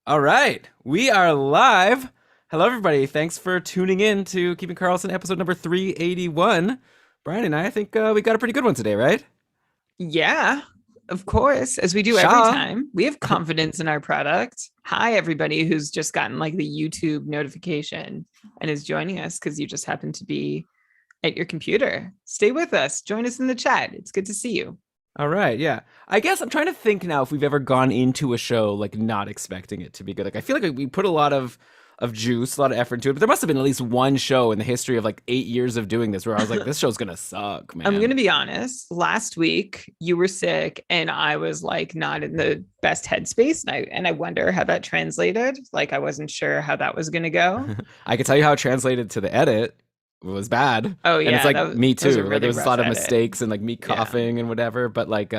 All right, we are live. Hello, everybody. Thanks for tuning in to Keeping Karlsson, episode number 381. Brian and I think we got a pretty good one today, right? Yeah, of course. As we do every Shaw. time, we have confidence in our product. Hi, everybody who's just gotten like the YouTube notification and is joining us because you just happen to be at your computer. Stay with us. Join us in the chat. It's good to see you. All right, yeah. I guess I'm trying to think now if we've ever gone into a show like not expecting it to be good. Like I feel like we put a lot of juice, a lot of effort into it, but there must have been at least one show in the history of like 8 years of doing this where I was like, this show's gonna suck, I'm going man. to be honest. Last week, you were sick and I was like not in the best headspace. And I wonder how that translated. Like, I wasn't sure how that was going to go. I could tell you how it translated to the edit. It was bad. Oh, And it's yeah. like me That was a too. Like there really was a rough lot of edit. mistakes and like me Yeah. coughing and whatever. But like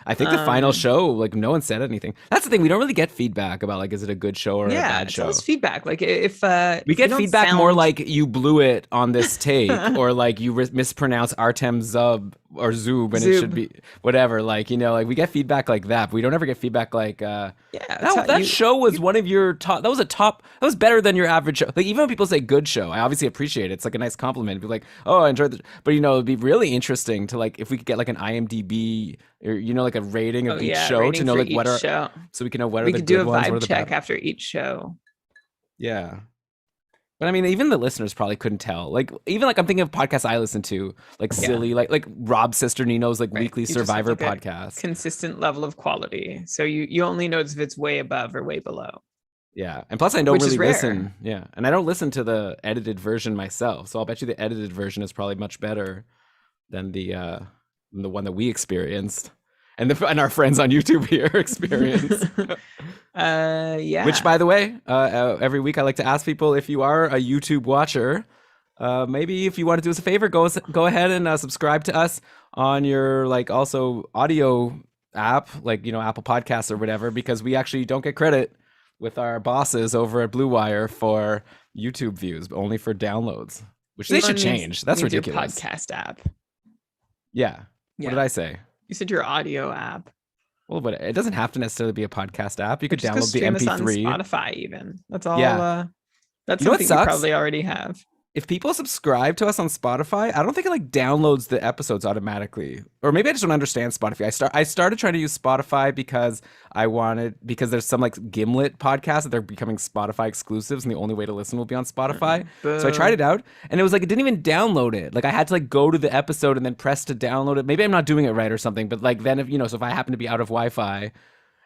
I think the final Um, show, like no one said anything. That's the thing. We don't really get feedback about like is it a good show or a Yeah, bad tell show. us feedback. Like if We if we get don't feedback more sound like you blew it on this take, or like you mispronounce Artem Zub or Zub, and it should Zub, be whatever. Like like we get feedback like that, but we don't ever get feedback like yeah, that you show was one of your top. That was a top. That was better than your average show. Like even when people say good show, I obviously appreciate it. It's like a nice compliment. Be like, oh, I enjoyed the. But it'd be really interesting to like if we could get like an IMDb or like a rating oh of each yeah, show to rating know for like what each are show. so we can know what are We the could do good a ones, what are vibe the bad. check after each show. Yeah. But I mean, even the listeners probably couldn't tell. Like, even like I'm thinking of podcasts I listen to, like Yeah, silly, like Rob's sister Nino's like right. weekly You just have Survivor like a podcast. consistent level of quality. So you only notice if it's way above or way below, Yeah, and plus I don't which is really rare. listen. Yeah, and I don't listen to the edited version myself, so I'll bet you the edited version is probably much better than the one that we experienced, and our friends on YouTube here experience. Which, Yeah. by the way, every week I like to ask people if you are a YouTube watcher, maybe if you want to do us a favor, go ahead and subscribe to us on your like also audio app, like Apple Podcasts or whatever, because we actually don't get credit with our bosses over at Blue Wire for YouTube views, but only for downloads, which they should Everyone change. That's needs your ridiculous. podcast app. Yeah. What did Yeah. I say? You said your audio app. Well, but it doesn't have to necessarily be a podcast app. You Or could just go download the stream us on MP3. Spotify even. That's all Yeah. that's You know what something you sucks? probably already have. If people subscribe to us on Spotify, I don't think it like downloads the episodes automatically. Or maybe I just don't understand Spotify. I started trying to use Spotify because because there's some like Gimlet podcasts that they're becoming Spotify exclusives and the only way to listen will be on Spotify. So I tried Boo. it out and it was like it didn't even download it. Like I had to like go to the episode and then press to download it. Maybe I'm not doing it right or something, but like then if so if I happen to be out of Wi-Fi,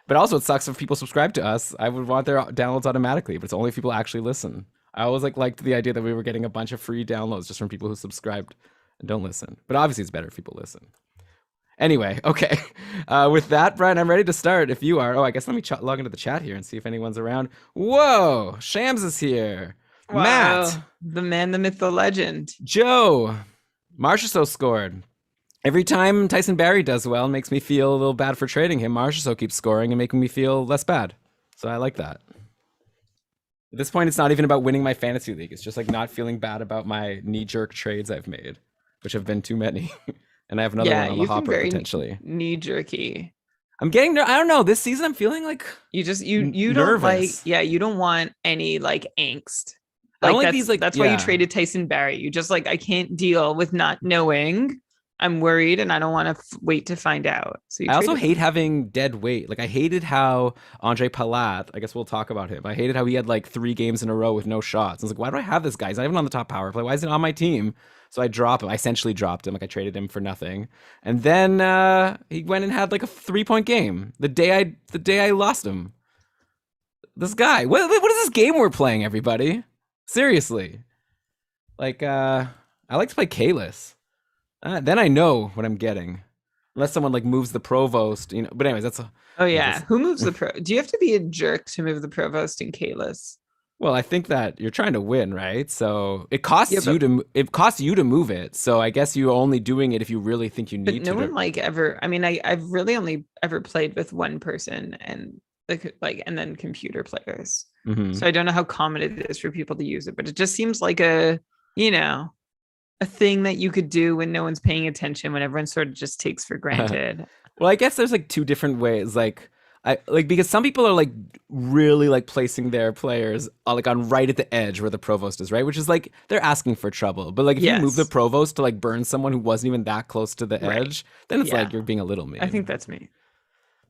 but also it sucks if people subscribe to us. I would want their downloads automatically, but it's only if people actually listen. I always liked the idea that we were getting a bunch of free downloads just from people who subscribed and don't listen. But obviously it's better if people listen. Anyway, okay. With that, Brian, I'm ready to start. If you are, I guess let me log into the chat here and see if anyone's around. Whoa, Shams is here. Wow. Matt, The man, the myth, the legend. Joe, Marchessault scored. Every time Tyson Barrie does well, it makes me feel a little bad for trading him. Marchessault keeps scoring and making me feel less bad. So I like that. At this point, it's not even about winning my fantasy league. It's just like not feeling bad about my knee-jerk trades I've made, which have been too many. And I have another Yeah, one on the you've been hopper very potentially. knee jerky. I'm getting I don't know. This season, I'm feeling like You don't like, nervous. yeah, you don't want any like angst. I don't Like like these like that's why you yeah. traded Tyson Barrie. You just like, I can't deal with not knowing. I'm worried and I don't want to wait to find out. So you I also traded hate him. having dead weight. Like I hated how Andre Palat. I guess we'll talk about him. I hated how he had like 3 games in a row with no shots. I was like, why do I have this guy? He's not even on the top power play. Why is he on my team? So I drop him. I essentially dropped him. Like I traded him for nothing. And then he went and had like a 3-point game the day I lost him. This guy. What is this game we're playing, everybody? Seriously. Like I like to play Kalis. Then I know what I'm getting. Unless someone like moves the provost, But anyways, Oh yeah. just Who moves the pro? Do you have to be a jerk to move the provost in Kalis? well, I think that you're trying to win, right? So it Yeah, costs you to move it. So I guess you're only doing it if you really think you but need no to. one like ever. I mean, I've really only ever played with one person and like and then computer players. Mhm. So I don't know how common it is for people to use it, but it just seems like a thing that you could do when no one's paying attention, when everyone sort of just takes for granted. Well, I guess there's like 2 different ways. Like I like because some people are like really like placing their players like on right at the edge where the provost is, right? Which is like they're asking for trouble. But like if you move the Yes. provost to like burn someone who wasn't even that close to the Right. edge, then it's Yeah. like you're being a little mean. I think that's me.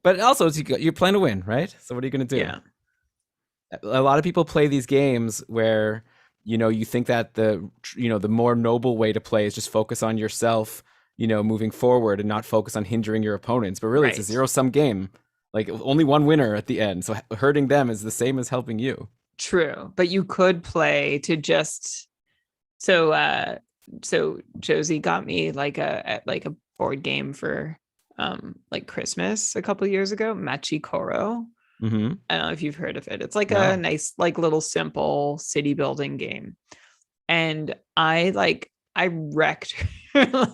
But also you're playing to win, right? So what are you gonna do? Yeah. A lot of people play these games where you think that the more noble way to play is just focus on yourself, moving forward and not focus on hindering your opponents. But really, it's a Right. zero-sum game. Like only one winner at the end. So hurting them is the same as helping you. True. But you could play to just so Josie got me like a board game for like Christmas a couple years ago, Machi Koro. Mm-hmm. I don't know if you've heard of it. It's like No. a nice, like little simple city building game. And I wrecked her.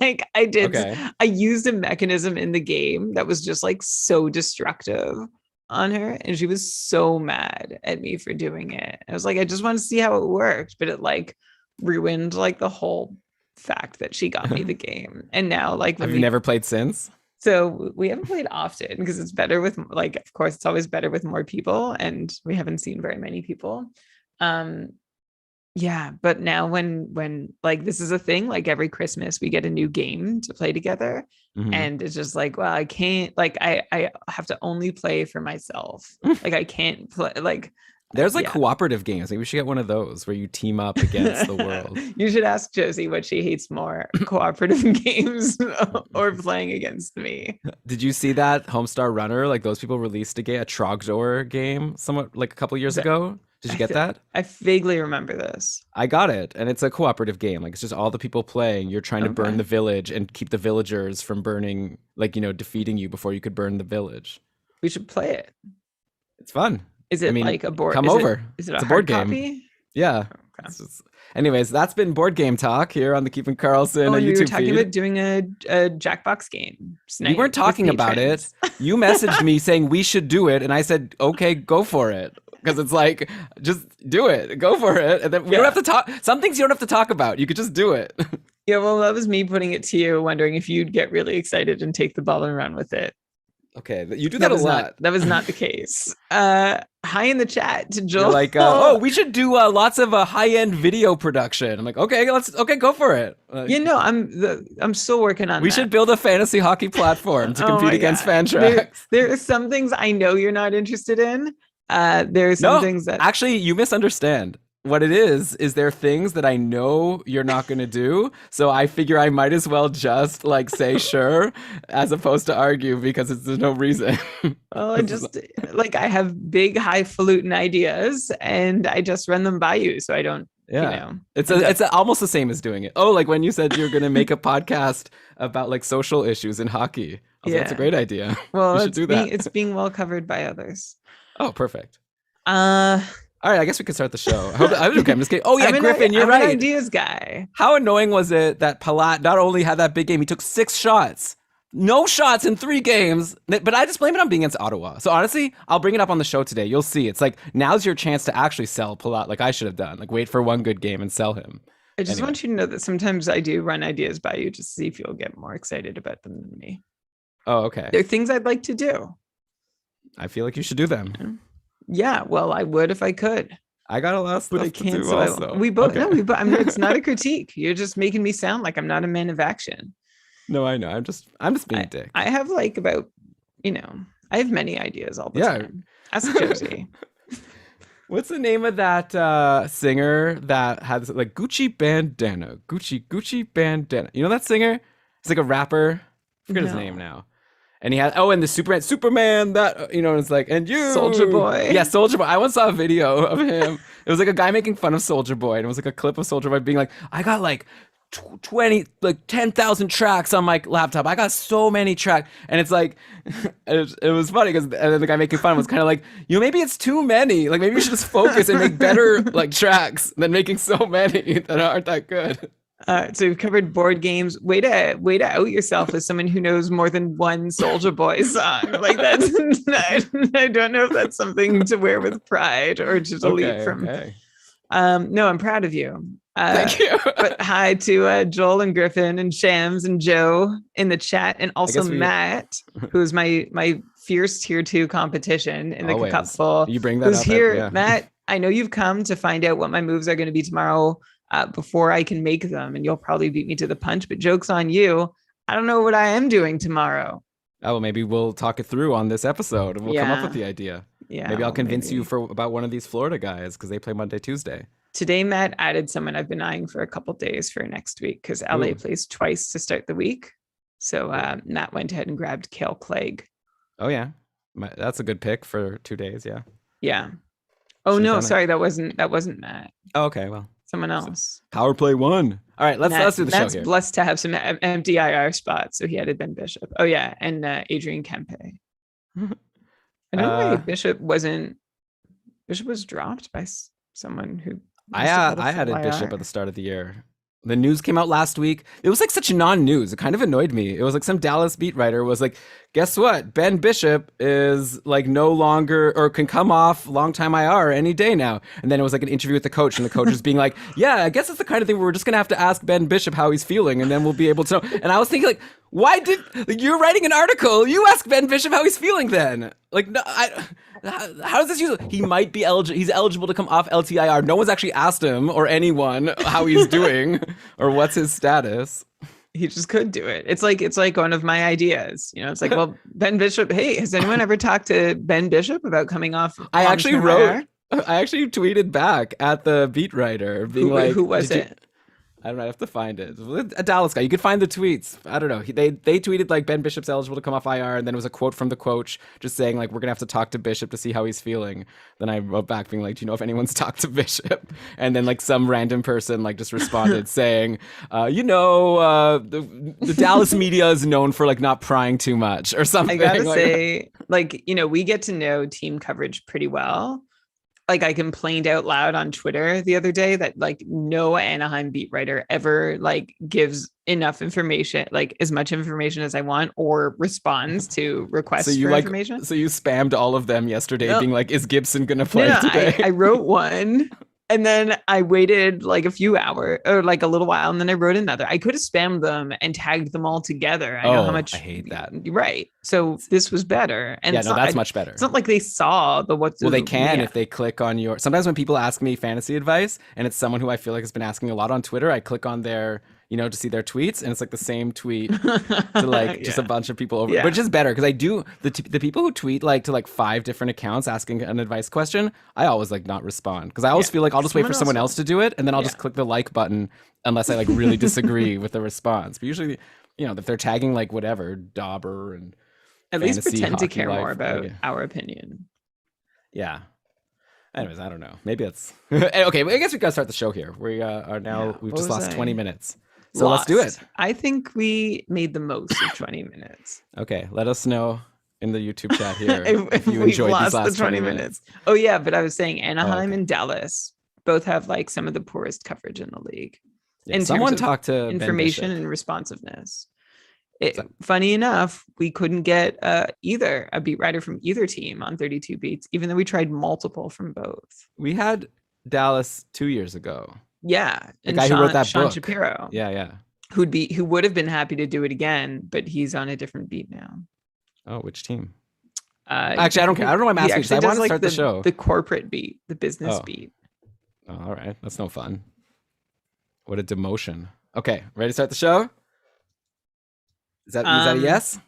Like I did. Okay. I used a mechanism in the game that was just like so destructive on her. And she was so mad at me for doing it. I was like, I just want to see how it worked. But it like ruined like the whole fact that she got me the game. And now like Have you never played since? so we haven't played often because it's better with like, of course, it's always better with more people, and we haven't seen very many people. Yeah, but now when like this is a thing, like every Christmas we get a new game to play together, Mhm. and it's just like, well, I can't like I have to only play for myself. Like I can't play like There's like yeah. cooperative games. Maybe we should get one of those where you team up against the world. You should ask Josie what she hates more, cooperative games or playing against me. Did you see that Homestar Runner? Like those people released a Trogdor game somewhat like a couple years ago. Did you get that? I vaguely remember this. I got it, and it's a cooperative game. Like it's just all the people playing. You're trying to burn the village and keep the villagers from burning, like defeating you before you could burn the village. We should play it. It's fun. Is it like a board? Come over. Is it It's a a board hard game. copy? Yeah. Okay. Anyways, that's been board game talk here on the Keeping Karlsson You YouTube were talking feed. about doing a Jackbox game. We weren't talking about it. You messaged me saying we should do it, and I said, okay, go for it. Because it's like, just do it. Go for it. And then we don't have to talk. Some things you don't have to talk about. You could just do it. Yeah, well, that was me putting it to you, wondering if you'd get really excited and take the ball and run with it. Okay, you do that a lot. That was not the case. Hi in the chat to Joel. You're like, oh, we should do lots of high-end video production. I'm like, okay, go for it. I'm still working on. We should build a fantasy hockey platform to compete against Fantrax. There are some things I know you're not interested in. There are some things that actually you misunderstand. What it is there are things that I know you're not going to do, so I figure I might as well just like say sure as opposed to argue because there's no reason. Well, I just like I have big highfalutin ideas and I just run them by you, so I don't. Yeah, it's almost the same as doing it. Oh, like when you said you're going to make a podcast about like social issues in hockey. That's a great idea. Well, we should do that. It's being well covered by others. Oh, perfect. All right, I guess we could start the show. I'm just kidding. Oh yeah, Griffin, you're right. I'm an ideas guy. How annoying was it that Palat not only had that big game, he took 6 shots. No shots in 3 games. But I just blame it on being against Ottawa. So honestly, I'll bring it up on the show today. You'll see. It's like, now's your chance to actually sell Palat like I should have done. Like wait for one good game and sell him. I just want you to know that sometimes I do run ideas by you just to see if you'll get more excited about them than me. Oh, okay. They're things I'd like to do. I feel like you should do them. Yeah, well, I would if I could. I got a lot of stuff to do also. We both. Okay. No, I mean, it's not a critique. You're just making me sound like I'm not a man of action. No, I know. I'm just being a dick. I have like about, I have many ideas all the time. Ask Josie. What's the name of that singer that has like Gucci bandana? Gucci bandana. You know that singer? He's like a rapper. I forget his name now. And he had and the Superman that it's like, and you Soldier Boy. Yeah, Soldier Boy. I once saw a video of him. It was like a guy making fun of Soldier Boy, and it was like a clip of Soldier Boy being like, I got like 10,000 tracks on my laptop. I got so many tracks. And it's like, it was funny because then the guy making fun was kind of like, maybe it's too many. Like maybe you should just focus and make better like tracks than making so many that aren't that good. So we've covered board games. Way to out yourself as someone who knows more than one Soldier Boy song. Like that's, I don't know if that's something to wear with pride or to delete from. Okay. No, I'm proud of you. Thank you. But hi to Joel and Griffin and Shams and Joe in the chat, and also Matt, who's my fierce tier 2 competition in the Always. cupful. You bring that Who's up. here, Yeah. Matt? I know you've come to find out what my moves are going to be tomorrow before I can make them, and you'll probably beat me to the punch, but joke's on you. I don't know what I am doing tomorrow. Oh, well, maybe we'll talk it through on this episode and we'll come up with the idea. Yeah. Maybe I'll convince you about one of these Florida guys because they play Monday, Tuesday. Today, Matt added someone I've been eyeing for a couple days for next week because LA plays twice to start the week. So Matt went ahead and grabbed Cale Clegg. Oh, yeah. That's a good pick for 2 days. Yeah. Yeah. Oh, no, sorry. That wasn't Matt. Oh, okay. Well, someone else. Power play 1. All right, let's do the show here. Matt's blessed to have some empty IR spots, so he added Ben Bishop. Oh yeah, and Adrian Kempe. I don't know why Bishop was dropped by someone who. I added Bishop at the start of the year. The news came out last week. It was like such non-news. It kind of annoyed me. It was like some Dallas beat writer was like, guess what? Ben Bishop is like no longer or can come off long-time IR any day now. And then it was like an interview with the coach and the coach was being like, yeah, I guess it's the kind of thing where we're just going to have to ask Ben Bishop how he's feeling and then we'll be able to know. And I was thinking like, why you're writing an article? You ask Ben Bishop how he's feeling then. Like, no, how does this use? He might be eligible. He's eligible to come off LTIR. No one's actually asked him or anyone how he's doing or what's his status. He just could do it. It's like one of my ideas. You know, it's like, well, Ben Bishop. Hey, has anyone ever talked to Ben Bishop about coming off? I actually tweeted back at the beat writer being who was it? I don't know. I have to find it. A Dallas guy. You could find the tweets. I don't know. They tweeted like Ben Bishop's eligible to come off IR, and then it was a quote from the coach just saying like we're gonna have to talk to Bishop to see how he's feeling. Then I wrote back being like, do you know if anyone's talked to Bishop? And then like some random person like just responded saying, the Dallas media is known for like not prying too much or something. I gotta say, like, you know, we get to know team coverage pretty well. Like I complained out loud on Twitter the other day that like no Anaheim beat writer ever like gives enough information, like as much information as I want or responds to requests for information. So you spammed all of them yesterday being like, is Gibson going to play today? I wrote one and then I waited like a few hours or like a little while. And then I wrote another. I could have spammed them and tagged them all together. I know how much I hate that. Right. So this was better. And that's much better. It's not like they saw the what's. Well, they can if they click on your. Sometimes when people ask me fantasy advice and it's someone who I feel like has been asking a lot on Twitter, I click on their, to see their tweets and it's like the same tweet to like just a bunch of people over, which is better because I do the people who tweet like to like 5 different accounts asking an advice question. I always like not respond because I always feel like I'll just wait for someone else to do it and then I'll just click the like button unless I like really disagree with the response. But usually, if they're tagging like whatever Dauber and at least pretend to care more about our opinion. Yeah. Anyways, I don't know. Maybe it's okay. I guess we gotta start the show here. We are now. We've just lost 20 minutes. So let's do it. I think we made the most of 20 minutes. Okay, let us know in the YouTube chat here if you enjoyed these last 20 minutes. Oh yeah, but I was saying Anaheim and Dallas both have like some of the poorest coverage in the league. Yeah, someone talked to information and responsiveness. Funny enough, we couldn't get either a beat writer from either team on 32 beats, even though we tried multiple from both. We had Dallas 2 years ago. Yeah, the guy who wrote that Sean book. Shapiro. Yeah. Who would have been happy to do it again, but he's on a different beat now. Oh, which team? Actually, I don't care. I don't know why I'm asking because I want to start the show. The corporate beat, the business beat. Oh, all right. That's no fun. What a demotion. Okay, ready to start the show? Is that a yes?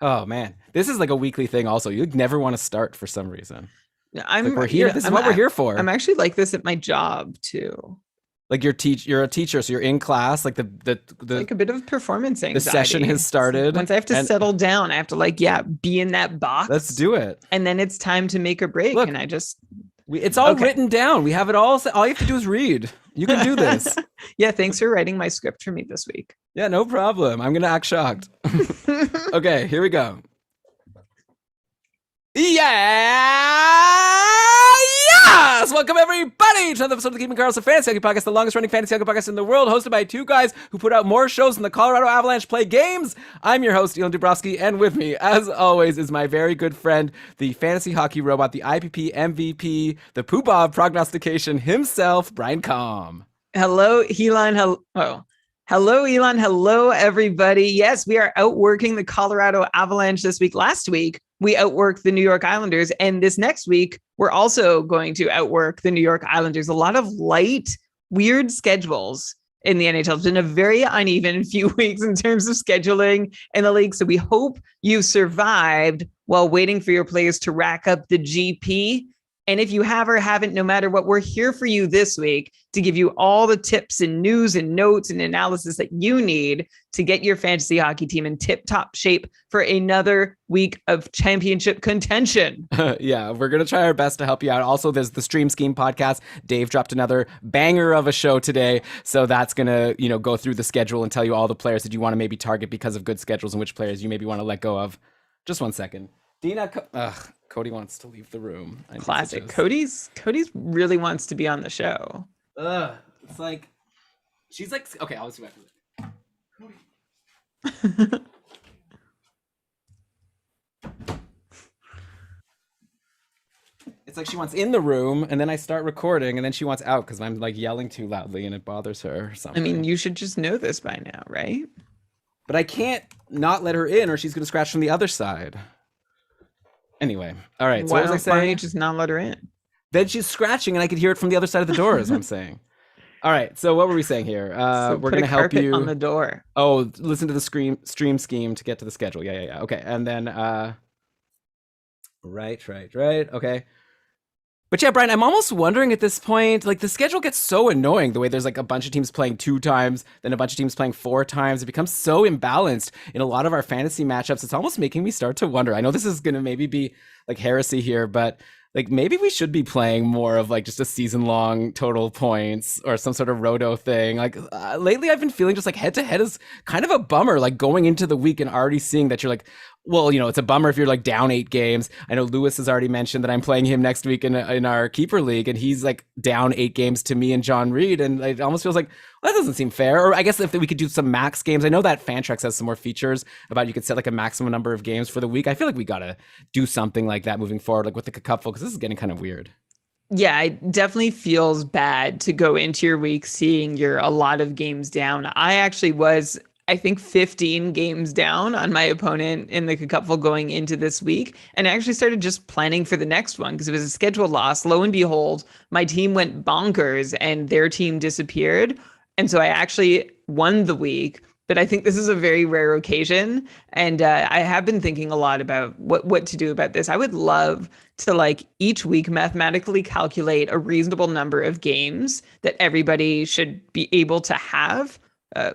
Oh man, this is like a weekly thing. Also, you never want to start for some reason. We're here. This is what we're here for. I'm actually like this at my job too. Like you're a teacher, so you're in class. Like the like a bit of performance anxiety. The session has started. Once I have to settle down, I have to be in that box. Let's do it. And then it's time to make or break. Look, and I just it's all written down. We have it all. All you have to do is read. You can do this. Yeah, thanks for writing my script for me this week. Yeah, no problem. I'm gonna act shocked. Okay, here we go. Yes! Welcome everybody to another episode of the Keeping Karlsson Fantasy Hockey Podcast, the longest running fantasy hockey podcast in the world, hosted by 2 guys who put out more shows than the Colorado Avalanche play games. I'm your host, Elon Dubrowski, and with me, as always, is my very good friend, the fantasy hockey robot, the IPP MVP, the Poobah prognostication himself, Brian Com. Hello, Elon. Hello, Elon. Hello, everybody. Yes, we are outworking the Colorado Avalanche this week. Last week, we outwork the New York Islanders. And this next week, we're also going to outwork the New York Islanders. A lot of light, weird schedules in the NHL. It's been a very uneven few weeks in terms of scheduling in the league. So we hope you survived while waiting for your players to rack up the GP. And if you have or haven't, no matter what, we're here for you this week to give you all the tips and news and notes and analysis that you need to get your fantasy hockey team in tip-top shape for another week of championship contention. Yeah, we're going to try our best to help you out. Also, there's the Stream Scheme podcast. Dave dropped another banger of a show today. So that's going to, go through the schedule and tell you all the players that you want to maybe target because of good schedules and which players you maybe want to let go of. Just one second. Dina, Cody wants to leave the room. Classic. Cody's really wants to be on the show. It's like, she's like, okay, I'll just go back to it. Cody. It's like she wants in the room, and then I start recording, and then she wants out because I'm like yelling too loudly, and it bothers her or something. I mean, you should just know this by now, right? But I can't not let her in, or she's going to scratch from the other side. Anyway, all right. So what was I saying? Why don't you just not let her in? Then she's scratching, and I could hear it from the other side of the door, is what I'm saying. All right. So what were we saying here? So we're going to help you on the door. Oh, listen to the stream scheme to get to the schedule. Yeah. Okay, and then right. Okay. But yeah, Brian, I'm almost wondering at this point, like the schedule gets so annoying the way there's like a bunch of teams playing 2 times, then a bunch of teams playing 4 times. It becomes so imbalanced in a lot of our fantasy matchups. It's almost making me start to wonder. I know this is going to maybe be like heresy here, but like maybe we should be playing more of like just a season long total points or some sort of roto thing. Like lately I've been feeling just like head to head is kind of a bummer, like going into the week and already seeing that you're like, well, it's a bummer if you're like down 8 games. I know Lewis has already mentioned that I'm playing him next week in our keeper league, and he's like down 8 games to me and John Reed, and it almost feels like, well, that doesn't seem fair. Or I guess if we could do some max games. I know that Fantrax has some more features about you could set like a maximum number of games for the week. I feel like we gotta do something like that moving forward, like with the cupful, because this is getting kind of weird. Yeah, it definitely feels bad to go into your week seeing you're a lot of games down. I actually was, I think, 15 games down on my opponent in the cupful going into this week. And I actually started just planning for the next one because it was a scheduled loss. Lo and behold, my team went bonkers and their team disappeared. And so I actually won the week. But I think this is a very rare occasion. And I have been thinking a lot about what to do about this. I would love to like each week mathematically calculate a reasonable number of games that everybody should be able to have.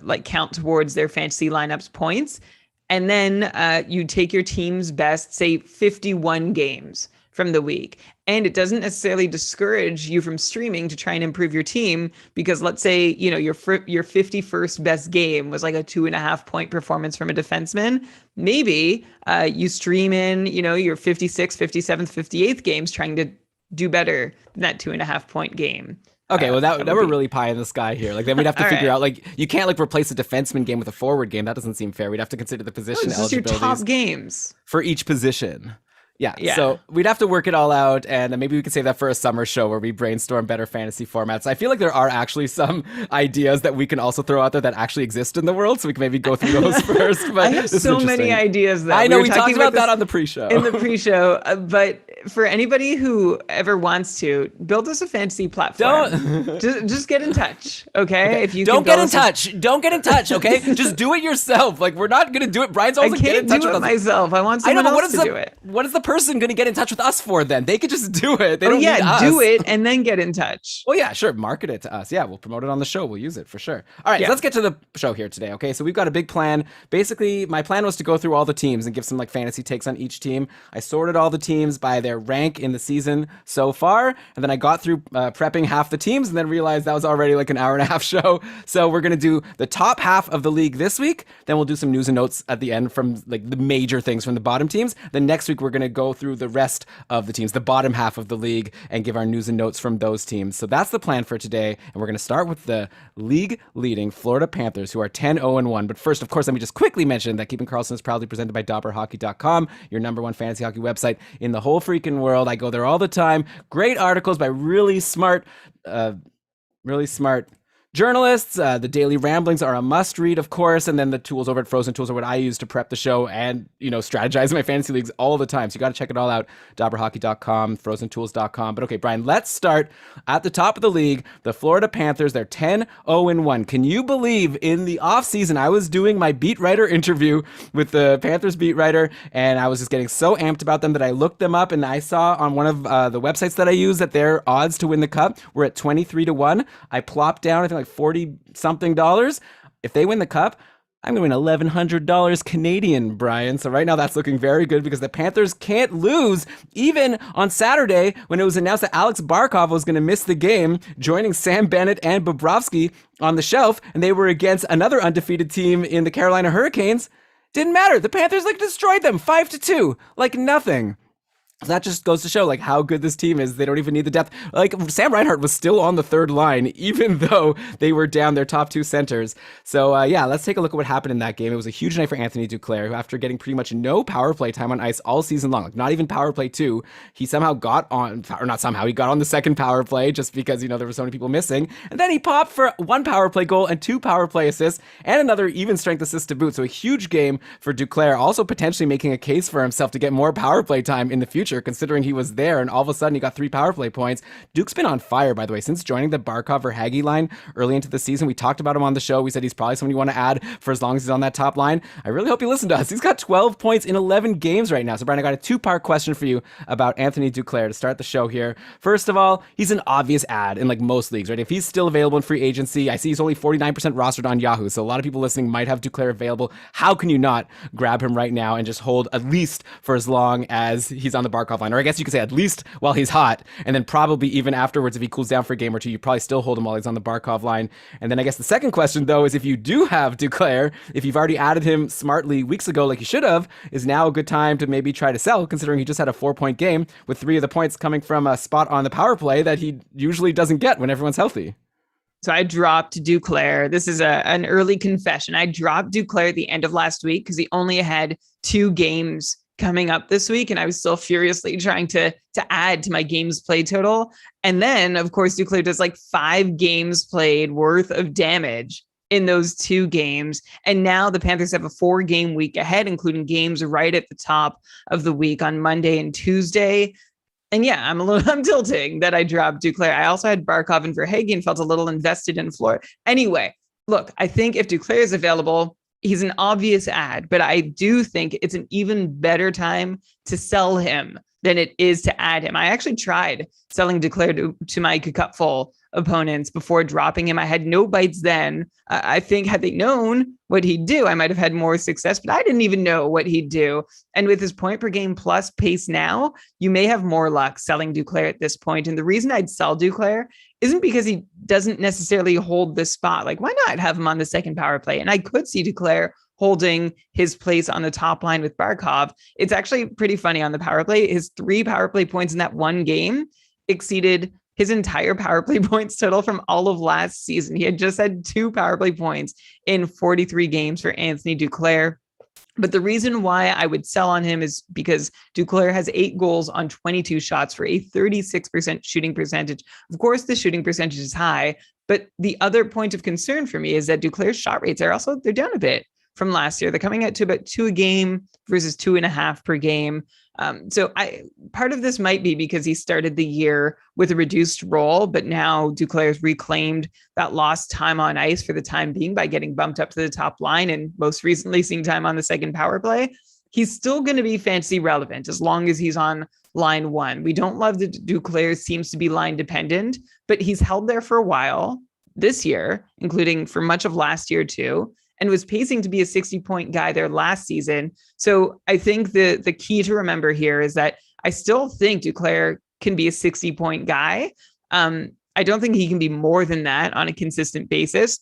Like count towards their fantasy lineups points. And then you take your team's best, say 51 games from the week. And it doesn't necessarily discourage you from streaming to try and improve your team, because let's say, your 51st best game was like a 2.5 point performance from a defenseman. Maybe you stream in, your 56th, 57th, 58th games trying to do better than that 2.5 point game. Okay, well, that we're really pie in the sky here. Like, then we'd have to figure out, like, you can't, like, replace a defenseman game with a forward game. That doesn't seem fair. We'd have to consider the position eligibilities. Your top games. For each position. Yeah, so we'd have to work it all out, and maybe we could save that for a summer show where we brainstorm better fantasy formats. I feel like there are actually some ideas that we can also throw out there that actually exist in the world, so we can maybe go through those first. But I have so many ideas. That I know, we talked about that on the pre-show. In the pre-show, but for anybody who ever wants to, build us a fantasy platform. Just get in touch, okay? If you don't get in touch, okay? Just do it yourself. Like, we're not gonna do it. Brian's always like, get in touch with us. I can't do it myself. I want someone else to do it. What is the person going to get in touch with us for then? They could just do it. They don't need us. Do it and then get in touch. Well, yeah, sure. Market it to us. Yeah, we'll promote it on the show. We'll use it for sure. All right, so let's get to the show here today, okay? So we've got a big plan. Basically, my plan was to go through all the teams and give some like fantasy takes on each team. I sorted all the teams by their rank in the season so far, and then I got through prepping half the teams and then realized that was already like an hour and a half show. So we're going to do the top half of the league this week. Then we'll do some news and notes at the end from like the major things from the bottom teams. Then next week, we're going to go through the rest of the teams, the bottom half of the league, and give our news and notes from those teams. So that's the plan for today. And we're going to start with the league leading Florida Panthers, who are 10-0-1. But first, of course, let me just quickly mention that Keeping Karlsson is proudly presented by DobberHockey.com, your number one fantasy hockey website in the whole freaking world. I go there all the time. Great articles by really smart journalists. The daily ramblings are a must read, of course, and then the tools over at Frozen Tools are what I use to prep the show and, strategize my fantasy leagues all the time. So you got to check it all out. Dobberhockey.com, frozentools.com. But okay, Brian, let's start at the top of the league. The Florida Panthers, they're 10-0-1. Can you believe in the offseason I was doing my beat writer interview with the Panthers beat writer, and I was just getting so amped about them that I looked them up, and I saw on one of the websites that I use that their odds to win the cup were at 23-1. I plopped down, I think, like 40 something dollars. If they win the cup, I'm going to win $1,100 Canadian, Brian. So right now that's looking very good because the Panthers can't lose. Even on Saturday, when it was announced that Alex Barkov was going to miss the game, joining Sam Bennett and Bobrovsky on the shelf, and they were against another undefeated team in the Carolina Hurricanes, didn't matter. The Panthers destroyed them 5-2, like nothing. That just goes to show how good this team is. They don't even need the depth. Sam Reinhart was still on the third line, even though they were down their top two centers. So let's take a look at what happened in that game. It was a huge night for Anthony Duclair, who after getting pretty much no power play time on ice all season long, not even power play 2, he somehow got on, or not somehow, he got on the second power play just because, there were so many people missing. And then he popped for 1 power play goal and 2 power play assists and another even strength assist to boot. So a huge game for Duclair, also potentially making a case for himself to get more power play time in the future, considering he was there and all of a sudden he got 3 power play points. Duke's been on fire, by the way, since joining the Barkov or Hagee line early into the season. We talked about him on the show. We said he's probably someone you want to add for as long as he's on that top line. I really hope you listen to us. He's got 12 points in 11 games right now. So Brian, I got a 2-part question for you about Anthony Duclair to start the show here. First of all, he's an obvious ad in most leagues, right? If he's still available in free agency, I see he's only 49% rostered on Yahoo. So a lot of people listening might have Duclair available. How can you not grab him right now and just hold at least for as long as he's on the Barkov line? Or I guess you could say at least while he's hot, and then probably even afterwards, if he cools down for a game or two, you probably still hold him while he's on the Barkov line. And then I guess the second question, though, is if you do have Duclair, if you've already added him smartly weeks ago like you should have, is now a good time to maybe try to sell, considering he just had a 4-point game with 3 of the points coming from a spot on the power play that he usually doesn't get when everyone's healthy. So I dropped Duclair. This is an early confession. I dropped Duclair at the end of last week because he only had 2 games coming up this week, and I was still furiously trying to add to my games played total. And then, of course, Duclair does 5 games played worth of damage in those 2 games. And now the Panthers have a 4-game week ahead, including games right at the top of the week on Monday and Tuesday. And yeah, I'm tilting that I dropped Duclair. I also had Barkov and Verhaeghe and felt a little invested in Florida. Anyway, look, I think if Duclair is available, he's an obvious ad, but I do think it's an even better time to sell him than it is to add him. I actually tried selling Duclair to my cupful opponents before dropping him. I had no bites then. I think had they known what he'd do, I might have had more success, but I didn't even know what he'd do. And with his point per game plus pace now, you may have more luck selling Duclair at this point. And the reason I'd sell Duclair isn't because he doesn't necessarily hold this spot. Why not have him on the second power play? And I could see Duclair holding his place on the top line with Barkov. It's actually pretty funny on the power play. His 3 power play points in that one game exceeded his entire power play points total from all of last season. He had just had 2 power play points in 43 games for Anthony Duclair. But the reason why I would sell on him is because Duclair has 8 goals on 22 shots for a 36% shooting percentage. Of course, the shooting percentage is high, but the other point of concern for me is that Duclair's shot rates are they're down a bit from last year. They're coming out to about 2 a game versus 2.5 per game. So part of this might be because he started the year with a reduced role, but now Duclair's reclaimed that lost time on ice for the time being by getting bumped up to the top line and most recently seeing time on the second power play. He's still going to be fantasy relevant as long as he's on line 1. We don't love that Duclair seems to be line dependent, but he's held there for a while this year, including for much of last year too, and was pacing to be a 60-point guy there last season. So I think the key to remember here is that I still think Duclair can be a 60-point guy. I don't think he can be more than that on a consistent basis.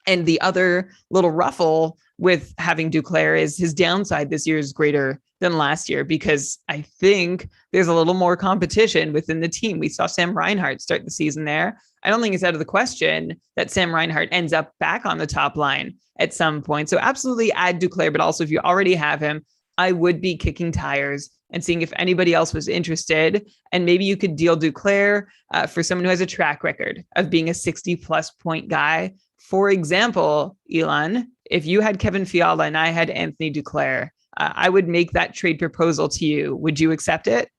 And the other little ruffle with having Duclair is his downside this year is greater than last year because I think there's a little more competition within the team. We saw Sam Reinhart start the season there. I don't think it's out of the question that Sam Reinhart ends up back on the top line at some point. So absolutely add Duclair, but also if you already have him, I would be kicking tires and seeing if anybody else was interested. And maybe you could deal Duclair for someone who has a track record of being a 60-plus point guy. For example, Elon, if you had Kevin Fiala and I had Anthony Duclair, I would make that trade proposal to you. Would you accept it?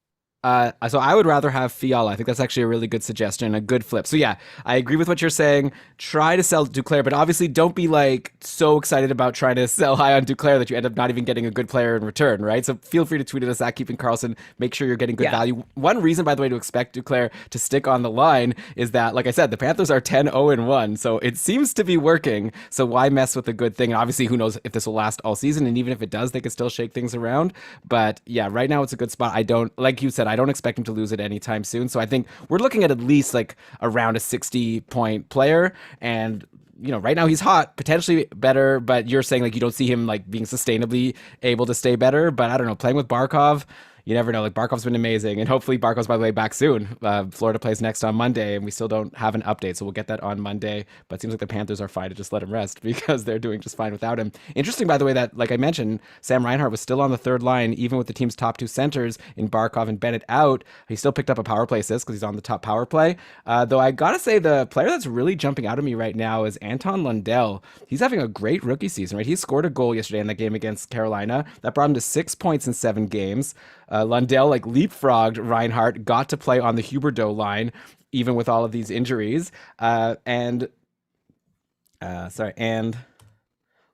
So I would rather have Fiala. I think that's actually a really good suggestion, a good flip. So yeah, I agree with what you're saying. Try to sell Duclair, but obviously don't be like so excited about trying to sell high on Duclair that you end up not even getting a good player in return, right? So feel free to tweet at us at Keeping Karlsson. Make sure you're getting good value. One reason, by the way, to expect Duclair to stick on the line is that, like I said, the Panthers are 10-0-1, so it seems to be working. So why mess with a good thing? And obviously, who knows if this will last all season? And even if it does, they could still shake things around. But yeah, right now it's a good spot. I don't, like you said, I don't expect him to lose it anytime soon. So I think we're looking at least like around a 60-point player. And, you know, right now he's hot, potentially better, but you're saying like you don't see him like being sustainably able to stay better. But I don't know, playing with Barkov, you never know. Like Barkov's been amazing, and hopefully Barkov's, by the way, back soon. Florida plays next on Monday, and we still don't have an update, so we'll get that on Monday. But it seems like the Panthers are fine to just let him rest because they're doing just fine without him. Interesting, by the way, that like I mentioned, Sam Reinhart was still on the third line, even with the team's top two centers in Barkov and Bennett out. He still picked up a power play assist because he's on the top power play. Though I gotta say, the player that's really jumping out at me right now is Anton Lundell. He's having a great rookie season, right? He scored a goal yesterday in that game against Carolina that brought him to 6 points in 7 games. Lundell like leapfrogged Reinhart, got to play on the Huberdeau line, even with all of these injuries. And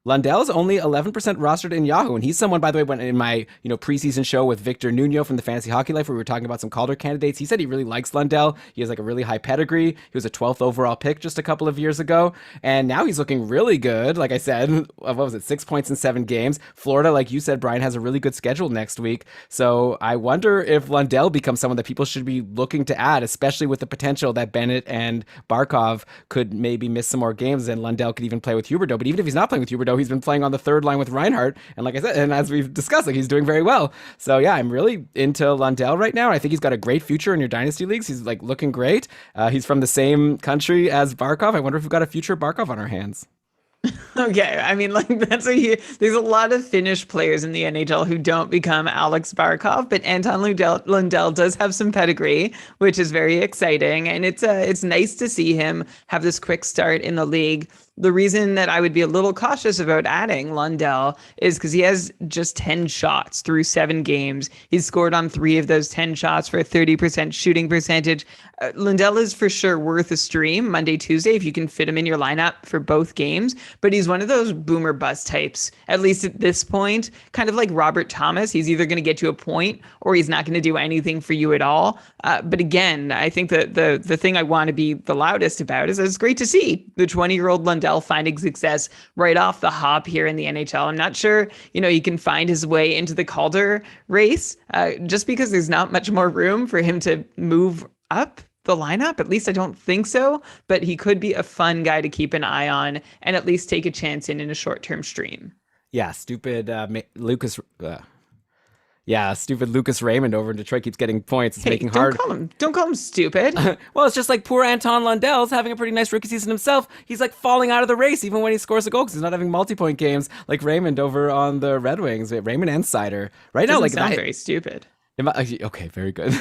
Lundell's only 11% rostered in Yahoo, and he's someone, by the way, when in my preseason show with Victor Nuno from the Fantasy Hockey Life, where we were talking about some Calder candidates, he said he really likes Lundell. He has like a really high pedigree. He was a 12th overall pick just a couple of years ago, and now he's looking really good. Like I said, what was it, 6 points in 7 games. Florida, like you said, Brian, has a really good schedule next week, so I wonder if Lundell becomes someone that people should be looking to add, especially with the potential that Bennett and Barkov could maybe miss some more games, and Lundell could even play with Huberdeau. But even if he's not playing with Huberdeau, he's been playing on the third line with Reinhart, and like I said, and as we've discussed, like he's doing very well. So yeah, I'm really into Lundell right now. I think he's got a great future in your dynasty leagues. He's like looking great. He's from the same country as Barkov. I wonder if we've got a future Barkov on our hands. Okay, I mean, like there's a lot of Finnish players in the NHL who don't become Alex Barkov, but Anton Lundell does have some pedigree, which is very exciting, and it's nice to see him have this quick start in the league. The reason that I would be a little cautious about adding Lundell is because he has just 10 shots through 7 games. He's scored on 3 of those 10 shots for a 30% shooting percentage. Lundell is for sure worth a stream Monday, Tuesday, if you can fit him in your lineup for both games. But he's one of those boomer bust types, at least at this point, kind of like Robert Thomas. He's either going to get you a point or he's not going to do anything for you at all. But again, I think that the thing I want to be the loudest about is it's great to see the 20-year-old Lundell finding success right off the hop here in the NHL. I'm not sure, he can find his way into the Calder race just because there's not much more room for him to move up the lineup. At least I don't think so, but he could be a fun guy to keep an eye on and at least take a chance in a short-term stream. Yeah, stupid Lucas Raymond over in Detroit keeps getting points. It's making hard. Don't call him stupid. Well, it's just like poor Anton Lundell's having a pretty nice rookie season himself. He's like falling out of the race even when he scores a goal because he's not having multi-point games like Raymond over on the Red Wings. Raymond and Sider right now, like sound very stupid. Okay, very good.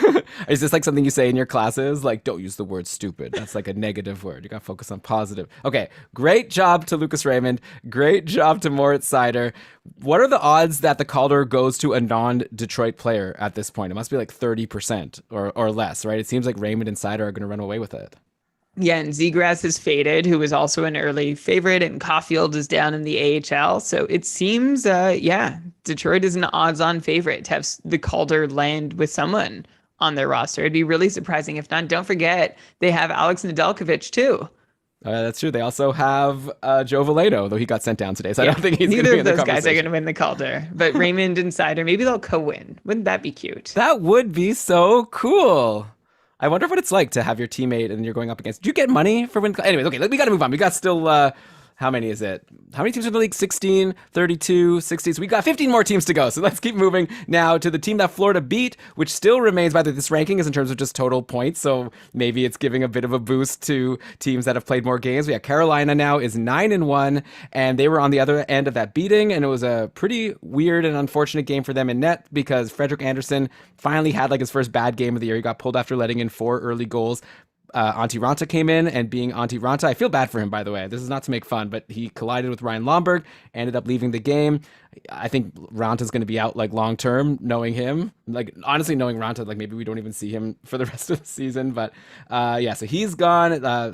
Is this like something you say in your classes? Like, don't use the word stupid. That's like a negative word. You got to focus on positive. Okay, great job to Lucas Raymond. Great job to Moritz Seider. What are the odds that the Calder goes to a non-Detroit player at this point? It must be like 30% or less, right? It seems like Raymond and Seider are going to run away with it. Yeah, and Zegras has faded, who was also an early favorite, and Caulfield is down in the AHL. So it seems, Detroit is an odds-on favorite to have the Calder land with someone on their roster. It'd be really surprising if not. Don't forget, they have Alex Nedeljkovic, too. That's true. They also have Joe Veleno, though he got sent down today, so I don't think he's going to be in the conversation. Neither of those guys are going to win the Calder, but Raymond and Seider, maybe they'll co-win. Wouldn't that be cute? That would be so cool. I wonder what it's like to have your teammate and you're going up against. Do you get money for win? Anyways, okay, we got to move on. We got still how many is it? How many teams are in the league? 16, 32, 60. So we got 15 more teams to go. So let's keep moving now to the team that Florida beat, which still remains, by the way, this ranking is in terms of just total points. So maybe it's giving a bit of a boost to teams that have played more games. We have Carolina now is 9-1, and they were on the other end of that beating. And it was a pretty weird and unfortunate game for them in net because Frederik Andersen finally had like his first bad game of the year. He got pulled after letting in 4 early goals. Antti Ranta came in, and being Antti Ranta, I feel bad for him, by the way. This is not to make fun, but he collided with Ryan Lomberg, ended up leaving the game. I think Ranta's going to be out like long term, knowing him. Like honestly, knowing Ranta, like maybe we don't even see him for the rest of the season. But yeah, so he's gone.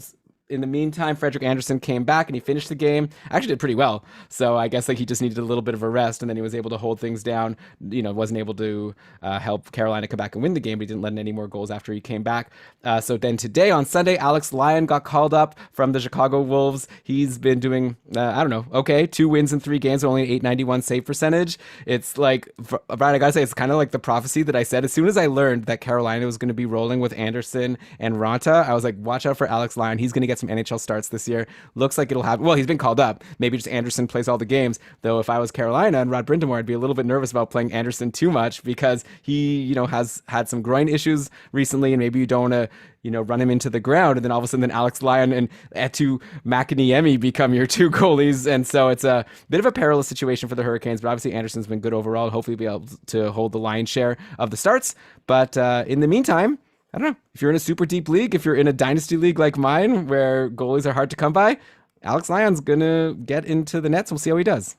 In the meantime, Frederik Andersen came back and he finished the game. Actually did pretty well. So I guess like he just needed a little bit of a rest, and then he was able to hold things down. You know, wasn't able to help Carolina come back and win the game, but he didn't let in any more goals after he came back. So then today on Sunday, Alex Lyon got called up from the Chicago Wolves. He's been doing, I don't know, okay, 2 wins in 3 games, only 891 save percentage. It's like, Brian, I gotta say, it's kind of like the prophecy that I said. As soon as I learned that Carolina was going to be rolling with Andersen and Ranta, I was like, watch out for Alex Lyon. He's going to get some NHL starts this year. Looks like it'll happen. Well, he's been called up. Maybe just Andersen plays all the games. Though if I was Carolina and Rod Brindamore, I'd be a little bit nervous about playing Andersen too much because he, you know, has had some groin issues recently, and maybe you don't want to, you know, run him into the ground, and then all of a sudden then Alex Lyon and Eetu Mäkiniemi become your 2 goalies, and so it's a bit of a perilous situation for the Hurricanes, but obviously Andersen's been good overall. Hopefully be able to hold the lion's share of the starts, but in the meantime, I don't know, if you're in a super deep league, if you're in a dynasty league like mine where goalies are hard to come by, Alex Lyon's gonna get into the nets. We'll see how he does.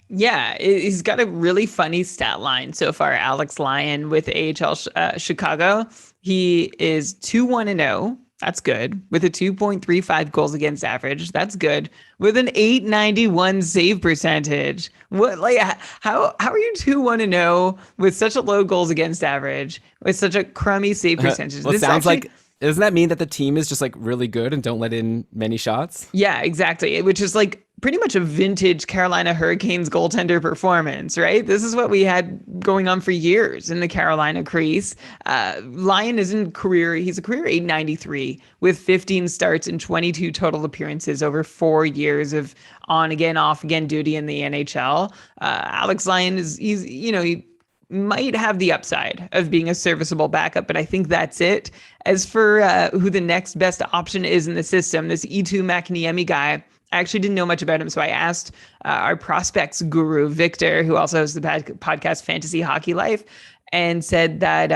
Yeah, he's got a really funny stat line so far, Alex Lyon with AHL Chicago. He is 2-1-0. That's good. With a 2.35 goals against average. That's good. With an 891 save percentage. What, like, how are you 2-1-0 with such a low goals against average with such a crummy save percentage? Well, it sounds like, doesn't that mean that the team is just like really good and don't let in many shots? Yeah, exactly. Which is like pretty much a vintage Carolina Hurricanes goaltender performance, right? This is what we had going on for years in the Carolina crease. Lyon is he's a career 893 with 15 starts and 22 total appearances over 4 years of on again, off again duty in the NHL. Alex Lyon he might have the upside of being a serviceable backup, but I think that's it. As for who the next best option is in the system, this Eetu Mäkiniemi guy, I actually didn't know much about him, so I asked our prospects guru, Victor, who also has the podcast Fantasy Hockey Life, and said that,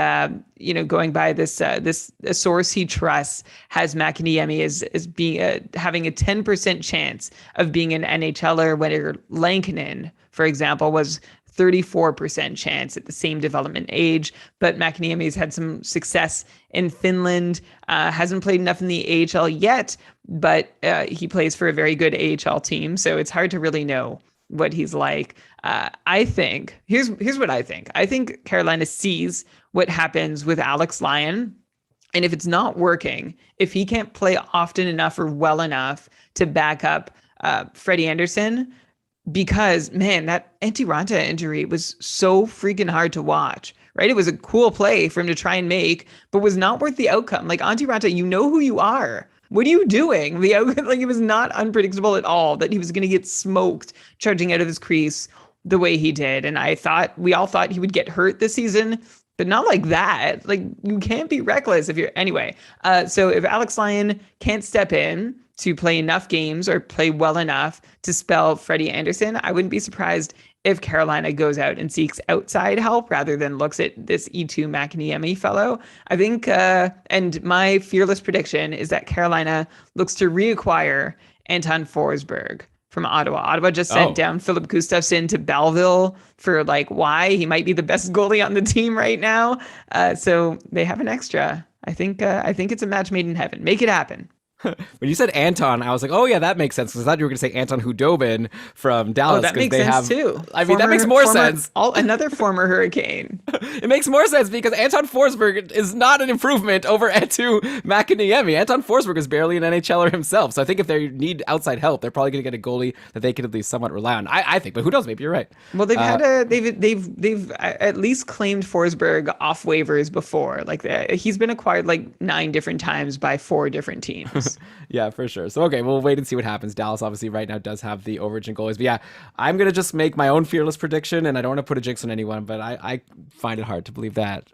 going by this a source he trusts has Mäkiniemi as being having a 10% chance of being an NHLer, where Lankinen, for example, was 34% chance at the same development age. But Mäkiniemi's had some success in Finland, hasn't played enough in the AHL yet, but he plays for a very good AHL team. So it's hard to really know what he's like. I think, here's what I think. I think Carolina sees what happens with Alex Lyon. And if it's not working, if he can't play often enough or well enough to back up Freddie Andersen, because, man, that Antti Ranta injury was so freaking hard to watch, right? It was a cool play for him to try and make, but was not worth the outcome. Like, Antti Ranta, you know who you are. What are you doing? Like, it was not unpredictable at all that he was going to get smoked charging out of his crease the way he did. And we all thought he would get hurt this season, but not like that. Like, you can't be reckless anyway. So if Alex Lyon can't step in to play enough games or play well enough to spell Freddie Andersen, I wouldn't be surprised if Carolina goes out and seeks outside help rather than looks at this Eetu Mäkiniemi fellow. I think, and my fearless prediction is that Carolina looks to reacquire Anton Forsberg from Ottawa. Ottawa just sent down Philip Gustafsson to Belleville for why? He might be the best goalie on the team right now. So they have an extra. I think it's a match made in heaven. Make it happen. When you said Anton, I was like, oh yeah, that makes sense. Because I thought you were going to say Anton Hudobin from Dallas. Oh, that makes sense too. I mean, that makes more sense. Another former Hurricane. It makes more sense because Anton Forsberg is not an improvement over Eetu Mäkiniemi. Anton Forsberg is barely an NHLer himself. So I think if they need outside help, they're probably going to get a goalie that they could at least somewhat rely on. I think, but who knows? Maybe you're right. Well, they've at least claimed Forsberg off waivers before. He's been acquired 9 different times by 4 different teams. Yeah, for sure. So, okay, we'll wait and see what happens. Dallas obviously right now does have the overage in goalies. But yeah, I'm going to just make my own fearless prediction, and I don't want to put a jinx on anyone, but I find it hard to believe that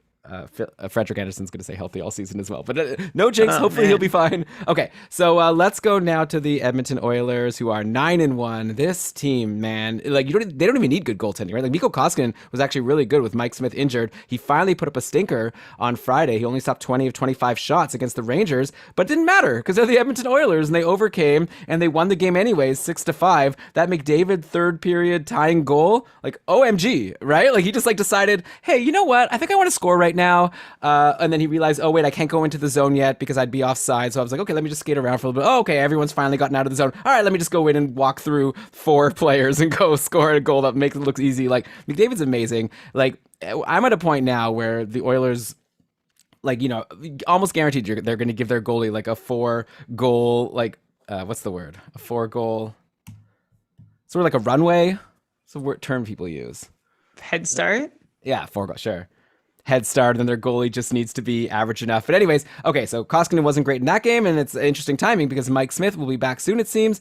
Frederick Anderson's going to stay healthy all season as well. But no jinx. Hopefully he'll be fine. Okay, so let's go now to the Edmonton Oilers, who are 9-1. This team, man, like they don't even need good goaltending, right? Like Mikko Koskinen was actually really good with Mike Smith injured. He finally put up a stinker on Friday. He only stopped 20 of 25 shots against the Rangers, but it didn't matter because they're the Edmonton Oilers, and they overcame and they won the game anyways, 6-5. That McDavid third period tying goal, like OMG, right? Like he just like decided, hey, you know what? I think I want to score right now. And then he realized, oh wait, I can't go into the zone yet because I'd be offside. So I was like, okay, let me just skate around for a little bit. Oh, okay, everyone's finally gotten out of the zone. All right, let me just go in and walk through 4 players and go score a goal that makes it look easy. Like McDavid's amazing. Like I'm at a point now where the Oilers, like, you know, almost guaranteed they're going to give their goalie like a 4-goal, like what's the word? A 4-goal, sort of like a runway. It's a word term people use. Head start. Yeah, 4 goals, sure. Head start, and then their goalie just needs to be average enough. But anyways, okay, so Koskinen wasn't great in that game, and it's interesting timing because Mike Smith will be back soon, it seems.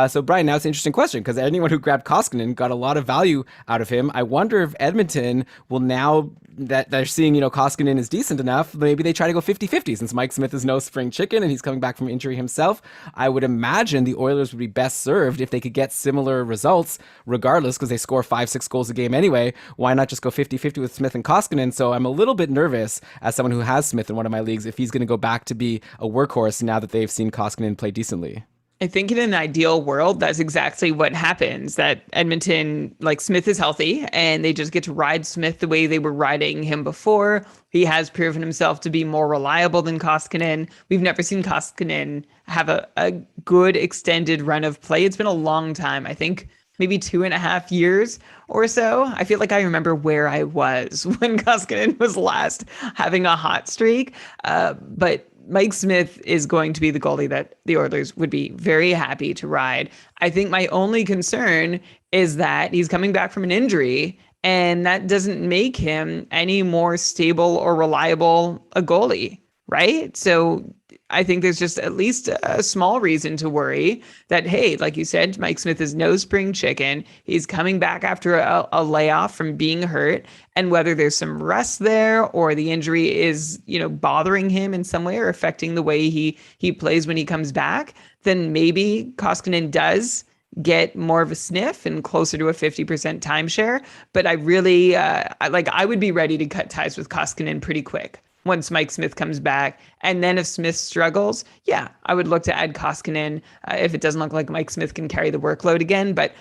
So, Brian, now it's an interesting question because anyone who grabbed Koskinen got a lot of value out of him. I wonder if Edmonton will now that they're seeing, you know, Koskinen is decent enough, maybe they try to go 50-50 since Mike Smith is no spring chicken and he's coming back from injury himself. I would imagine the Oilers would be best served if they could get similar results regardless because they score 5-6 goals a game anyway. Why not just go 50-50 with Smith and Koskinen? So I'm a little bit nervous as someone who has Smith in one of my leagues if he's going to go back to be a workhorse now that they've seen Koskinen play decently. I think in an ideal world, that's exactly what happens, that Edmonton, like Smith is healthy and they just get to ride Smith the way they were riding him before. He has proven himself to be more reliable than Koskinen. We've never seen Koskinen have a good extended run of play. It's been a long time. I think maybe 2.5 years or so. I feel like I remember where I was when Koskinen was last having a hot streak. But Mike Smith is going to be the goalie that the Oilers would be very happy to ride. I think my only concern is that he's coming back from an injury, and that doesn't make him any more stable or reliable a goalie, right? So I think there's just at least a small reason to worry that, hey, like you said, Mike Smith is no spring chicken. He's coming back after a layoff from being hurt. And whether there's some rust there or the injury is, you know, bothering him in some way or affecting the way he plays when he comes back, then maybe Koskinen does get more of a sniff and closer to a 50% timeshare. But I really, I would be ready to cut ties with Koskinen pretty quick once Mike Smith comes back. And then if Smith struggles, yeah, I would look to add Koskinen if it doesn't look like Mike Smith can carry the workload again. But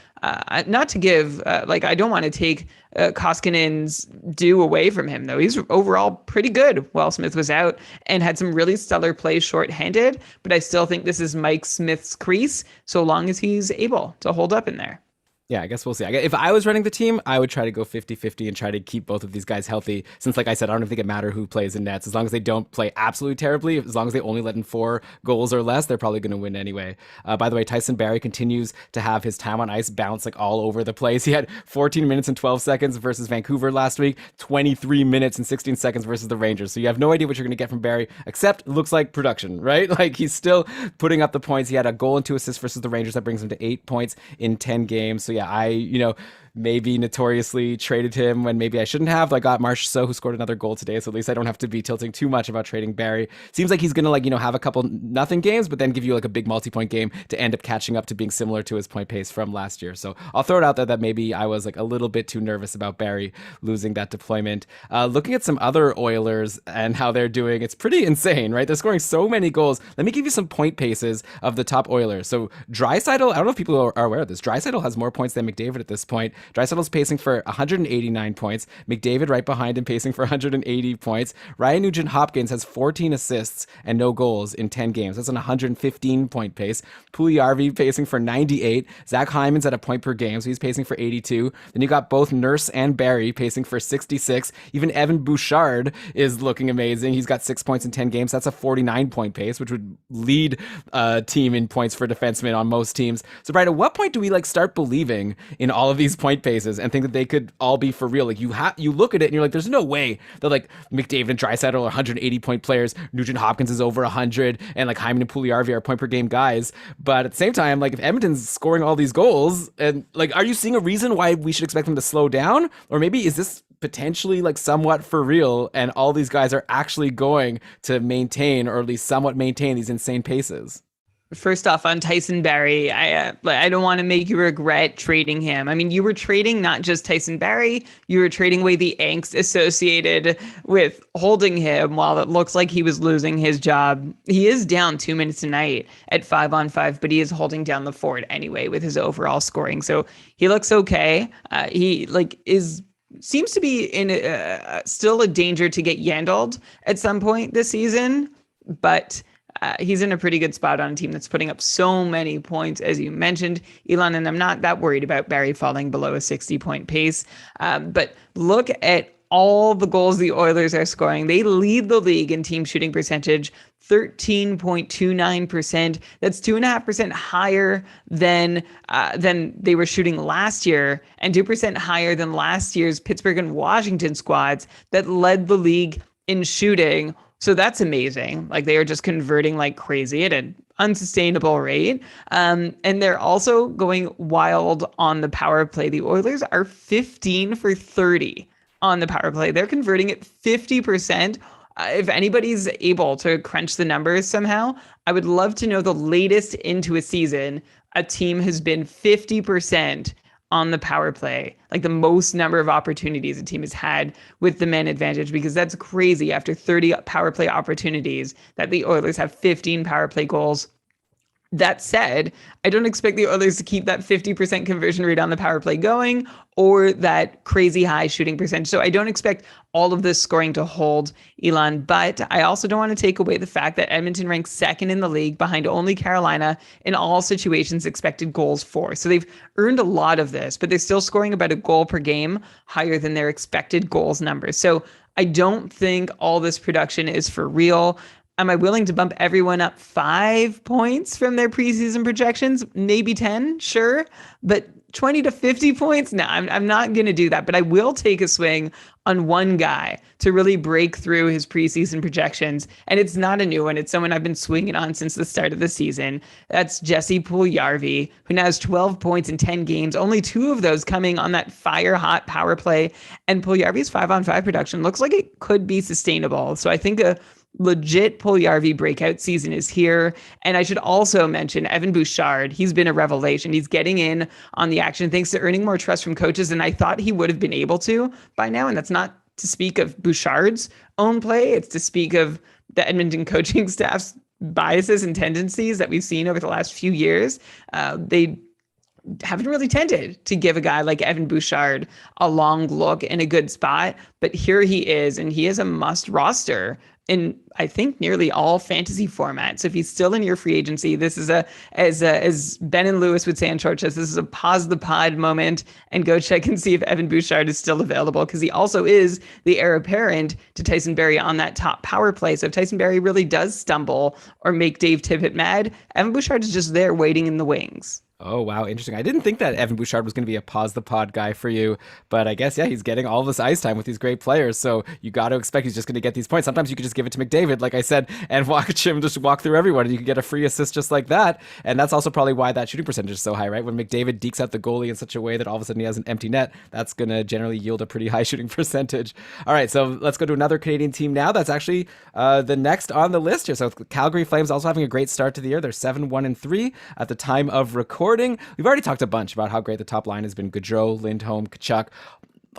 not to give, I don't want to take Koskinen's due away from him, though. He's overall pretty good while Smith was out and had some really stellar plays shorthanded. But I still think this is Mike Smith's crease so long as he's able to hold up in there. Yeah, I guess we'll see. If I was running the team, I would try to go 50-50 and try to keep both of these guys healthy. Since, like I said, I don't think it matters who plays in nets. As long as they don't play absolutely terribly, as long as they only let in 4 goals or less, they're probably going to win anyway. By the way, Tyson Barrie continues to have his time on ice bounce like all over the place. He had 14 minutes and 12 seconds versus Vancouver last week, 23 minutes and 16 seconds versus the Rangers. So you have no idea what you're going to get from Barrie, except it looks like production, right? Like he's still putting up the points. He had a goal and 2 assists versus the Rangers. That brings him to 8 points in 10 games. So yeah, maybe notoriously traded him when maybe I shouldn't have. I got Marchessault, who scored another goal today, so at least I don't have to be tilting too much about trading Barrie. Seems like he's going to have a couple nothing games, but then give you a big multi-point game to end up catching up to being similar to his point pace from last year. So I'll throw it out there that maybe I was a little bit too nervous about Barrie losing that deployment. Looking at some other Oilers and how they're doing, it's pretty insane, right? They're scoring so many goals. Let me give you some point paces of the top Oilers. So Draisaitl, I don't know if people are aware of this. Draisaitl has more points than McDavid at this point. Draisaitl's pacing for 189 points. McDavid right behind him pacing for 180 points. Ryan Nugent-Hopkins has 14 assists and no goals in 10 games. That's an 115-point pace. Puljujarvi pacing for 98. Zach Hyman's at a point per game, so he's pacing for 82. Then you got both Nurse and Barrie pacing for 66. Even Evan Bouchard is looking amazing. He's got 6 points in 10 games. That's a 49-point pace, which would lead a team in points for defensemen on most teams. So, Brian, at what point do we start believing in all of these points point paces and think that they could all be for real. Like you look at it and you're like, there's no way that like McDavid and Draisaitl are 180 point players. Nugent Hopkins is over 100, and like Hyman and Puljujarvi are point per game guys. But at the same time, like if Edmonton's scoring all these goals, and like, are you seeing a reason why we should expect them to slow down? Or maybe is this potentially like somewhat for real, and all these guys are actually going to maintain, or at least somewhat maintain, these insane paces? First off, on Tyson Barrie, I don't want to make you regret trading him. I mean, you were trading not just Tyson Barrie, you were trading away the angst associated with holding him while it looks like he was losing his job. He is down 2 minutes tonight at 5-on-5, but he is holding down the fort anyway with his overall scoring. So he looks okay. He seems to be in still a danger to get yandled at some point this season, but he's in a pretty good spot on a team that's putting up so many points, as you mentioned, Elon, and I'm not that worried about Barrie falling below a 60-point pace. But look at all the goals the Oilers are scoring. They lead the league in team shooting percentage, 13.29%. That's 2.5% higher than they were shooting last year, and 2% higher than last year's Pittsburgh and Washington squads that led the league in shooting. So that's amazing. Like, they are just converting like crazy at an unsustainable rate. And they're also going wild on the power play. The Oilers are 15 for 30 on the power play. They're converting at 50%. If anybody's able to crunch the numbers somehow, I would love to know the latest into a season a team has been 50% on the power play, like the most number of opportunities a team has had with the man advantage, because that's crazy. After 30 power play opportunities, that the Oilers have 15 power play goals. That said, I don't expect the Oilers to keep that 50% conversion rate on the power play going, or that crazy high shooting percentage. So I don't expect all of this scoring to hold, Elon, but I also don't want to take away the fact that Edmonton ranks second in the league behind only Carolina in all situations expected goals for. So they've earned a lot of this, but they're still scoring about a goal per game higher than their expected goals numbers. So I don't think all this production is for real. Am I willing to bump everyone up 5 points from their preseason projections? Maybe 10, sure. But 20 to 50 points? No, I'm not going to do that. But I will take a swing on one guy to really break through his preseason projections. And it's not a new one. It's someone I've been swinging on since the start of the season. That's Jessepoolyarvey, who now has 12 points in 10 games, only 2 of those coming on that fire-hot power play. And Puljujarvi's 5-on-5 production looks like it could be sustainable. So I think a legit Puljujarvi breakout season is here. And I should also mention Evan Bouchard. He's been a revelation. He's getting in on the action thanks to earning more trust from coaches than I thought he would have been able to by now. And that's not to speak of Bouchard's own play. It's to speak of the Edmonton coaching staff's biases and tendencies that we've seen over the last few years. They haven't really tended to give a guy like Evan Bouchard a long look in a good spot. But here he is, and he is a must roster in, I think, nearly all fantasy formats. If he's still in your free agency, this is as Ben and Lewis would say on Short Chest, this is a pause the pod moment and go check and see if Evan Bouchard is still available, because he also is the heir apparent to Tyson Barrie on that top power play. So if Tyson Barrie really does stumble or make Dave Tippett mad, Evan Bouchard is just there waiting in the wings. Oh, wow. Interesting. I didn't think that Evan Bouchard was going to be a pause the pod guy for you, but I guess, yeah, he's getting all this ice time with these great players. So you got to expect he's just going to get these points. Sometimes you could just give it to McDavid, like I said, and watch him just walk through everyone, and you could get a free assist just like that. And that's also probably why that shooting percentage is so high, right? When McDavid dekes out the goalie in such a way that all of a sudden he has an empty net, that's going to generally yield a pretty high shooting percentage. All right, so let's go to another Canadian team now. That's actually the next on the list here. So Calgary Flames also having a great start to the year. They're 7-1-3 at the time of recording. We've already talked a bunch about how great the top line has been. Gaudreau, Lindholm, Tkachuk,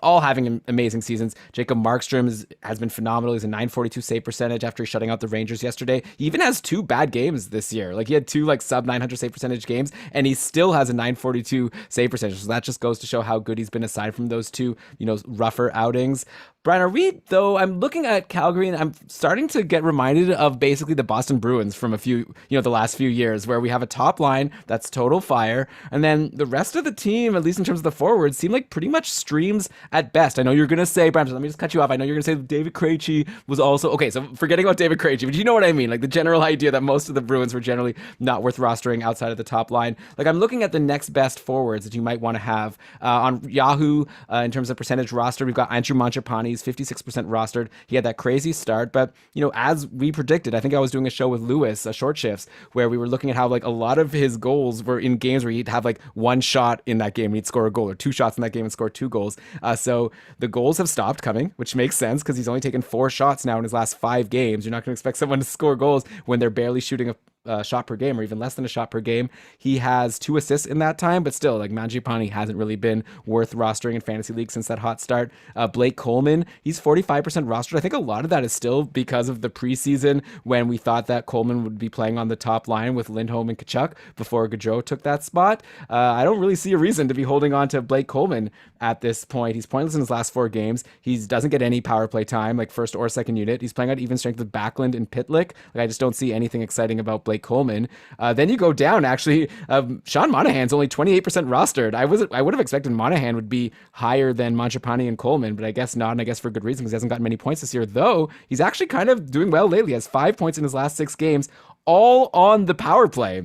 all having amazing seasons. Jacob Markstrom has been phenomenal. He's a 942 save percentage after shutting out the Rangers yesterday. He even has 2 bad games this year. Like, he had 2 like sub 900 save percentage games, and he still has a 942 save percentage. So that just goes to show how good he's been aside from those 2, rougher outings. Brian, are we, though, I'm looking at Calgary and I'm starting to get reminded of basically the Boston Bruins from the last few years, where we have a top line that's total fire. And then the rest of the team, at least in terms of the forwards, seem like pretty much streams at best. I know you're going to say, Brian, let me just cut you off. I know you're going to say David Krejci was also, okay, so forgetting about David Krejci, but you know what I mean? Like the general idea that most of the Bruins were generally not worth rostering outside of the top line. Like I'm looking at the next best forwards that you might want to have on Yahoo in terms of percentage roster. We've got Andrew Mangiapane. He's 56% rostered. He had that crazy start, but as we predicted, I think I was doing a show with Lewis, Short Shifts, where we were looking at how like a lot of his goals were in games where he'd have like one shot in that game and he'd score a goal, or two shots in that game and score two goals. So the goals have stopped coming, which makes sense because he's only taken 4 shots now in his last 5 games. You're not going to expect someone to score goals when they're barely shooting a shot per game, or even less than a shot per game. He has 2 assists in that time, but still, like Mangiapane hasn't really been worth rostering in fantasy league since that hot start. Blake Coleman, he's 45% rostered. I think a lot of that is still because of the preseason when we thought that Coleman would be playing on the top line with Lindholm and Tkachuk before Gaudreau took that spot. I don't really see a reason to be holding on to Blake Coleman at this point. He's pointless in his last 4 games. He doesn't get any power play time, like first or second unit. He's playing at even strength with Backlund and Pitlick. Like I just don't see anything exciting about Blake Coleman. Then you go down, actually. Sean Monahan's only 28% rostered. I would have expected Monahan would be higher than Mangiapane and Coleman, but I guess not, and I guess for good reason because he hasn't gotten many points this year, though he's actually kind of doing well lately. He has 5 points in his last 6 games, all on the power play,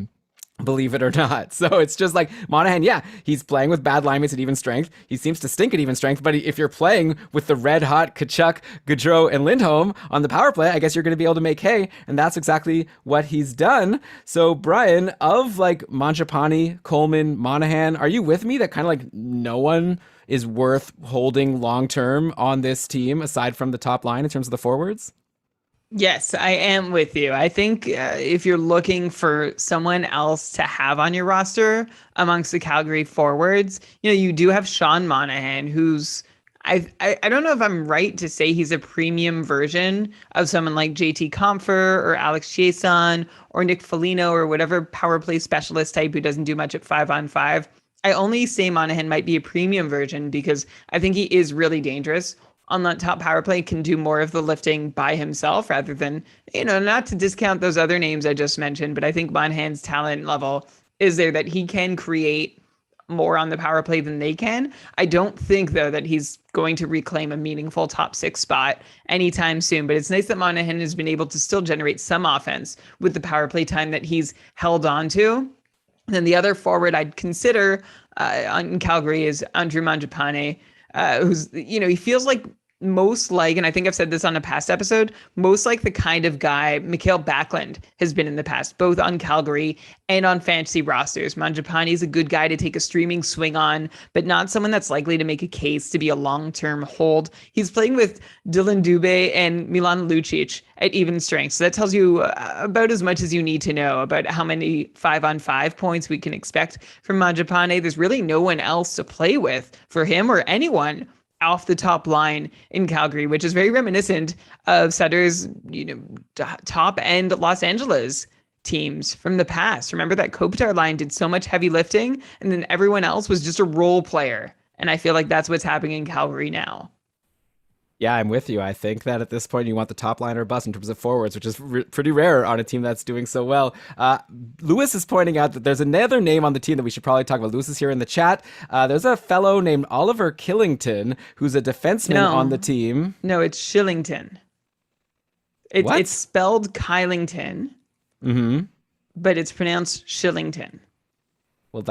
believe it or not. So it's just like Monahan, yeah, he's playing with bad line mates at even strength. He seems to stink at even strength, but if you're playing with the red hot Tkachuk, Gaudreau, and Lindholm on the power play, I guess you're going to be able to make hay, and that's exactly what he's done. So Brian, of like Mangiapane, Coleman, Monahan, are you with me that kind of like no one is worth holding long term on this team aside from the top line in terms of the forwards? Yes, I am with you. I think if you're looking for someone else to have on your roster amongst the Calgary forwards, you do have Sean Monahan, who's I don't know if I'm right to say he's a premium version of someone like JT Compher or Alex Chiasson or Nick Foligno or whatever power play specialist type who doesn't do much at 5-on-5. I only say Monahan might be a premium version because I think he is really dangerous on that top power play, can do more of the lifting by himself rather than, not to discount those other names I just mentioned, but I think Monahan's talent level is there that he can create more on the power play than they can. I don't think, though, that he's going to reclaim a meaningful top 6 spot anytime soon, but it's nice that Monahan has been able to still generate some offense with the power play time that he's held on to. And then the other forward I'd consider on Calgary is Andrew Mangiapane, who's, he feels like most like, and I think I've said this on a past episode, most like the kind of guy Mikael Backlund has been in the past, both on Calgary and on fantasy rosters. Mangiapane is a good guy to take a streaming swing on, but not someone that's likely to make a case to be a long-term hold. He's playing with Dylan Dubé and Milan Lucic at even strength. So that tells you about as much as you need to know about how many 5-on-5 points we can expect from Mangiapane. There's really no one else to play with for him or anyone off the top line in Calgary, which is very reminiscent of Sutter's, top end Los Angeles teams from the past. Remember that Kopitar line did so much heavy lifting and then everyone else was just a role player. And I feel like that's what's happening in Calgary now. Yeah, I'm with you. I think that at this point you want the top line or bust in terms of forwards, which is pretty rare on a team that's doing so well. Lewis is pointing out that there's another name on the team that we should probably talk about. Lewis is here in the chat. There's a fellow named Oliver Killington who's a defenseman on the team. No, it's Shillington. It's spelled Kylington, but it's pronounced Shillington. Well,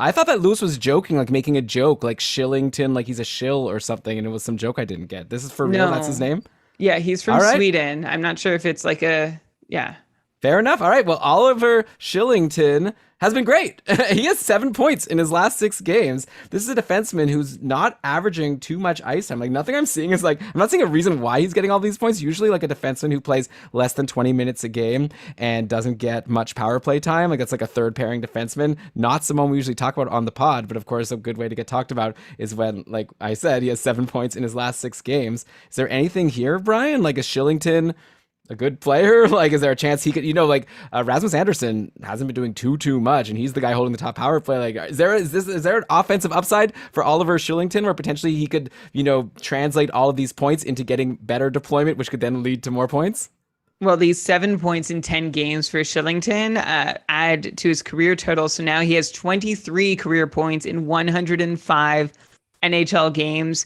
I thought that Lewis was joking, like making a joke, like Shillington, like he's a shill or something, and it was some joke I didn't get. This is for real? That's his name? Yeah, he's from Sweden. I'm not sure if it's like yeah. Fair enough. All right. Well, Oliver Shillington has been great. He has 7 points in his last 6 games. This is a defenseman who's not averaging too much ice time. Like nothing I'm seeing is like, I'm not seeing a reason why he's getting all these points. Usually like a defenseman who plays less than 20 minutes a game and doesn't get much power play time. Like it's like a third pairing defenseman, not someone we usually talk about on the pod. But of course, a good way to get talked about is when, like I said, he has 7 points in his last 6 games. Is there anything here, Brian? Like a Shillington a good player? Like, is there a chance he could, like Rasmus Anderson hasn't been doing too much, and he's the guy holding the top power play. Like, is there an offensive upside for Oliver Kylington where potentially he could, translate all of these points into getting better deployment, which could then lead to more points? Well, these 7 points in 10 games for Kylington add to his career total. So now he has 23 career points in 105 NHL games.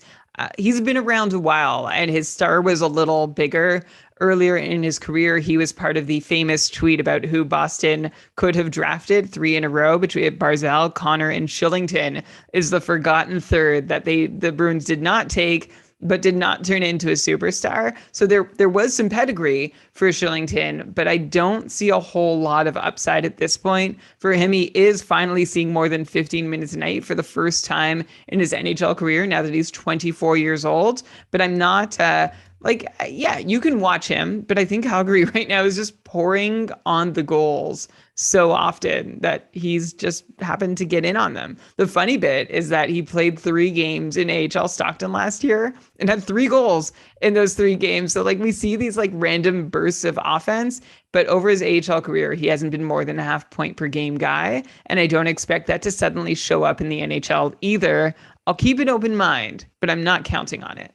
He's been around a while, and his star was a little bigger. Earlier in his career, he was part of the famous tweet about who Boston could have drafted 3 in a row between Barzal, Connor, and Kylington is the forgotten third that the Bruins did not take, but did not turn into a superstar. So there was some pedigree for Kylington, but I don't see a whole lot of upside at this point. For him, he is finally seeing more than 15 minutes a night for the first time in his NHL career now that he's 24 years old. But I'm not... yeah, you can watch him, but I think Calgary right now is just pouring on the goals so often that he's just happened to get in on them. The funny bit is that he played 3 games in AHL Stockton last year and had 3 goals in those 3 games. So we see these random bursts of offense, but over his AHL career, he hasn't been more than a half point per game guy. And I don't expect that to suddenly show up in the NHL either. I'll keep an open mind, but I'm not counting on it.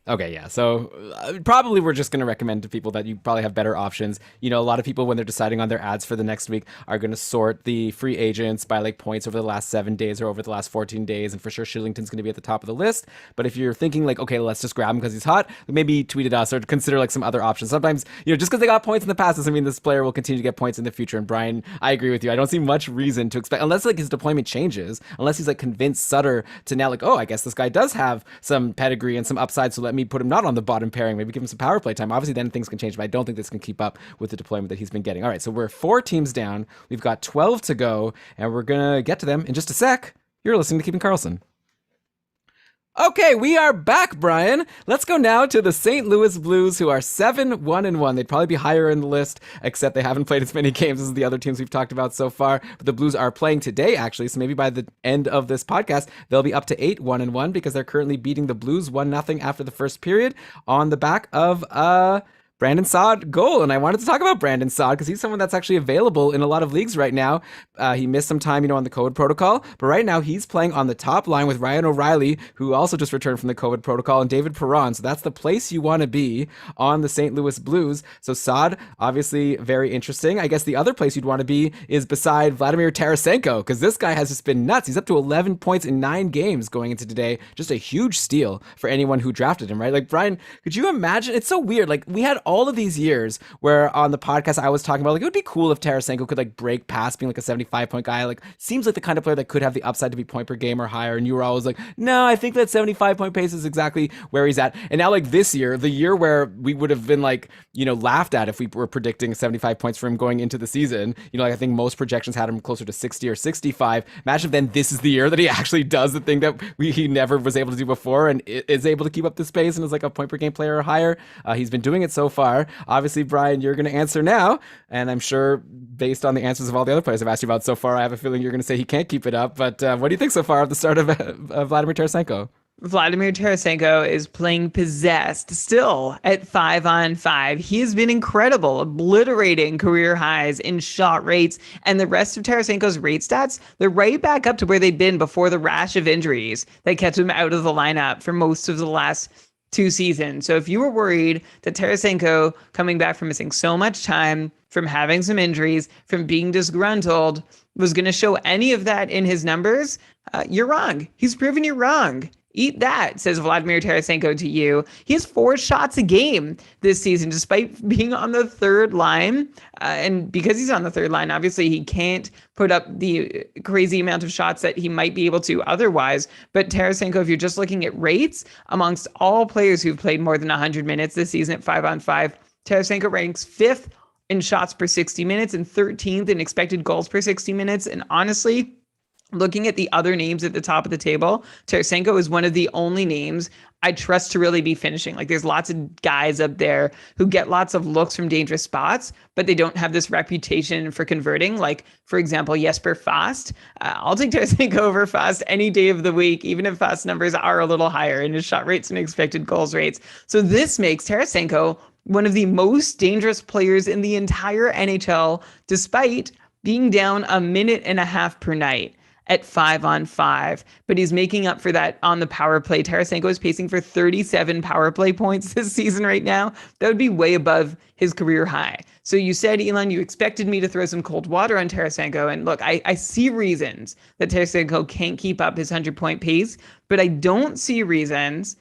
Okay, yeah. So probably we're just going to recommend to people that you probably have better options. A lot of people when they're deciding on their ads for the next week are going to sort the free agents by points over the last 7 days or over the last 14 days. And for sure, Kylington's going to be at the top of the list. But if you're thinking okay, let's just grab him because he's hot, maybe tweet at us or consider some other options. Sometimes, just because they got points in the past doesn't mean this player will continue to get points in the future. And Brian, I agree with you. I don't see much reason to expect, unless his deployment changes, unless he's convinced Sutter to now oh, I guess this guy does have some pedigree and some upside. So let me put him not on the bottom pairing, maybe give him some power play time. Obviously, then things can change, but I don't think this can keep up with the deployment that he's been getting. All right, so we're 4 teams down. We've got 12 to go, and we're going to get to them in just a sec. You're listening to Keeping Karlsson. Okay, we are back, Brian. Let's go now to the St. Louis Blues, who are 7-1-1. They'd probably be higher in the list, except they haven't played as many games as the other teams we've talked about so far. But the Blues are playing today, actually, so maybe by the end of this podcast, they'll be up to 8-1-1 because they're currently beating the Blues 1-0 after the first period on the back of Brandon Saad goal. And I wanted to talk about Brandon Saad because he's someone that's actually available in a lot of leagues right now. He missed some time, on the COVID protocol, but right now he's playing on the top line with Ryan O'Reilly, who also just returned from the COVID protocol, and David Perron. So that's the place you want to be on the St. Louis Blues. So Saad, obviously very interesting. I guess the other place you'd want to be is beside Vladimir Tarasenko, because this guy has just been nuts. He's up to 11 points in 9 games going into today. Just a huge steal for anyone who drafted him, right? Brian, could you imagine? It's so weird. We had all of these years where on the podcast I was talking about it would be cool if Tarasenko could break past being a 75-point guy. Seems like the kind of player that could have the upside to be point per game or higher. And you were always no, I think that 75-point pace is exactly where he's at. And now this year, the year where we would have been laughed at if we were predicting 75 points for him going into the season. I think most projections had him closer to 60 or 65. Imagine if then this is the year that he actually does the thing that he never was able to do before and is able to keep up the pace and is a point per game player or higher. He's been doing it so far. Obviously, Brian, you're going to answer now, and I'm sure based on the answers of all the other players I've asked you about so far, I have a feeling you're going to say he can't keep it up. But what do you think so far of the start of Vladimir Tarasenko? Vladimir Tarasenko is playing possessed still at 5-on-5. He has been incredible, obliterating career highs in shot rates, and the rest of Tarasenko's rate stats, they're right back up to where they've been before the rash of injuries that kept him out of the lineup for most of the last 2 seasons. So if you were worried that Tarasenko, coming back from missing so much time, from having some injuries, from being disgruntled, was going to show any of that in his numbers, you're wrong. He's proven you wrong. Eat that, says Vladimir Tarasenko to you. He has 4 shots a game this season, despite being on the third line. And because he's on the third line, obviously he can't put up the crazy amount of shots that he might be able to otherwise. But Tarasenko, if you're just looking at rates, amongst all players who've played more than 100 minutes this season at 5-on-5, Tarasenko ranks 5th in shots per 60 minutes and 13th in expected goals per 60 minutes. And honestly, looking at the other names at the top of the table, Tarasenko is one of the only names I trust to really be finishing. There's lots of guys up there who get lots of looks from dangerous spots, but they don't have this reputation for converting. For example, Jesper Fast. I'll take Tarasenko over Fast any day of the week, even if Fast numbers are a little higher in his shot rates and expected goals rates. So this makes Tarasenko one of the most dangerous players in the entire NHL, despite being down a minute and a half per night at 5-on-5, but he's making up for that on the power play. Tarasenko is pacing for 37 power play points this season right now. That would be way above his career high. So you said, Elon, you expected me to throw some cold water on Tarasenko. And look, I see reasons that Tarasenko can't keep up his 100-point pace, but I don't see reasons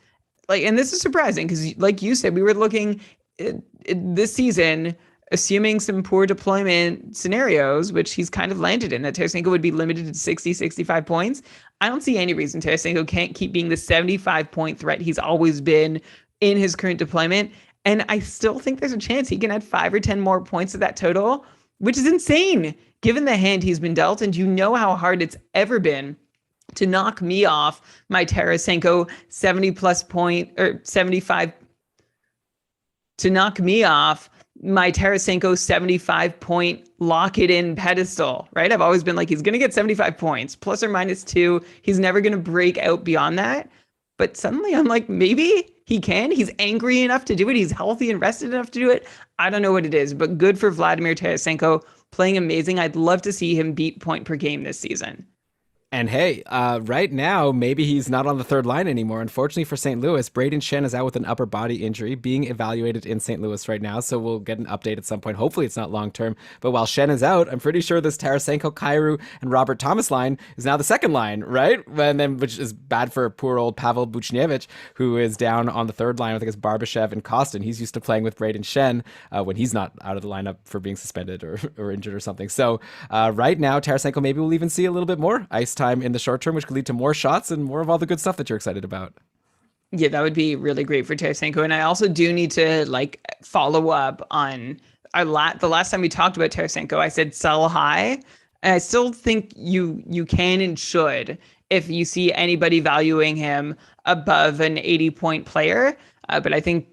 and this is surprising because like you said, we were looking this season, assuming some poor deployment scenarios, which he's kind of landed in, that Tarasenko would be limited to 60, 65 points. I don't see any reason Tarasenko can't keep being the 75-point threat he's always been in his current deployment. And I still think there's a chance he can add 5 or 10 more points to that total, which is insane, given the hand he's been dealt. And you know how hard it's ever been to knock me off my Tarasenko 70-plus point or 75, to knock me off my Tarasenko 75-point lock it in pedestal, right? I've always been like, he's going to get 75 points, plus or minus 2. He's never going to break out beyond that. But suddenly I'm like, maybe he can. He's angry enough to do it. He's healthy and rested enough to do it. I don't know what it is, but good for Vladimir Tarasenko, playing amazing. I'd love to see him beat point per game this season. And hey, right now, maybe he's not on the third line anymore. Unfortunately for St. Louis, Brayden Schenn is out with an upper body injury, being evaluated in St. Louis right now. So we'll get an update at some point. Hopefully it's not long term. But while Schenn is out, I'm pretty sure this Tarasenko, Kyrou, and Robert Thomas line is now the second line, right? And then, which is bad for poor old Pavel Buchnevich, who is down on the third line. I think it's Barbashev and Kostin. He's used to playing with Brayden Schenn when he's not out of the lineup for being suspended or injured or something. So right now, Tarasenko maybe we'll even see a little bit more ice time in the short term, which could lead to more shots and more of all the good stuff that you're excited about. Yeah, that would be really great for Tarasenko. And I also do need to follow up on the last time we talked about Tarasenko, I said sell high. And I still think you can and should if you see anybody valuing him above an 80-point player. But I think,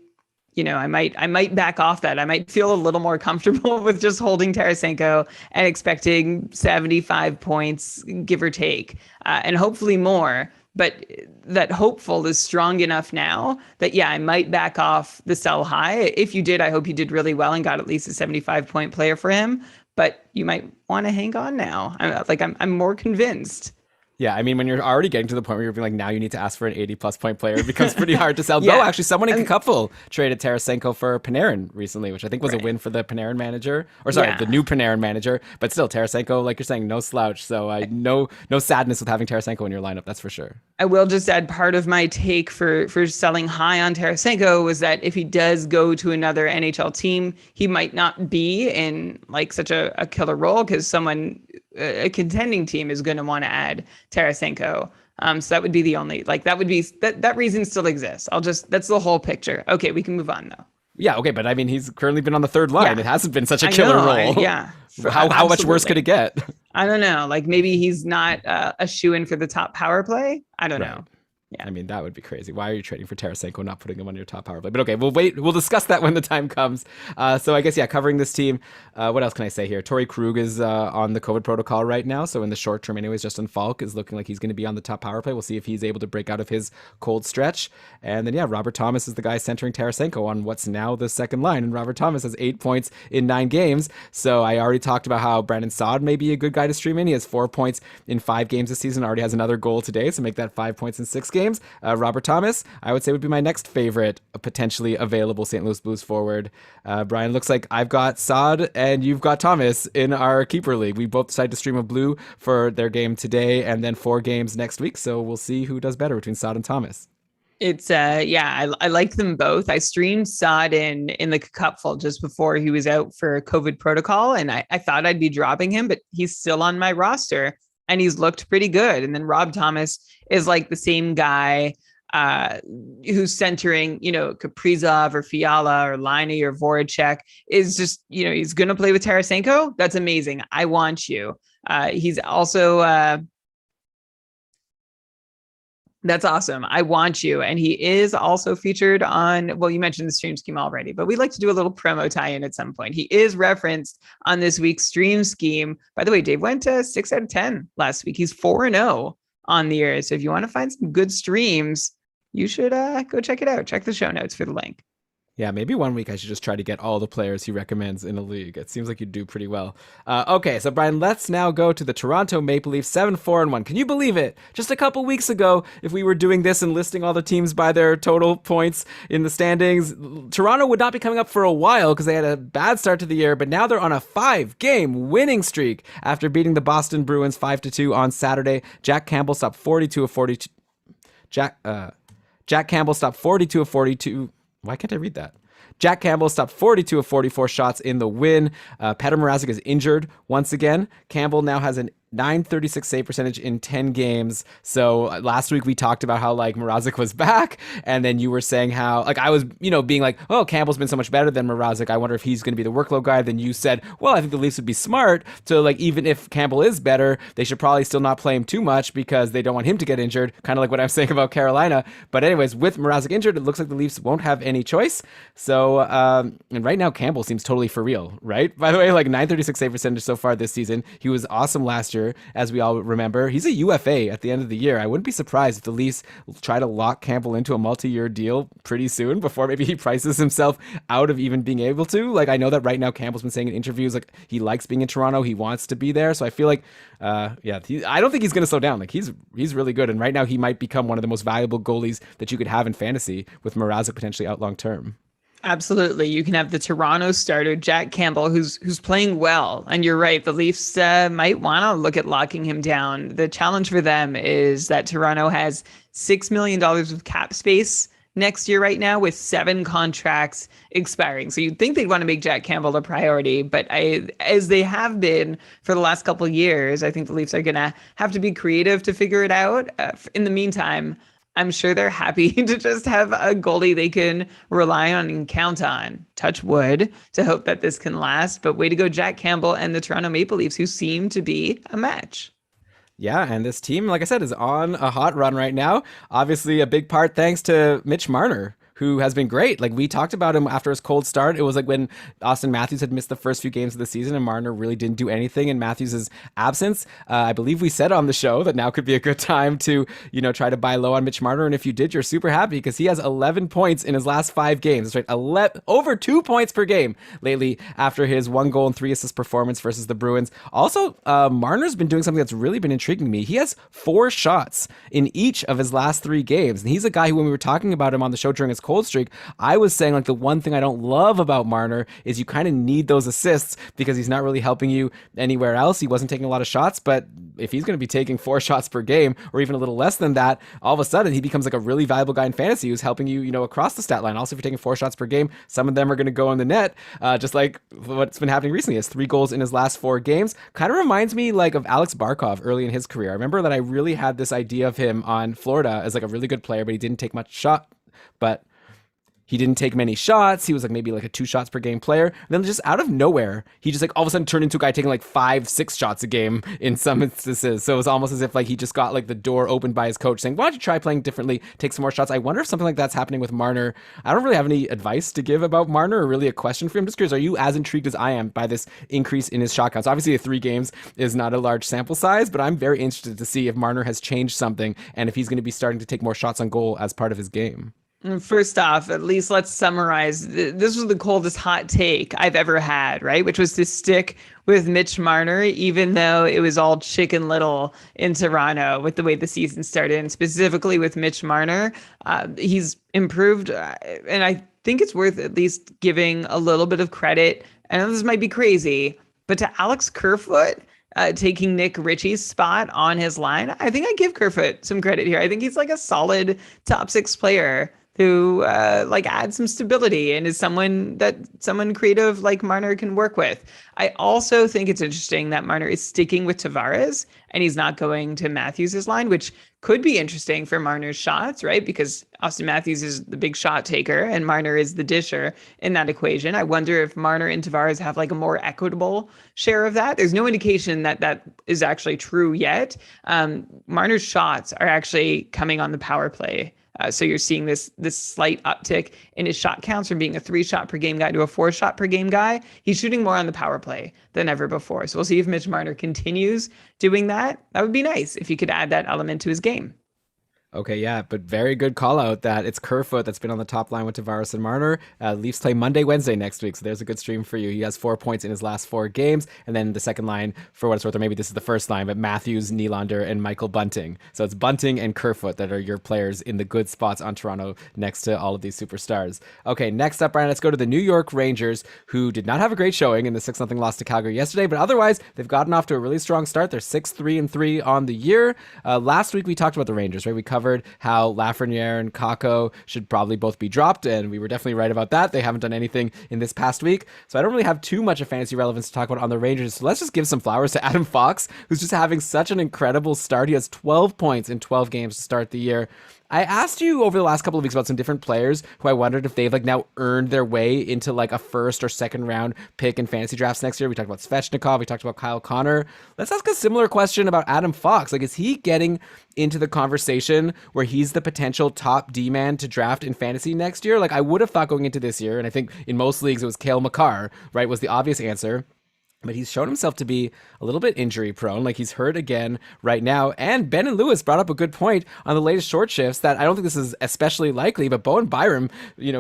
I might back off that. I might feel a little more comfortable with just holding Tarasenko and expecting 75 points, give or take, and hopefully more. But that hopeful is strong enough now that, yeah, I might back off the sell high. If you did, I hope you did really well and got at least a 75-point player for him. But you might want to hang on now. I'm more convinced. Yeah, I mean, when you're already getting to the point where you're being like, now you need to ask for an 80-plus point player, it becomes pretty hard to sell. Yeah. Though, actually, someone in Cupful traded Tarasenko for Panarin recently, which I think was a win for the Panarin manager. Or sorry, the new Panarin manager. But still, Tarasenko, like you're saying, no slouch. So no sadness with having Tarasenko in your lineup, that's for sure. I will just add part of my take for selling high on Tarasenko was that if he does go to another NHL team, he might not be in such a killer role because a contending team is going to want to add Tarasenko. So that would be the only, that reason still exists. That's the whole picture. Okay, we can move on though. Yeah, okay, but I mean, he's currently been on the third line. Yeah. It hasn't been such a killer role. How much worse could it get? I don't know. Maybe he's not a shoo-in for the top power play. I don't know. Yeah. I mean, that would be crazy. Why are you trading for Tarasenko, not putting him on your top power play? But okay, we'll wait. We'll discuss that when the time comes. So I guess, covering this team. What else can I say here? Torrey Krug is on the COVID protocol right now. So in the short term anyways, Justin Falk is looking like he's going to be on the top power play. We'll see if he's able to break out of his cold stretch. And then, Robert Thomas is the guy centering Tarasenko on what's now the second line. And Robert Thomas has 8 points in 9 games. So I already talked about how Brandon Saad may be a good guy to stream in. He has 4 points in 5 games this season. Already has another goal today. So make that 5 points in 6 games. Robert Thomas, I would say, would be my next favorite potentially available St. Louis Blues forward. Brian, looks like I've got Saad and you've got Thomas in our keeper league. We both decided to stream a blue for their game today and then 4 games next week. So we'll see who does better between Saad and Thomas. It's I like them both. I streamed Saad in the cupful just before he was out for COVID protocol, and I thought I'd be dropping him, but he's still on my roster and he's looked pretty good. And then Rob Thomas is the same guy who's centering, Kaprizov or Fiala or Laine or Voracek, is just, he's going to play with Tarasenko. That's amazing. I want you. He's also, that's awesome. I want you. And he is also featured on, well, you mentioned the stream scheme already, but we'd like to do a little promo tie-in at some point. He is referenced on this week's stream scheme. By the way, Dave went to 6 out of 10 last week. He's 4-0 on the year. So if you want to find some good streams, you should go check it out. Check the show notes for the link. Yeah, maybe one week I should just try to get all the players he recommends in a league. It seems like you do pretty well. Okay, so Brian, let's now go to the Toronto Maple Leafs 7-4-1. Can you believe it? Just a couple weeks ago, if we were doing this and listing all the teams by their total points in the standings, Toronto would not be coming up for a while because they had a bad start to the year, but now they're on a 5-game winning streak after beating the Boston Bruins 5-2 on Saturday. Jack Campbell stopped 42 of 42. Jack Campbell stopped 42 of 42. Why can't I read that? Jack Campbell stopped 42 of 44 shots in the win. Petr Mrazek is injured once again. Campbell now has an .936 save percentage in 10 games. So last week we talked about how like Mrazek was back, and then you were saying how like I was, being like, oh, Campbell's been so much better than Mrazek. I wonder if he's going to be the workload guy. Then you said, well, I think the Leafs would be smart. So like even if Campbell is better, they should probably still not play him too much because they don't want him to get injured. Kind of like what I'm saying about Carolina. But anyways, with Mrazek injured, it looks like the Leafs won't have any choice. So and right now Campbell seems totally for real, right? By the way, like .936 save percentage so far this season. He was awesome last year. As we all remember, he's a UFA at the end of the year. I wouldn't be surprised if the Leafs try to lock Campbell into a multi-year deal pretty soon before maybe he prices himself out of even being able to. Like, I know that right now Campbell's been saying in interviews, like, he likes being in Toronto. He wants to be there. So I feel like, I don't think he's going to slow down. Like, he's really good. And right now he might become one of the most valuable goalies that you could have in fantasy with Mrazek potentially out long term. Absolutely. You can have the Toronto starter, Jack Campbell, who's playing well. And you're right, the Leafs might want to look at locking him down. The challenge for them is that Toronto has $6 million of cap space next year right now with 7 contracts expiring. So you'd think they'd want to make Jack Campbell a priority, but as they have been for the last couple of years, I think the Leafs are going to have to be creative to figure it out. In the meantime, I'm sure they're happy to just have a goalie they can rely on and count on. Touch wood to hope that this can last. But way to go, Jack Campbell and the Toronto Maple Leafs, who seem to be a match. Yeah, and this team, like I said, is on a hot run right now. Obviously, a big part thanks to Mitch Marner, who has been great. Like, we talked about him after his cold start. It was like when Austin Matthews had missed the first few games of the season and Marner really didn't do anything in Matthews' absence. I believe we said on the show that now could be a good time to, try to buy low on Mitch Marner. And if you did, you're super happy because he has 11 points in his last 5 games. That's right, over 2 points per game lately after his 1 goal and 3 assist performance versus the Bruins. Also, Marner's been doing something that's really been intriguing me. He has 4 shots in each of his last 3 games. And he's a guy who, when we were talking about him on the show during his cold streak, I was saying like the one thing I don't love about Marner is you kind of need those assists because he's not really helping you anywhere else. He wasn't taking a lot of shots, but if he's going to be taking 4 shots per game or even a little less than that, all of a sudden he becomes like a really valuable guy in fantasy who's helping you, across the stat line. Also, if you're taking 4 shots per game, some of them are going to go in the net, just like what's been happening recently. He has 3 goals in his last 4 games. Kind of reminds me like of Alex Barkov early in his career. I remember that I really had this idea of him on Florida as like a really good player, but he didn't take much shot. But he didn't take many shots. He was like maybe like a 2 shots per game player. And then just out of nowhere, he just like all of a sudden turned into a guy taking like 5-6 shots a game in some instances. So it was almost as if like he just got like the door opened by his coach saying, why don't you try playing differently, take some more shots. I wonder if something like that's happening with Marner. I don't really have any advice to give about Marner or really a question for him. Just curious, are you as intrigued as I am by this increase in his shot counts? Obviously, the 3 games is not a large sample size, but I'm very interested to see if Marner has changed something and if he's going to be starting to take more shots on goal as part of his game. First off, at least let's summarize. This was the coldest hot take I've ever had, right? Which was to stick with Mitch Marner, even though it was all Chicken Little in Toronto with the way the season started, and specifically with Mitch Marner. He's improved, and I think it's worth at least giving a little bit of credit. I know this might be crazy, but to Alex Kerfoot, taking Nick Ritchie's spot on his line, I think I give Kerfoot some credit here. I think he's like a solid top 6 player who like adds some stability and is someone creative like Marner can work with. I also think it's interesting that Marner is sticking with Tavares and he's not going to Matthews' line, which could be interesting for Marner's shots, right? Because Austin Matthews is the big shot taker and Marner is the disher in that equation. I wonder if Marner and Tavares have like a more equitable share of that. There's no indication that that is actually true yet. Marner's shots are actually coming on the power play. So you're seeing this slight uptick in his shot counts from being a 3 shot per game guy to a 4 shot per game guy. He's shooting more on the power play than ever before. So we'll see if Mitch Marner continues doing that. That would be nice if he could add that element to his game. Okay, yeah, but very good call out that it's Kerfoot that's been on the top line with Tavares and Marner. Leafs play Monday, Wednesday next week, so there's a good stream for you. He has 4 points in his last 4 games, and then the second line, for what it's worth, or maybe this is the first line, but Matthews, Nylander, and Michael Bunting. So it's Bunting and Kerfoot that are your players in the good spots on Toronto next to all of these superstars. Okay, next up, Brian, let's go to the New York Rangers, who did not have a great showing in the 6-0 loss to Calgary yesterday, but otherwise, they've gotten off to a really strong start. They're 6-3-3 on the year. Last week, we talked about the Rangers, right? We covered how Lafreniere and Kakko should probably both be dropped, and we were definitely right about that. They haven't done anything in this past week, so I don't really have too much of fantasy relevance to talk about on the Rangers. So let's just give some flowers to Adam Fox, who's just having such an incredible start. He has 12 points in 12 games to start the year. I asked you over the last couple of weeks about some different players who I wondered if they've like now earned their way into like a first or second round pick in fantasy drafts next year. We talked about Svechnikov, we talked about Kyle Connor. Let's ask a similar question about Adam Fox. Like, is he getting into the conversation where he's the potential top D-man to draft in fantasy next year? Like, I would have thought going into this year, and I think in most leagues it was Cale Makar, right, was the obvious answer. But he's shown himself to be a little bit injury prone. Like, he's hurt again right now. And Ben and Lewis brought up a good point on the latest short shifts that I don't think this is especially likely, but Bowen Byram,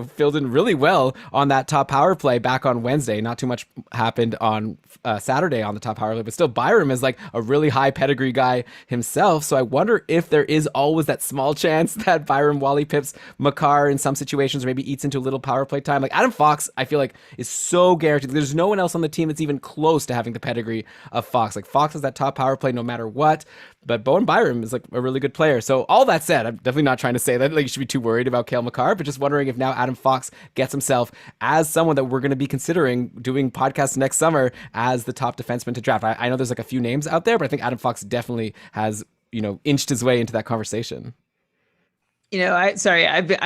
filled in really well on that top power play back on Wednesday. Not too much happened on Saturday on the top power play, but still Byram is like a really high pedigree guy himself. So I wonder if there is always that small chance that Byram Wally pips Makar in some situations, or maybe eats into a little power play time. Like, Adam Fox, I feel like, is so guaranteed. There's no one else on the team that's even close to having the pedigree of Fox. Like, Fox has that top power play no matter what, but Bowen Byram is like a really good player. So all that said, I'm definitely not trying to say that like you should be too worried about Cale Makar, but just wondering if now Adam Fox gets himself as someone that we're going to be considering doing podcasts next summer as the top defenseman to draft. I know there's like a few names out there, but I think Adam Fox definitely has, inched his way into that conversation. I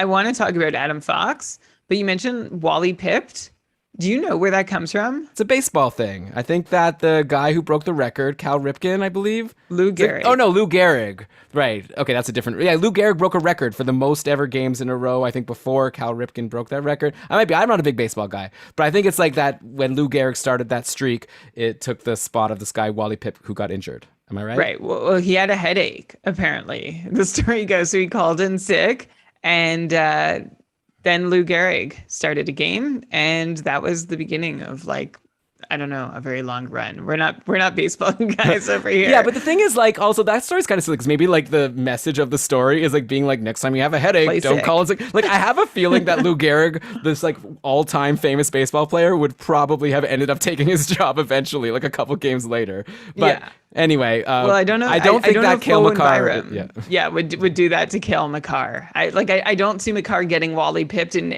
want to talk about Adam Fox, but you mentioned Wally pipped. Do you know where that comes from? It's a baseball thing. I think that the guy who broke the record, Cal Ripken, I believe. Lou Gehrig. Oh, no, Lou Gehrig. Right. Okay, that's a different... Yeah, Lou Gehrig broke a record for the most ever games in a row, I think, before Cal Ripken broke that record. I'm not a big baseball guy, but I think it's like that when Lou Gehrig started that streak, it took the spot of this guy, Wally Pipp, who got injured. Am I right? Right. Well, he had a headache, apparently. The story goes, so he called in sick, and... then Lou Gehrig started a game, and that was the beginning of a very long run. We're not baseball guys over here. Yeah, but the thing is, also that story's kind of silly because maybe the message of the story is being next time you have a headache, don't call it sick. I have a feeling that Lou Gehrig, this all-time famous baseball player, would probably have ended up taking his job eventually, a couple games later. But yeah. Anyway, well, I don't know. I don't think that Cale Makar would do that to Cale Makar. I don't see Makar getting Wally pipped in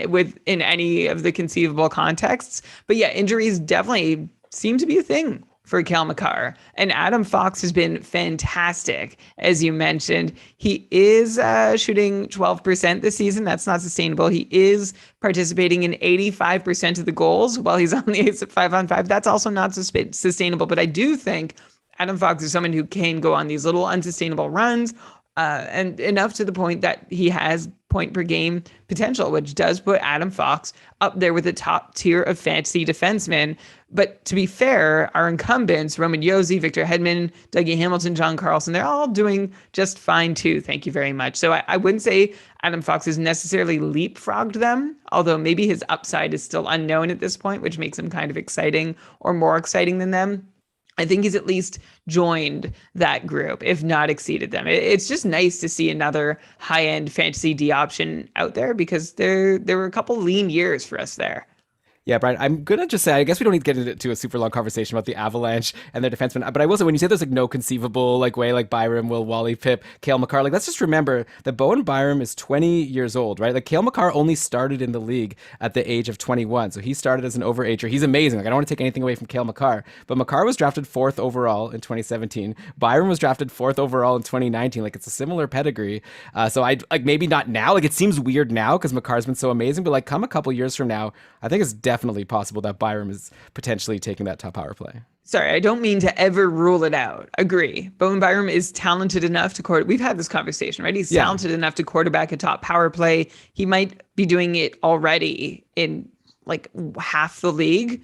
any of the conceivable contexts. But yeah, injuries definitely seem to be a thing for Cale Makar. And Adam Fox has been fantastic, as you mentioned. He is shooting 12% this season. That's not sustainable. He is participating in 85% of the goals while he's on the ice at 5-on-5. That's also not sustainable. But I do think Adam Fox is someone who can go on these little unsustainable runs, and enough to the point that he has point per game potential, which does put Adam Fox up there with the top tier of fantasy defensemen. But to be fair, our incumbents, Roman Josi, Victor Hedman, Dougie Hamilton, John Karlsson, they're all doing just fine too. Thank you very much. So I wouldn't say Adam Fox has necessarily leapfrogged them, although maybe his upside is still unknown at this point, which makes him kind of exciting or more exciting than them. I think he's at least joined that group, if not exceeded them. It's just nice to see another high-end fantasy D option out there because there were a couple lean years for us there. Yeah, Brian, I'm going to just say, I guess we don't need to get into a super long conversation about the Avalanche and their defensemen, but I will say when you say there's no conceivable way Byram, Will Wally, Pipp, Cale Makar, let's just remember that Bowen Byram is 20 years old, right? Cale Makar only started in the league at the age of 21, so he started as an overager. He's amazing. I don't want to take anything away from Cale Makar, but Makar was drafted 4th overall in 2017. Byram was drafted 4th overall in 2019. It's a similar pedigree. So I maybe not now. It seems weird now because Makar's been so amazing, but come a couple years from now, I think it's definitely possible that Byram is potentially taking that top power play. Sorry, I don't mean to ever rule it out. Agree. Bowen Byram is talented enough to we've had this conversation, right? He's talented enough to quarterback a top power play. He might be doing it already in like half the league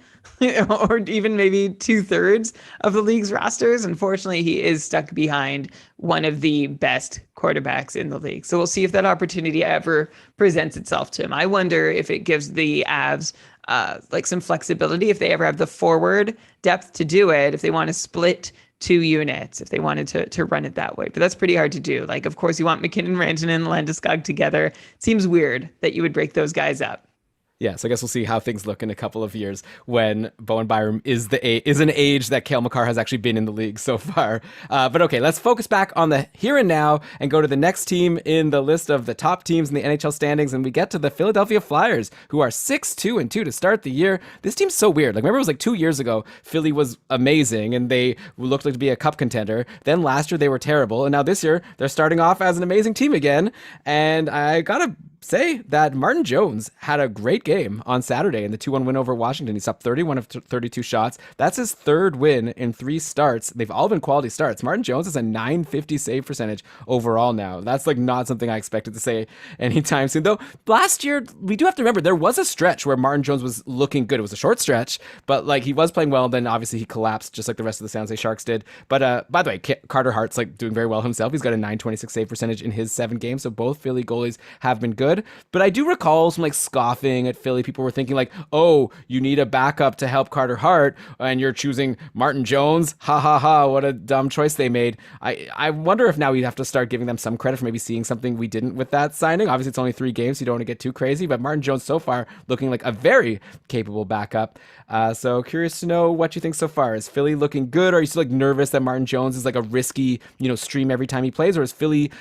or even maybe 2/3 of the league's rosters. Unfortunately, he is stuck behind one of the best quarterbacks in the league. So we'll see if that opportunity ever presents itself to him. I wonder if it gives the Avs like some flexibility, if they ever have the forward depth to do it, if they want to split 2 units, if they wanted to run it that way. But that's pretty hard to do. Like, of course, you want McKinnon, Rantanen, and Landeskog together. It seems weird that you would break those guys up. Yeah, so I guess we'll see how things look in a couple of years when Bowen Byram is an age that Cale Makar has actually been in the league so far. But okay, let's focus back on the here and now and go to the next team in the list of the top teams in the NHL standings, and we get to the Philadelphia Flyers, who are 6-2-2 to start the year. This team's so weird. Like, remember, it was like 2 years ago, Philly was amazing and they looked like to be a cup contender. Then last year they were terrible, and now this year they're starting off as an amazing team again. And I gotta say that Martin Jones had a great game on Saturday in the 2-1 win over Washington. He's up 31 of 32 shots. That's his third win in 3 starts. They've all been quality starts. Martin Jones has a .950 save percentage overall now. That's like not something I expected to say anytime soon. Though last year, we do have to remember, there was a stretch where Martin Jones was looking good. It was a short stretch, but like he was playing well. Then obviously he collapsed just like the rest of the San Jose Sharks did. But by the way, Carter Hart's like doing very well himself. He's got a .926 save percentage in his 7 games. So both Philly goalies have been good. But I do recall some like scoffing at Philly. People were thinking like, oh, you need a backup to help Carter Hart and you're choosing Martin Jones. Ha ha ha, what a dumb choice they made. I wonder if now we'd have to start giving them some credit for maybe seeing something we didn't with that signing. Obviously it's only 3 games, so you don't want to get too crazy, but Martin Jones so far looking like a very capable backup. So curious to know what you think so far. Is Philly looking good? Or are you still like nervous that Martin Jones is like a risky, stream every time he plays? Or is Philly,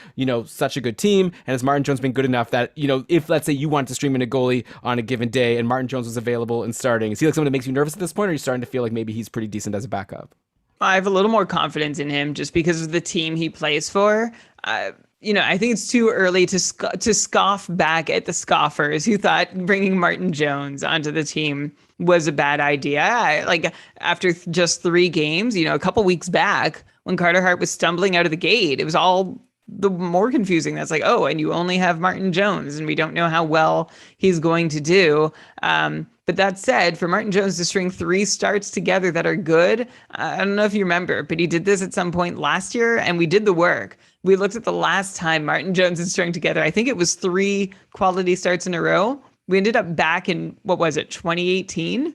such a good team? And has Martin Jones been good enough that, if let's say you wanted to stream in a goalie on a given day and Martin Jones was available and starting, is he like someone that makes you nervous at this point? Or are you starting to feel like maybe he's pretty decent as a backup? I have a little more confidence in him just because of the team he plays for. I think it's too early to scoff back at the scoffers who thought bringing Martin Jones onto the team was a bad idea. After just 3 games, a couple weeks back when Carter Hart was stumbling out of the gate, it was all the more confusing. That's like, oh, and you only have Martin Jones and we don't know how well he's going to do. But that said, for Martin Jones to string 3 starts together that are good, I don't know if you remember, but he did this at some point last year and we did the work. We looked at the last time Martin Jones had strung together. I think it was 3 quality starts in a row. We ended up back in, 2018?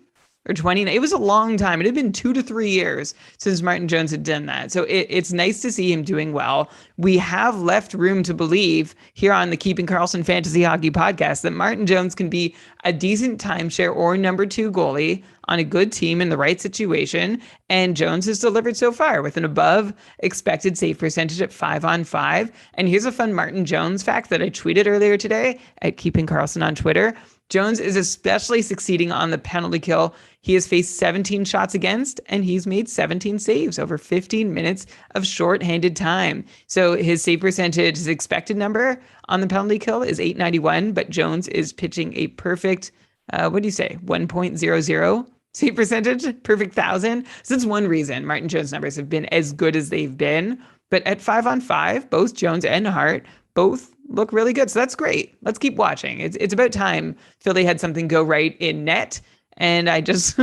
Or 20. It was a long time. It had been 2 to 3 years since Martin Jones had done that. So it's nice to see him doing well. We have left room to believe here on the Keeping Karlsson Fantasy Hockey podcast that Martin Jones can be a decent timeshare or number 2 goalie on a good team in the right situation. And Jones has delivered so far with an above expected save percentage at 5-on-5. And here's a fun Martin Jones fact that I tweeted earlier today at Keeping Karlsson on Twitter. Jones is especially succeeding on the penalty kill. He has faced 17 shots against, and he's made 17 saves over 15 minutes of shorthanded time. So his save percentage, his expected number on the penalty kill is .891, but Jones is pitching a perfect, 1.00 save percentage, perfect 1,000. So that's one reason Martin Jones' numbers have been as good as they've been. But at 5-on-5, both Jones and Hart both look really good. So that's great. Let's keep watching. It's about time Philly had something go right in net. And I just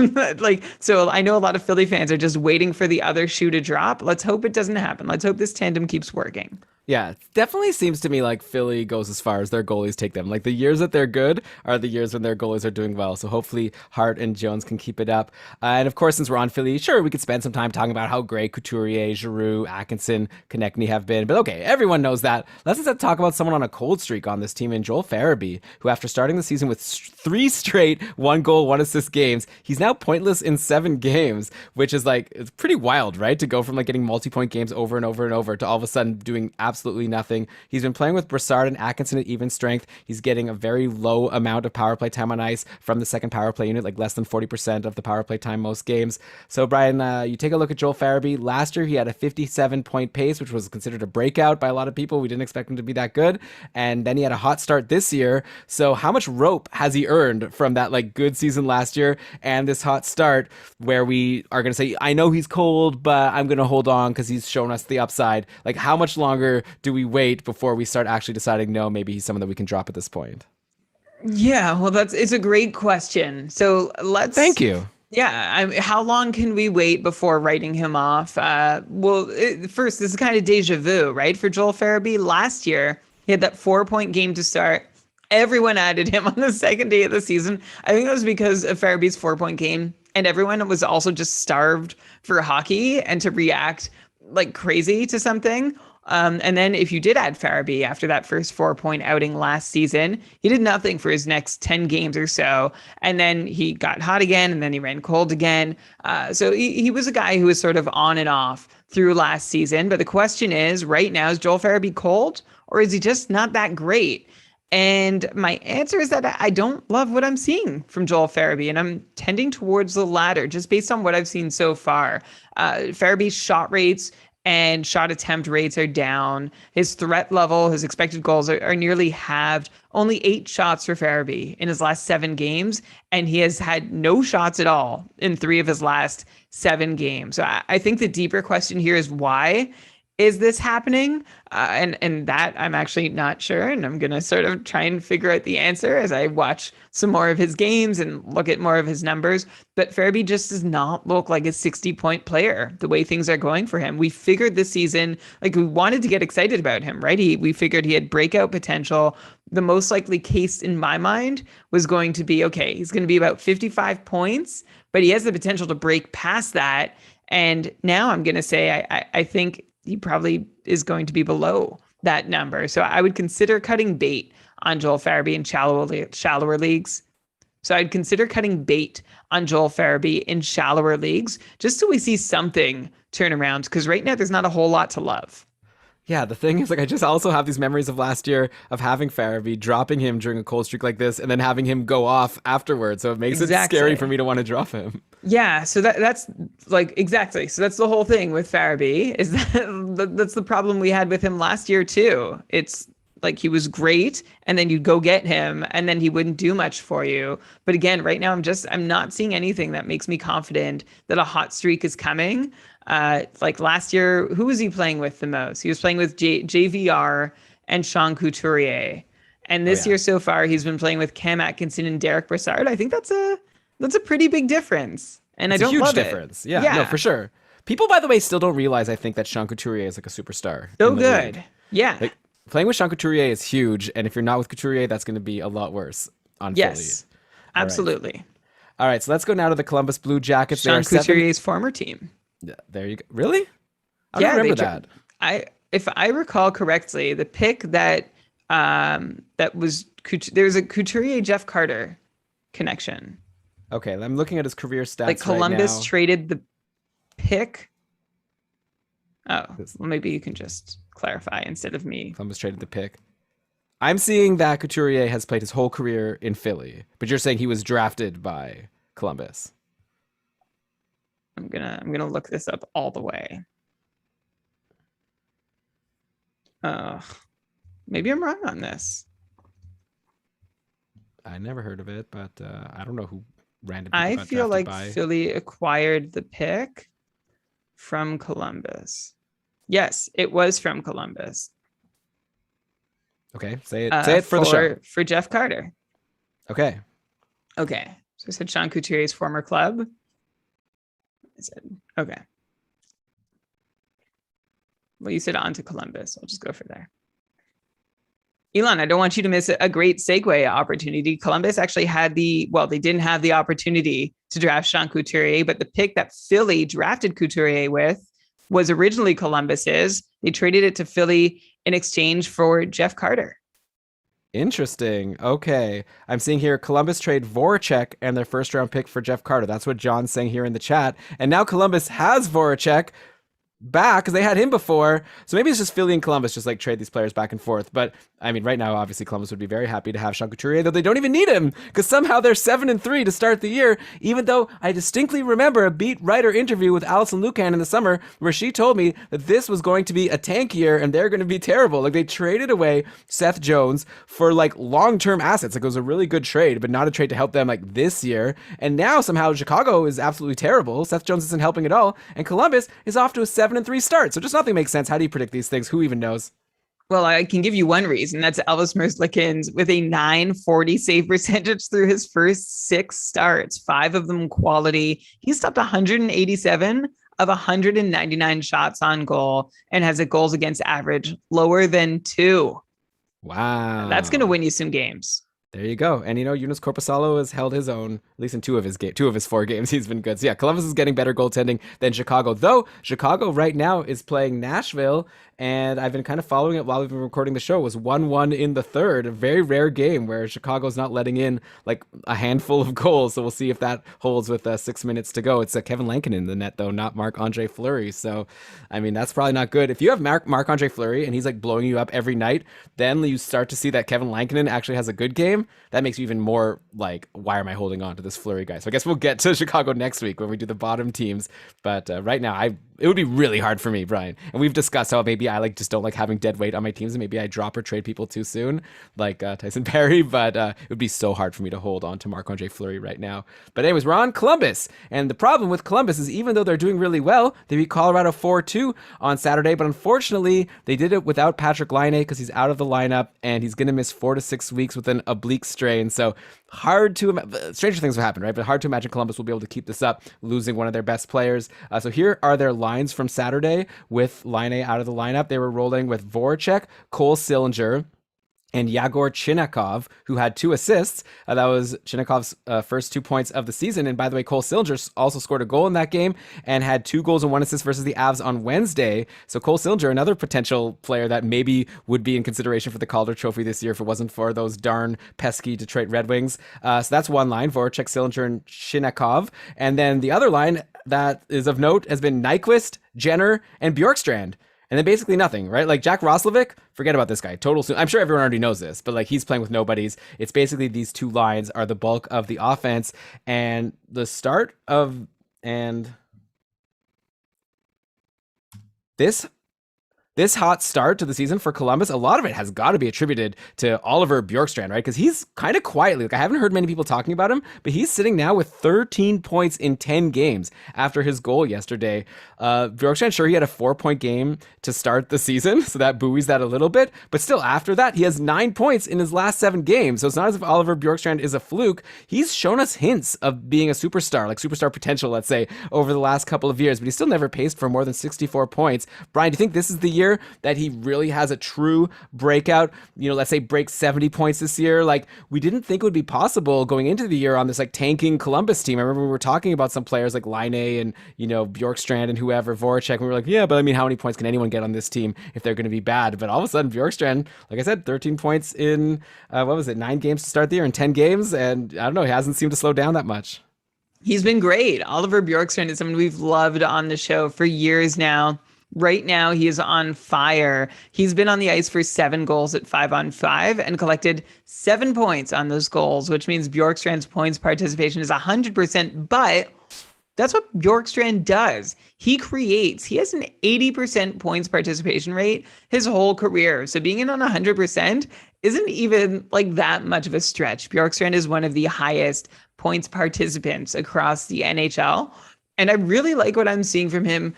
so I know a lot of Philly fans are just waiting for the other shoe to drop. Let's hope it doesn't happen. Let's hope this tandem keeps working. Yeah, definitely seems to me like Philly goes as far as their goalies take them. Like the years that they're good are the years when their goalies are doing well. So hopefully Hart and Jones can keep it up. And of course, since we're on Philly, sure, we could spend some time talking about how great Couturier, Giroux, Atkinson, Konechny have been. But okay, everyone knows that. Let's instead talk about someone on a cold streak on this team in Joel Ferriby, who after starting the season with 3 straight 1-goal, 1-assist games, he's now pointless in 7 games, which is like, it's pretty wild, right? To go from like getting multi-point games over and over and over to all of a sudden doing absolutely nothing. He's been playing with Bouchard and Atkinson at even strength. He's getting a very low amount of power play time on ice from the second power play unit, like less than 40% of the power play time most games. So Brian, you take a look at Joel Ferriby. Last year he had a 57-point pace, which was considered a breakout by a lot of people. We didn't expect him to be that good. And then he had a hot start this year. So how much rope has he earned from that like good season last year and this hot start where we are going to say, I know he's cold, but I'm going to hold on because he's shown us the upside. Like how much longer do we wait before we start actually deciding, no, maybe he's someone that we can drop at this point? Yeah, well, it's a great question. So Thank you. yeah, how long can we wait before writing him off? First, this is kind of deja vu, right? For Joel Farabee, last year, he had that 4-point game to start. Everyone added him on the second day of the season. I think it was because of Farabee's 4-point game, and everyone was also just starved for hockey and to react like crazy to something. And then if you did add Farabee after that first 4-point outing last season, he did nothing for his next 10 games or so. And then he got hot again, and then he ran cold again. So he was a guy who was sort of on and off through last season. But the question is, right now, is Joel Farabee cold, or is he just not that great? And my answer is that I don't love what I'm seeing from Joel Farabee, and I'm tending towards the latter just based on what I've seen so far. Farabee's shot rates and shot attempt rates are down. His threat level, his expected goals are nearly halved. Only 8 shots for Ferriby in his last 7 games, and he has had no shots at all in 3 of his last 7 games. So I think the deeper question here is why is this happening? And that I'm actually not sure. And I'm going to sort of try and figure out the answer as I watch some more of his games and look at more of his numbers. But Ferriby just does not look like a 60-point player the way things are going for him. We figured this season, like we wanted to get excited about him, right? We figured he had breakout potential. The most likely case in my mind was going to be, okay, he's going to be about 55 points, but he has the potential to break past that. And now I'm going to say, I think he probably is going to be below that number. So I would consider cutting bait on Joel Farabee in shallower leagues. So I'd consider cutting bait on Joel Farabee in shallower leagues just so we see something turn around. Because right now there's not a whole lot to love. Yeah, the thing is, like, I just also have these memories of last year of having Farabee, dropping him during a cold streak like this, and then having him go off afterwards. So it makes it scary for me to want to drop him. Yeah, so that's like exactly. So that's the whole thing with Farabee is that's the problem we had with him last year too. It's like he was great, and then you'd go get him, and then he wouldn't do much for you. But again, right now I'm not seeing anything that makes me confident that a hot streak is coming. Like last year, who was he playing with the most? He was playing with JVR and Sean Couturier. And this year so far, he's been playing with Cam Atkinson and Derek Brassard. I think that's a pretty big difference. And It's I don't a huge love difference. it. Yeah, no, for sure. People, by the way, still don't realize, I think, that Sean Couturier is like a superstar. So good. League. Yeah. Like, playing with Sean Couturier is huge. And if you're not with Couturier, that's going to be a lot worse on Philly. Yes, absolutely. All right, so let's go now to the Columbus Blue Jackets. Sean Couturier's former team. Yeah, there you go. really? I don't remember that. If I recall correctly, the pick that was there was a Couturier Jeff Carter connection. Okay, I'm looking at his career stats. Like Columbus right now. traded the pick. Oh, well, maybe you can just clarify instead of me. Columbus traded the pick. I'm seeing that Couturier has played his whole career in Philly, but you're saying he was drafted by Columbus. I'm gonna look this up all the way. Maybe I'm wrong on this. I never heard of it, but I don't know who randomly. I feel like Philly acquired the pick from Columbus. Yes, it was from Columbus. Okay, say it for the show. For Jeff Carter. Okay. Okay. So I said Sean Couturier's former club. I said, okay. Well, you said on to Columbus. I'll just go for there. Elon, I don't want you to miss a great segue opportunity. Columbus actually had they didn't have the opportunity to draft Sean Couturier, but the pick that Philly drafted Couturier with was originally Columbus's. They traded it to Philly in exchange for Jeff Carter. Interesting. Okay. I'm seeing here Columbus trade Voracek and their first round pick for Jeff Carter. That's what John's saying here in the chat. And now Columbus has Voracek back because they had him before. So maybe it's just Philly and Columbus just like trade these players back and forth. But I mean, right now, obviously Columbus would be very happy to have Sean Couturier, though they don't even need him because somehow they're 7-3 to start the year. Even though I distinctly remember a beat writer interview with Alison Lucan in the summer where she told me that this was going to be a tank year and they're going to be terrible. Like they traded away Seth Jones for like long-term assets. Like it was a really good trade, but not a trade to help them like this year. And now somehow Chicago is absolutely terrible. Seth Jones isn't helping at all. And Columbus is off to a 7-3 start. So just nothing makes sense. How do you predict these things? Who even knows? Well, I can give you one reason. That's Elvis Merzlikins with a 940 save percentage through his first 6 starts, 5 of them quality. He stopped 187 of 199 shots on goal and has a goals against average lower than 2. That's going to Wow. win you some games. There you go. And Jonas Korpisalo has held his own, at least in two of his 4 games. He's been good. So yeah, Columbus is getting better goaltending than Chicago. Though Chicago right now is playing Nashville, and I've been kind of following it while we've been recording the show. It was 1-1 in the third, a very rare game where Chicago's not letting in like a handful of goals. So we'll see if that holds with 6 minutes to go. It's Kevin Lankinen in the net though, not Marc-Andre Fleury. So I mean that's probably not good. If you have Marc-Andre Fleury and he's like blowing you up every night, then you start to see that Kevin Lankinen actually has a good game. That makes you even more like, why am I holding on to this Fleury guy? So I guess we'll get to Chicago next week when we do the bottom teams. But right now, it would be really hard for me, Brian. And we've discussed how maybe I just don't like having dead weight on my teams, and maybe I drop or trade people too soon, like Tyson Perry. But it would be so hard for me to hold on to Marc-Andre Fleury right now. But anyways, we're on Columbus, and the problem with Columbus is even though they're doing really well, they beat Colorado 4-2 on Saturday. But unfortunately, they did it without Patrick Laine because he's out of the lineup and he's going to miss 4 to 6 weeks with an oblique strain. So hard to stranger things will happen, right? But hard to imagine Columbus will be able to keep this up, losing one of their best players. So here are their lines from Saturday with Laine out of the lineup. They were rolling with Voracek, Cole Sillinger, and Yegor Chinakhov, who had 2 assists. That was Chinakhov's first 2 points of the season. And by the way, Cole Sillinger also scored a goal in that game and had 2 goals and 1 assist versus the Avs on Wednesday. So Cole Sillinger, another potential player that maybe would be in consideration for the Calder Trophy this year if it wasn't for those darn pesky Detroit Red Wings. So that's one line, Voracek, Sillinger, and Chinakhov. And then the other line that is of note has been Nyquist, Jenner, and Bjorkstrand. And then basically nothing, right? Like Jack Roslovic, forget about this guy. I'm sure everyone already knows this, but like he's playing with nobodies. It's basically these 2 lines are the bulk of the offense. And the start of this hot start to the season for Columbus, a lot of it has got to be attributed to Oliver Bjorkstrand, right? Because he's kind of quietly, like I haven't heard many people talking about him, but he's sitting now with 13 points in 10 games after his goal yesterday. Bjorkstrand, sure, he had a 4-point game to start the season, so that buoys that a little bit, but still after that, he has 9 points in his last 7 games. So it's not as if Oliver Bjorkstrand is a fluke. He's shown us hints of being a superstar, like superstar potential, let's say, over the last couple of years, but he's still never paced for more than 64 points. Brian, do you think this is the year that he really has a true breakout, let's say break 70 points this year? Like we didn't think it would be possible going into the year on this like tanking Columbus team. I remember we were talking about some players like Laine and, Bjorkstrand and whoever, Voracek, and we were like, yeah, but I mean, how many points can anyone get on this team if they're going to be bad? But all of a sudden Bjorkstrand, like I said, 13 points in, 9 games to start the year in 10 games. And I don't know, he hasn't seemed to slow down that much. He's been great. Oliver Bjorkstrand is someone we've loved on the show for years now. Right now, he is on fire. He's been on the ice for 7 goals at 5-on-5 and collected 7 points on those goals, which means Bjorkstrand's points participation is 100%. But that's what Bjorkstrand does. He creates. He has an 80% points participation rate his whole career. So being in on 100% isn't even like that much of a stretch. Bjorkstrand is one of the highest points participants across the NHL. And I really like what I'm seeing from him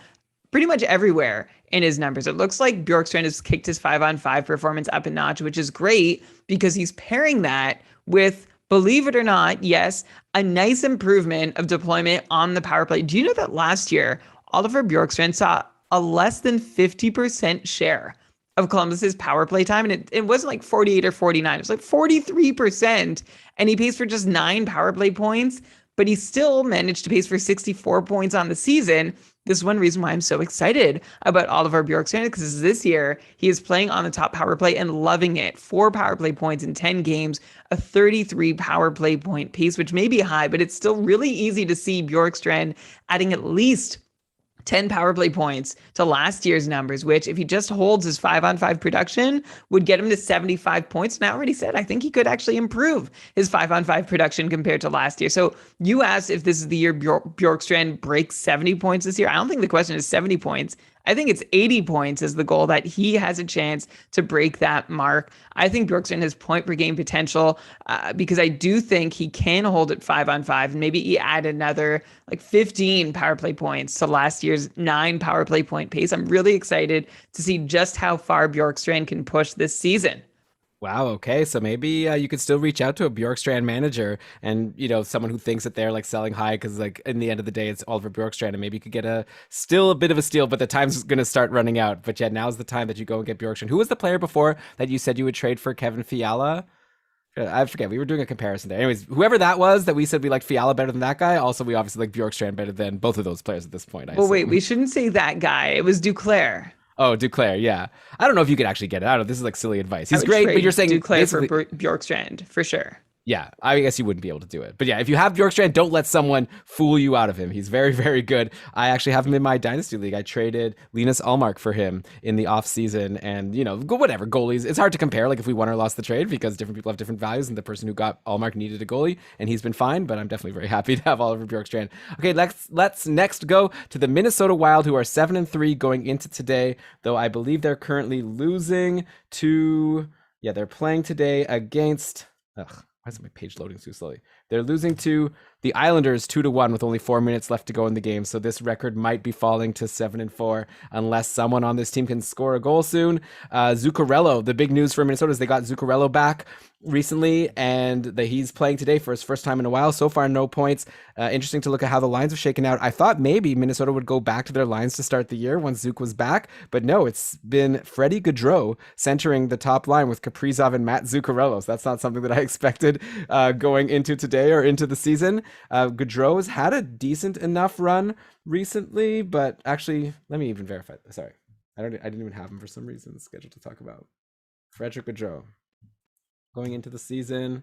pretty much everywhere in his numbers. It looks like Bjorkstrand has kicked his 5-on-5 performance up a notch, which is great because he's pairing that with, believe it or not, yes, a nice improvement of deployment on the power play. Do you know that last year, Oliver Bjorkstrand saw a less than 50% share of Columbus's power play time? And it wasn't like 48 or 49. It was like 43%. And he pays for just 9 power play points, but he still managed to pace for 64 points on the season. This is one reason why I'm so excited about Oliver Bjorkstrand, because this year he is playing on the top power play and loving it. 4 power play points in 10 games, a 33 power play point pace, which may be high, but it's still really easy to see Bjorkstrand adding at least 10 power play points to last year's numbers, which if he just holds his 5-on-5 production would get him to 75 points. And I already said, I think he could actually improve his 5-on-5 production compared to last year. So you asked if this is the year Bjorkstrand breaks 70 points this year. I don't think the question is 70 points. I think it's 80 points is the goal, that he has a chance to break that mark. I think Bjorkstrand has point per game potential because I do think he can hold it 5-on-5, and maybe he add another like 15 power play points to last year's 9 power play point pace. I'm really excited to see just how far Bjorkstrand can push this season. Wow. Okay. So maybe you could still reach out to a Bjorkstrand manager, and someone who thinks that they're like selling high because like in the end of the day it's Oliver Bjorkstrand, and maybe you could get still a bit of a steal, but the time's going to start running out. But yeah, now's the time that you go and get Bjorkstrand. Who was the player before that you said you would trade for Kevin Fiala? I forget. We were doing a comparison there. Anyways, whoever that was that we said we liked Fiala better than that guy. Also, we obviously like Bjorkstrand better than both of those players at this point. Well, wait, we shouldn't say that guy. It was Duclair. Oh, Duclair, yeah. I don't know if you could actually get it. I don't know. This is like silly advice. He's great, but you're saying Duclair for Bjorkstrand, for sure. Yeah, I guess you wouldn't be able to do it. But yeah, if you have Bjorkstrand, don't let someone fool you out of him. He's very, very good. I actually have him in my Dynasty League. I traded Linus Ullmark for him in the offseason. And, whatever, goalies. It's hard to compare, like, if we won or lost the trade, because different people have different values, and the person who got Ullmark needed a goalie, and he's been fine. But I'm definitely very happy to have Oliver Bjorkstrand. Okay, let's next go to the Minnesota Wild, who are 7-3 going into today, though I believe they're currently losing to... Yeah, they're playing today against... Why is my page loading too slowly? They're losing to the Islanders 2-1 with only 4 minutes left to go in the game. So this record might be falling to 7-4 unless someone on this team can score a goal soon. Zuccarello, the big news for Minnesota is they got Zuccarello back recently, and he's playing today for his first time in a while. So far, no points. Interesting to look at how the lines have shaken out. I thought maybe Minnesota would go back to their lines to start the year once Zook was back, but no, it's been Freddie Gaudreau centering the top line with Kaprizov and Matt Zuccarello. So that's not something that I expected going into today or into the season. Gaudreau has had a decent enough run recently, but actually, let me even verify. Sorry, I didn't even have him for some reason scheduled to talk about. Frederick Gaudreau. Going into the season,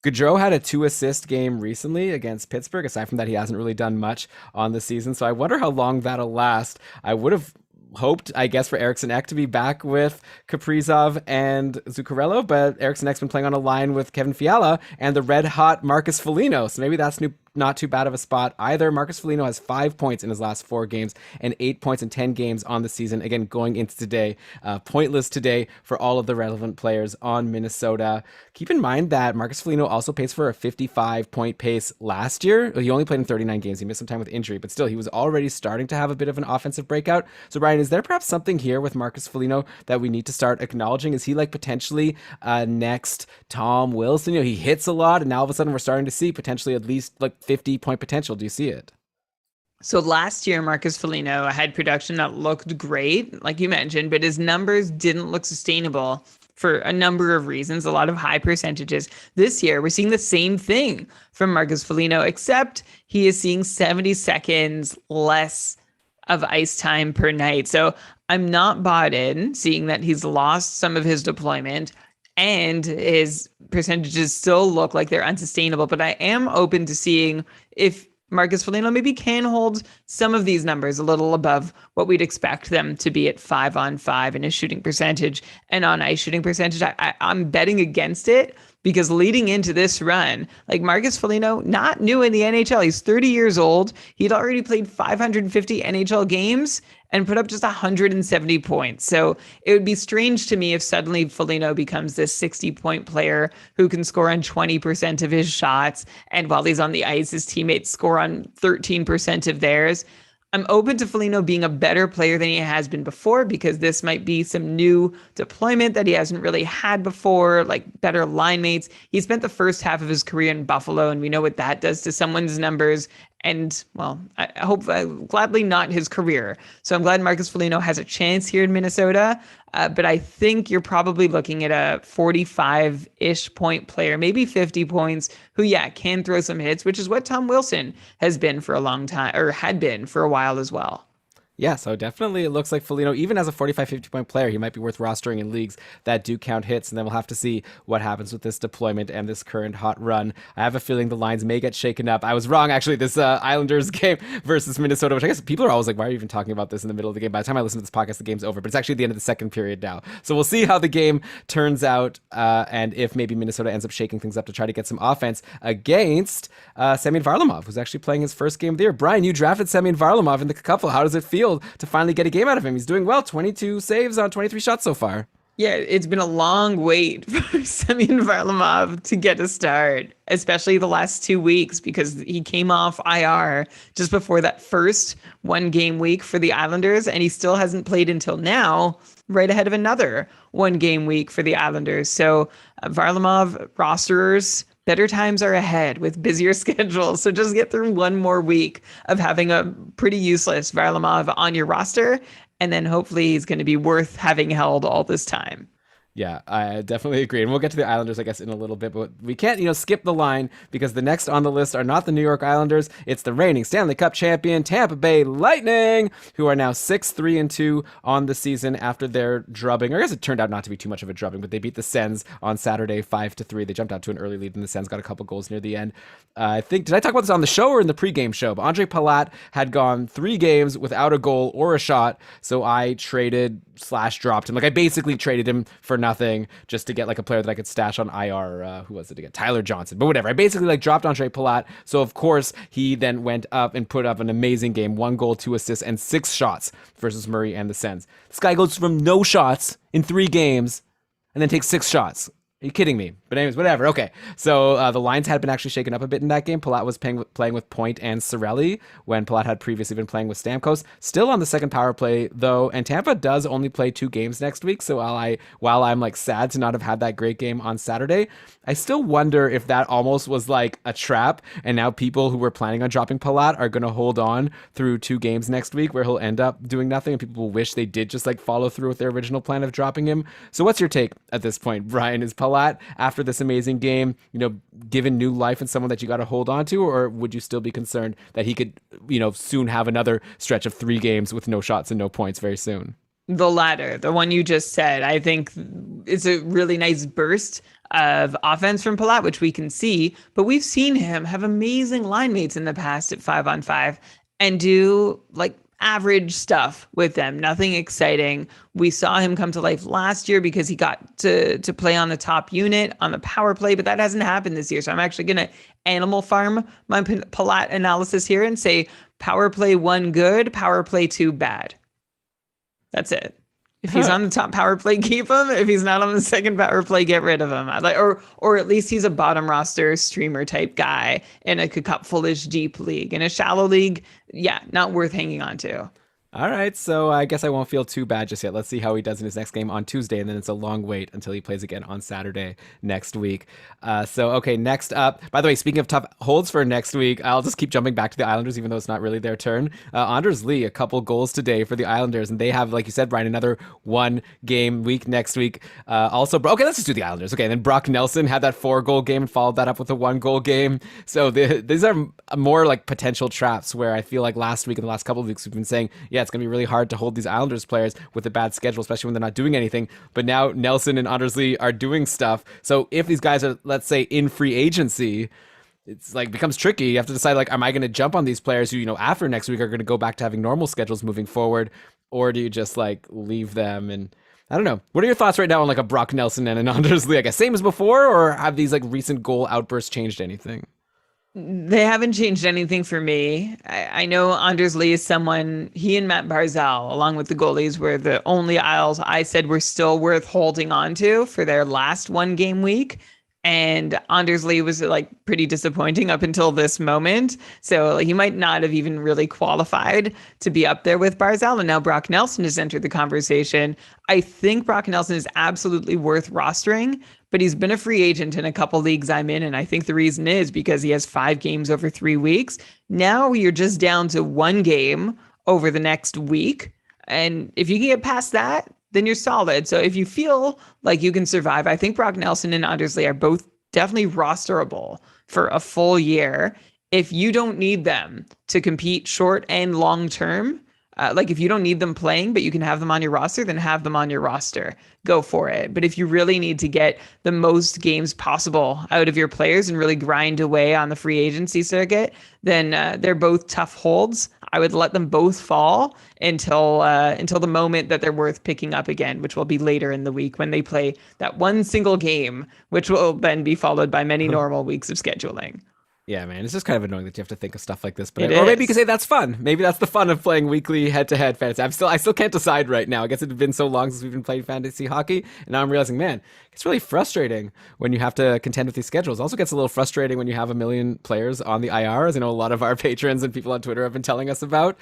Gaudreau had a 2-assist game recently against Pittsburgh. Aside from that, he hasn't really done much on the season. So I wonder how long that'll last. I would have hoped, I guess, for Eriksson Ek to be back with Kaprizov and Zuccarello, but Eriksson Ek's been playing on a line with Kevin Fiala and the red-hot Marcus Foligno. So maybe that's not too bad of a spot either. Marcus Foligno has 5 points in his last 4 games and 8 points in 10 games on the season. Again, going into today, pointless today for all of the relevant players on Minnesota. Keep in mind that Marcus Foligno also paced for a 55-point pace last year. He only played in 39 games. He missed some time with injury, but still, he was already starting to have a bit of an offensive breakout. So, Brian, is there perhaps something here with Marcus Foligno that we need to start acknowledging? Is he like potentially next Tom Wilson? He hits a lot, and now all of a sudden we're starting to see potentially at least like 50-point potential. Do you see it? So last year, Marcus Foligno had production that looked great, like you mentioned, but his numbers didn't look sustainable for a number of reasons, a lot of high percentages. This year, we're seeing the same thing from Marcus Foligno, except he is seeing 70 seconds less of ice time per night. So I'm not bought in, seeing that he's lost some of his deployment and his percentages still look like they're unsustainable. But I am open to seeing if Marcus Foligno maybe can hold some of these numbers a little above what we'd expect them to be at 5-on-5 in his shooting percentage and on ice shooting percentage. I'm betting against it because leading into this run, like Marcus Foligno, not new in the NHL. He's 30 years old. He'd already played 550 NHL games and put up just 170 points. So it would be strange to me if suddenly Foligno becomes this 60-point player who can score on 20% of his shots, and while he's on the ice, his teammates score on 13% of theirs. I'm open to Foligno being a better player than he has been before, because this might be some new deployment that he hasn't really had before, like better line mates. He spent the first half of his career in Buffalo, and we know what that does to someone's numbers. And, well, I hope gladly not his career. So I'm glad Marcus Foligno has a chance here in Minnesota. But I think you're probably looking at a 45-ish point player, maybe 50 points, who, can throw some hits, which is what Tom Wilson has been for a long time, or had been for a while as well. Yeah, so definitely it looks like Foligno, even as a 45, 50-point player, he might be worth rostering in leagues that do count hits. And then we'll have to see what happens with this deployment and this current hot run. I have a feeling the lines may get shaken up. I was wrong, actually, this Islanders game versus Minnesota, which I guess people are always like, why are you even talking about this in the middle of the game? By the time I listen to this podcast, the game's over. But it's actually the end of the second period now. So we'll see how the game turns out and if maybe Minnesota ends up shaking things up to try to get some offense against Semyon Varlamov, who's actually playing his first game of the year. Brian, you drafted Semyon Varlamov in the couple. How does it feel to finally get a game out of him? He's doing well, 22 saves on 23 shots so far. Yeah, it's been a long wait for Semyon Varlamov to get a start, especially the last 2 weeks, because he came off IR just before that first 1-game week for the Islanders, and he still hasn't played until now, right ahead of another 1-game week for the Islanders. So Varlamov rosterers, better times are ahead with busier schedules. So just get through one more week of having a pretty useless Varlamov on your roster, and then hopefully he's going to be worth having held all this time. Yeah, I definitely agree. And we'll get to the Islanders, I guess, in a little bit. But we can't, skip the line because the next on the list are not the New York Islanders. It's the reigning Stanley Cup champion Tampa Bay Lightning, who are now 6-3-2 on the season after their drubbing. Or I guess it turned out not to be too much of a drubbing, but they beat the Sens on Saturday 5-3. They jumped out to an early lead, and the Sens got a couple goals near the end. I think, did I talk about this on the show or in the pregame show? But Andre Palat had gone 3 games without a goal or a shot, so I traded/dropped him. Like, I basically traded him for nothing just to get like a player that I could stash on IR. Who was it again? Tyler Johnson. But whatever. I basically like dropped Andre Palat. So of course he then went up and put up an amazing game. 1 goal, 2 assists, and 6 shots versus Murray and the Sens. This guy goes from no shots in 3 games and then takes 6 shots. Are you kidding me? But anyways, whatever. Okay. So the lines had been actually shaken up a bit in that game. Palat was playing with Point and Cirelli when Palat had previously been playing with Stamkos. Still on the second power play, though. And Tampa does only play 2 games next week. So while I'm like sad to not have had that great game on Saturday, I still wonder if that almost was like a trap. And now people who were planning on dropping Palat are going to hold on through 2 games next week where he'll end up doing nothing. And people will wish they did just like follow through with their original plan of dropping him. So what's your take at this point, Brian? Is Palat, after this amazing game, given new life and someone that you got to hold on to, or would you still be concerned that he could, soon have another stretch of 3 games with no shots and no points very soon? The latter, the one you just said, I think it's a really nice burst of offense from Palat, which we can see, but we've seen him have amazing line mates in the past at 5-on-5 and do like average stuff with them, nothing exciting. We saw him come to life last year because he got to play on the top unit on the power play, but that hasn't happened this year. So I'm actually going to animal farm my Palat analysis here and say power play 1 good, power play 2 bad. That's it. If he's on the top power play, keep him. If he's not on the second power play, get rid of him. Or at least he's a bottom roster streamer type guy in a cupful-ish deep league. In a shallow league, yeah, not worth hanging on to. All right, so I guess I won't feel too bad just yet. Let's see how he does in his next game on Tuesday, and then it's a long wait until he plays again on Saturday next week. Okay, next up. By the way, speaking of tough holds for next week, I'll just keep jumping back to the Islanders, even though it's not really their turn. Anders Lee, a couple goals today for the Islanders, and they have, like you said, Brian, another 1-game week next week. Okay, let's just do the Islanders. Okay, and then Brock Nelson had that 4-goal game and followed that up with a 1-goal game. So these are more like potential traps where I feel like last week and the last couple of weeks we've been saying, yeah, it's going to be really hard to hold these Islanders players with a bad schedule, especially when they're not doing anything. But now Nelson and Anders Lee are doing stuff. So if these guys are, let's say, in free agency, it's like becomes tricky. You have to decide, like, am I going to jump on these players who, after next week are going to go back to having normal schedules moving forward? Or do you just like leave them? And I don't know. What are your thoughts right now on like a Brock Nelson and an Anders Lee? I guess same as before, or have these like recent goal outbursts changed anything? They haven't changed anything for me. I know Anders Lee is someone, he and Matt Barzal, along with the goalies, were the only Isles I said were still worth holding on to for their last 1-game week. And Anders Lee was like pretty disappointing up until this moment. So he might not have even really qualified to be up there with Barzal. And now Brock Nelson has entered the conversation. I think Brock Nelson is absolutely worth rostering, but he's been a free agent in a couple leagues I'm in. And I think the reason is because he has 5 games over 3 weeks. Now you're just down to 1 game over the next week. And if you can get past that, then you're solid. So if you feel like you can survive, I think Brock Nelson and Anders Lee are both definitely rosterable for a full year. If you don't need them to compete short and long term, Like if you don't need them playing, but you can have them on your roster, then have them on your roster. Go for it. But if you really need to get the most games possible out of your players and really grind away on the free agency circuit, then they're both tough holds. I would let them both fall until the moment that they're worth picking up again, which will be later in the week when they play that one single game, which will then be followed by many normal weeks of scheduling. Yeah, man, it's just kind of annoying that you have to think of stuff like this. But It or maybe you is. can say that's fun. Maybe that's the fun of playing weekly head-to-head fantasy. I still can't decide right now. I guess it's been so long since we've been playing fantasy hockey, and now I'm realizing, man, it's really frustrating when you have to contend with these schedules. It also gets a little frustrating when you have a million players on the IR, as I know a lot of our patrons and people on Twitter have been telling us about.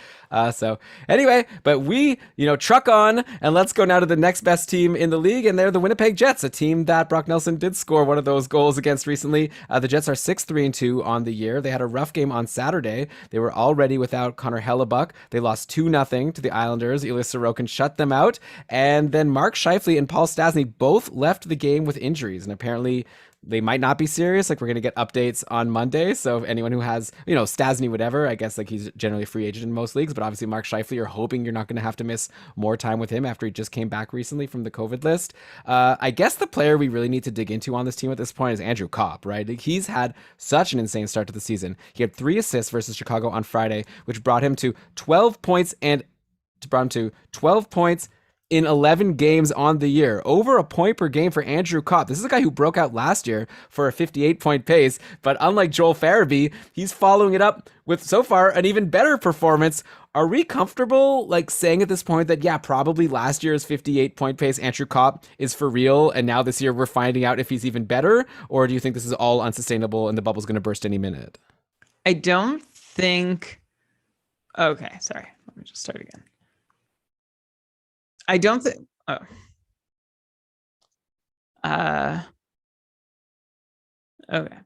So anyway, but we, truck on, and let's go now to the next best team in the league, and they're the Winnipeg Jets, a team that Brock Nelson did score one of those goals against recently. The Jets are 6-3-2 on the year. They had a rough game on Saturday. They were already without Connor Hellebuck. They lost 2-0 to the Islanders. Ilya Sorokin shut them out. And then Mark Scheifele and Paul Stastny both left the game with injuries. And apparently they might not be serious. Like, we're going to get updates on Monday. So if anyone who has, Stastny, whatever, I guess like he's generally a free agent in most leagues. But obviously Mark Scheifele, you're hoping you're not going to have to miss more time with him after he just came back recently from the COVID list. I guess the player we really need to dig into on this team at this point is Andrew Kopp, right? He's had such an insane start to the season. He had 3 assists versus Chicago on Friday, which brought him to 12 points in 11 games on the year. Over a point per game for Andrew Kopp. This is a guy who broke out last year for a 58-point pace, but unlike Joel Ferriby, he's following it up with, so far, an even better performance. Are we comfortable saying at this point that, yeah, probably last year's 58-point pace Andrew Kopp is for real, and now this year we're finding out if he's even better? Or do you think this is all unsustainable and the bubble's going to burst any minute? I don't think. Okay, sorry. Let me just start again. I don't think. Oh. Okay.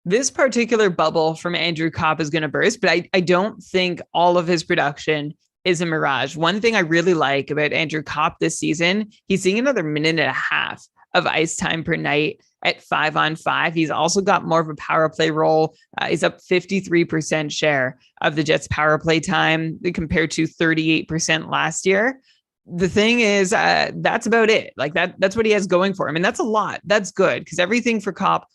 This particular bubble from Andrew Kopp is going to burst, but I don't think all of his production is a mirage. One thing I really like about Andrew Kopp this season, he's seeing another minute and a half of ice time per night at 5-on-5. He's also got more of a power play role. He's up 53% share of the Jets' power play time compared to 38% last year. The thing is, that's about it. That's what he has going for him. And that's a lot. That's good because everything for Kopp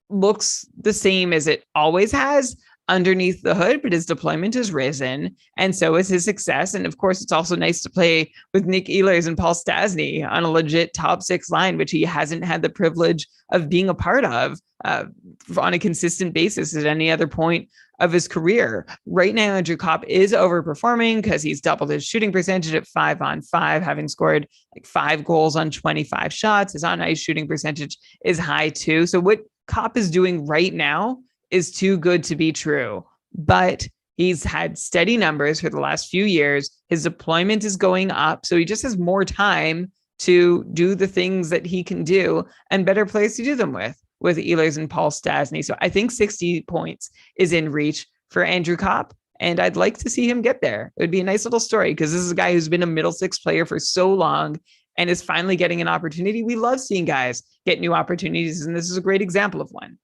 looks the same as it always has underneath the hood, but his deployment has risen, and so is his success. And of course, it's also nice to play with Nick Ehlers and Paul Stastny on a legit top 6 line, which he hasn't had the privilege of being a part of on a consistent basis at any other point of his career. Right now, Andrew Kopp is overperforming because he's doubled his shooting percentage at 5-on-5, having scored 5 goals on 25 shots. His on-ice shooting percentage is high too. So what Kopp is doing right now is too good to be true, but he's had steady numbers for the last few years. His deployment is going up, so he just has more time to do the things that he can do and better players to do them with Ehlers and Paul Stastny. So I think 60 points is in reach for Andrew Kopp, and I'd like to see him get there. It would be a nice little story because this is a guy who's been a middle 6 player for so long and is finally getting an opportunity. We love seeing guys get new opportunities, and this is a great example of one.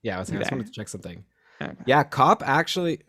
Yeah, I just wanted to check something. Okay. Yeah, Kopp actually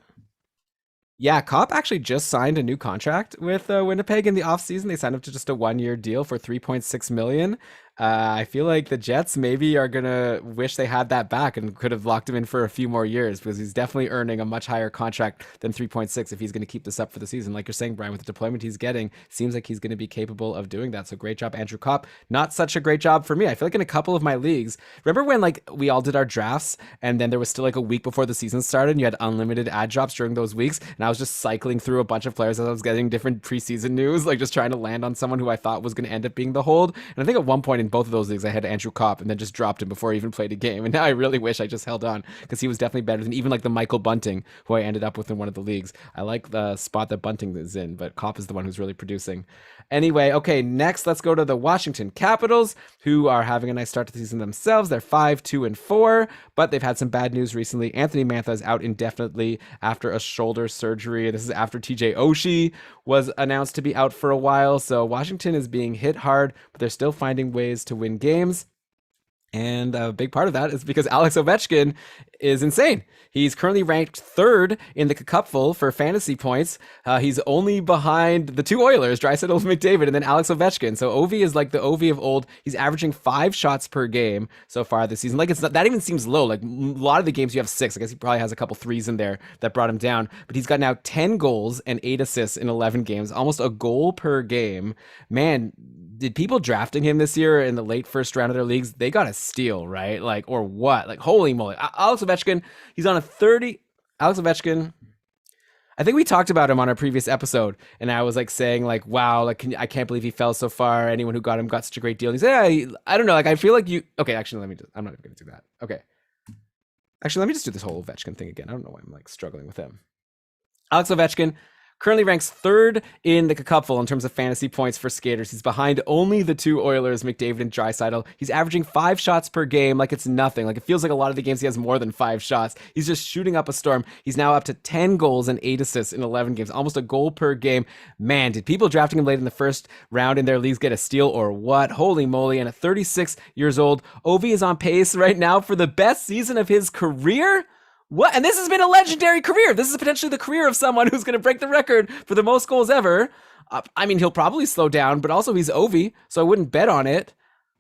just signed a new contract with Winnipeg in the offseason. They signed up to just a 1-year deal for $3.6 million. I feel like the Jets maybe are going to wish they had that back and could have locked him in for a few more years because he's definitely earning a much higher contract than 3.6 if he's going to keep this up for the season. Like you're saying, Brian, with the deployment he's getting, seems like he's going to be capable of doing that. So great job, Andrew Kopp. Not such a great job for me. I feel like in a couple of my leagues, remember when we all did our drafts and then there was still a week before the season started and you had unlimited ad drops during those weeks, and I was just cycling through a bunch of players as I was getting different preseason news, just trying to land on someone who I thought was going to end up being the hold. And I think at one point in both of those leagues, I had Andrew Kopp and then just dropped him before he even played a game. And now I really wish I just held on because he was definitely better than even the Michael Bunting, who I ended up with in one of the leagues. I like the spot that Bunting is in, but Kopp is the one who's really producing. Anyway, okay, next let's go to the Washington Capitals, who are having a nice start to the season themselves. They're 5-2-4, but they've had some bad news recently. Anthony Mantha is out indefinitely after a shoulder surgery. This is after TJ Oshie was announced to be out for a while. So Washington is being hit hard, but they're still finding ways to win games. And a big part of that is because Alex Ovechkin is insane. He's currently ranked third in the cupful for fantasy points. He's only behind the two Oilers, Draisaitl, McDavid, and then Alex Ovechkin. So Ovi is like the Ovi of old. He's averaging 5 shots per game so far this season. Like, it's not, that even seems low. Like, a lot of the games you have 6. I guess he probably has a couple threes in there that brought him down. But he's got now 10 goals and 8 assists in 11 games, almost a goal per game. Man, did people drafting him this year in the late first round of their leagues, they got a steal, right? Like, or what? Like, holy moly. Alex Ovechkin, he's on a 30. Alex Ovechkin, I think we talked about him on our previous episode, and I was like saying like, wow, like I can't believe he fell so far. Anyone who got him got such a great deal. And he said, yeah, I don't know. Like, I feel like you, okay, actually, I'm not even going to do that. Okay. Actually, let me just do this whole Ovechkin thing again. I don't know why I'm like struggling with him. Alex Ovechkin currently ranks third in the cupful in terms of fantasy points for skaters. He's behind only the two Oilers, McDavid and Draisaitl. He's averaging 5 shots per game like it's nothing. Like, it feels like a lot of the games he has more than 5 shots. He's just shooting up a storm. He's now up to 10 goals and 8 assists in 11 games, almost a goal per game. Man, did people drafting him late in the first round in their leagues get a steal or what? Holy moly. And at 36 years old, Ovi is on pace right now for the best season of his career. What? And this has been a legendary career. This is potentially the career of someone who's going to break the record for the most goals ever. I mean, he'll probably slow down, but also he's Ovi, so I wouldn't bet on it.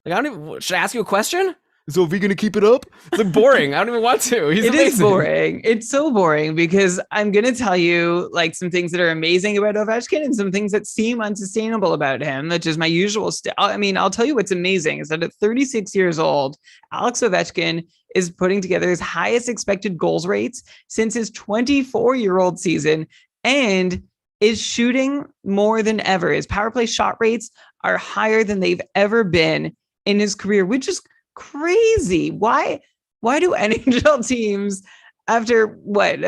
Like, I don't even, should I ask you a question? Is Ovi going to keep it up? It's like boring. I don't even want to. He's amazing. Is boring. It's so boring because I'm going to tell you like some things that are amazing about Ovechkin and some things that seem unsustainable about him, which is my usual. I'll tell you what's amazing is that at 36 years old, Alex Ovechkin is putting together his highest expected goals rates since his 24-year-old season and is shooting more than ever. His power play shot rates are higher than they've ever been in his career, which is crazy. Why do NHL teams, after what,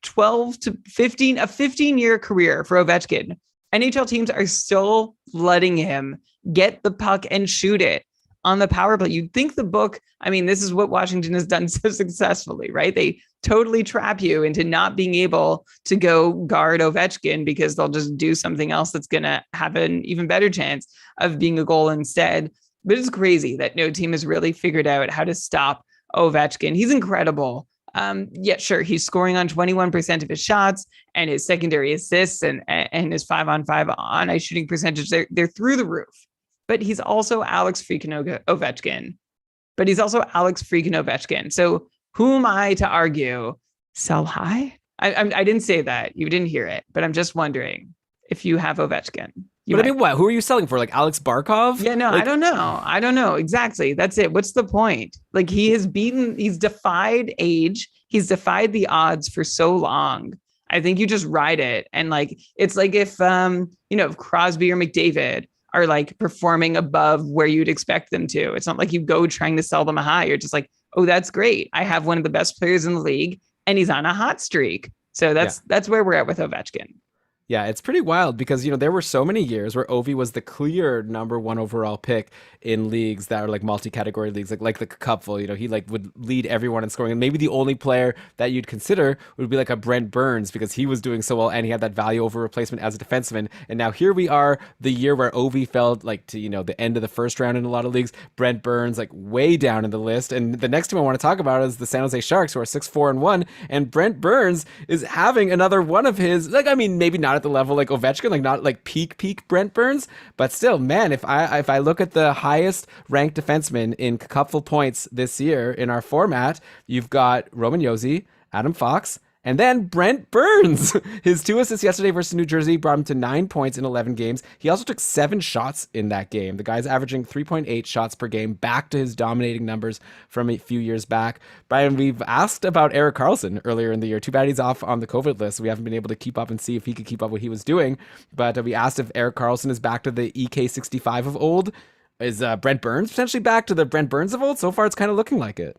12 to 15, a 15-year career for Ovechkin, NHL teams are still letting him get the puck and shoot it on the power play? You'd think the book, I mean, this is what Washington has done so successfully, right? They totally trap you into not being able to go guard Ovechkin because they'll just do something else that's going to have an even better chance of being a goal instead. But it's crazy that no team has really figured out how to stop Ovechkin. He's incredible. Yeah, sure, he's scoring on 21% of his shots, and his secondary assists and his 5-on-5 on-ice shooting percentage, they're through the roof. But he's also Alex freaking Ovechkin. So who am I to argue? Sell high? I didn't say that. You didn't hear it. But I'm just wondering if you have Ovechkin. I mean, what? Who are you selling for? Like Alex Barkov? Yeah, no, like, I don't know. Exactly. That's it. What's the point? Like, he's defied age. He's defied the odds for so long. I think you just ride it. And like, it's like if Crosby or McDavid are like performing above where you'd expect them to. It's not like you go trying to sell them a high. You're just like, oh, that's great. I have one of the best players in the league and he's on a hot streak. So that's where we're at with Ovechkin. Yeah, it's pretty wild because, there were so many years where Ovi was the clear number 1 overall pick in leagues that are like multi-category leagues, like the cupful. He like would lead everyone in scoring. And maybe the only player that you'd consider would be like a Brent Burns because he was doing so well and he had that value over replacement as a defenseman. And now here we are, the year where Ovi fell like to, the end of the first round in a lot of leagues. Brent Burns like way down in the list. And the next team I want to talk about is the San Jose Sharks, who are 6-4-1. And Brent Burns is having another one of his, like, I mean, maybe not at the level like Ovechkin, like not like peak Brent Burns, but still, man, if I look at the highest ranked defenseman in cupful points this year in our format, you've got Roman Josi, Adam Fox, and then Brent Burns. His 2 assists yesterday versus New Jersey brought him to 9 points in 11 games. He also took 7 shots in that game. The guy's averaging 3.8 shots per game, back to his dominating numbers from a few years back. Brian, we've asked about Erik Karlsson earlier in the year. Too bad he's off on the COVID list. We haven't been able to keep up and see if he could keep up what he was doing. But we asked if Erik Karlsson is back to the EK65 of old. Is Brent Burns potentially back to the Brent Burns of old? So far, it's kind of looking like it.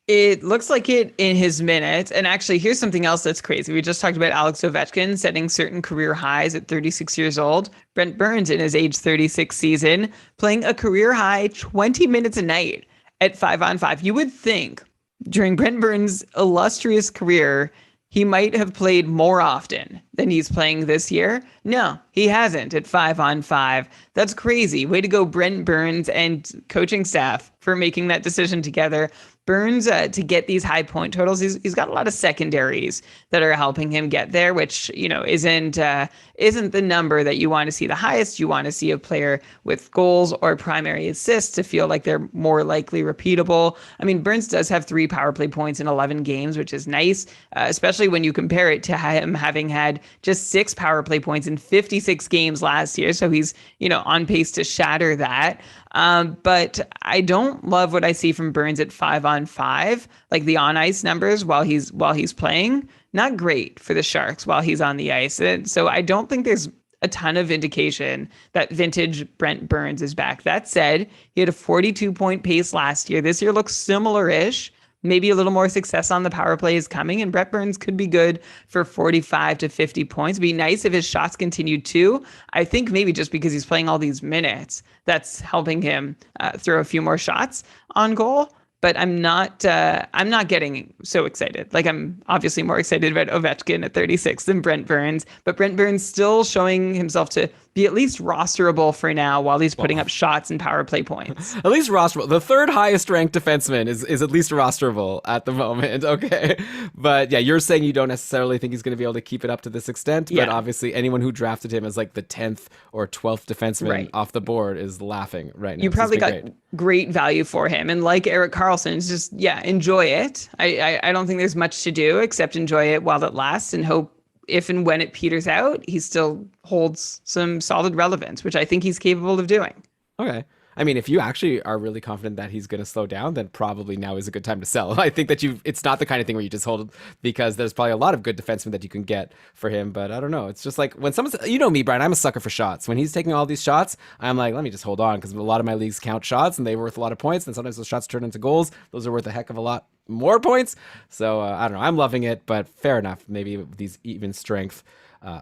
It looks like it in his minutes. And actually, here's something else that's crazy. We just talked about Alex Ovechkin setting certain career highs at 36 years old. Brent Burns in his age 36 season, playing a career high 20 minutes a night at 5-on-5. You would think during Brent Burns' illustrious career, he might have played more often than he's playing this year. No, he hasn't at 5-on-5. That's crazy. Way to go, Brent Burns and coaching staff for making that decision together. Burns, to get these high point totals, he's got a lot of secondaries that are helping him get there, which, isn't the number that you want to see the highest. You want to see a player with goals or primary assists to feel like they're more likely repeatable. I mean, Burns does have 3 power play points in 11 games, which is nice, especially when you compare it to him having had just 6 power play points in 56 games last year. So he's, on pace to shatter that. But I don't love what I see from Burns at 5-on-5, like the on ice numbers while he's playing. Not great for the Sharks while he's on the ice. And so I don't think there's a ton of indication that vintage Brent Burns is back. That said, he had a 42-point pace last year. This year looks similar-ish. Maybe a little more success on the power play is coming, and Brent Burns could be good for 45 to 50 points. It'd be nice if his shots continued too. I think maybe just because he's playing all these minutes, that's helping him throw a few more shots on goal. But I'm not getting so excited. Like, I'm obviously more excited about Ovechkin at 36 than Brent Burns, but Brent Burns still showing himself to be at least rosterable for now while he's putting up shots and power play points. At least rosterable. The third highest ranked defenseman is at least rosterable at the moment. Okay. But yeah, you're saying you don't necessarily think he's going to be able to keep it up to this extent. But obviously anyone who drafted him as like the 10th or 12th defenseman off the board is laughing right now. You probably got great value for him. And like Erik Karlsson, it's just, enjoy it. I don't think there's much to do except enjoy it while it lasts and hope if and when it peters out, he still holds some solid relevance, which I think he's capable of doing. Okay. I mean, if you actually are really confident that he's going to slow down, then probably now is a good time to sell. I think that it's not the kind of thing where you just hold it, because there's probably a lot of good defensemen that you can get for him. But I don't know. It's just like when someone's, me, Brian, I'm a sucker for shots. When he's taking all these shots, I'm like, let me just hold on, because a lot of my leagues count shots and they're worth a lot of points. And sometimes those shots turn into goals. Those are worth a heck of a lot more points. So I don't know. I'm loving it, but fair enough. Maybe these even strength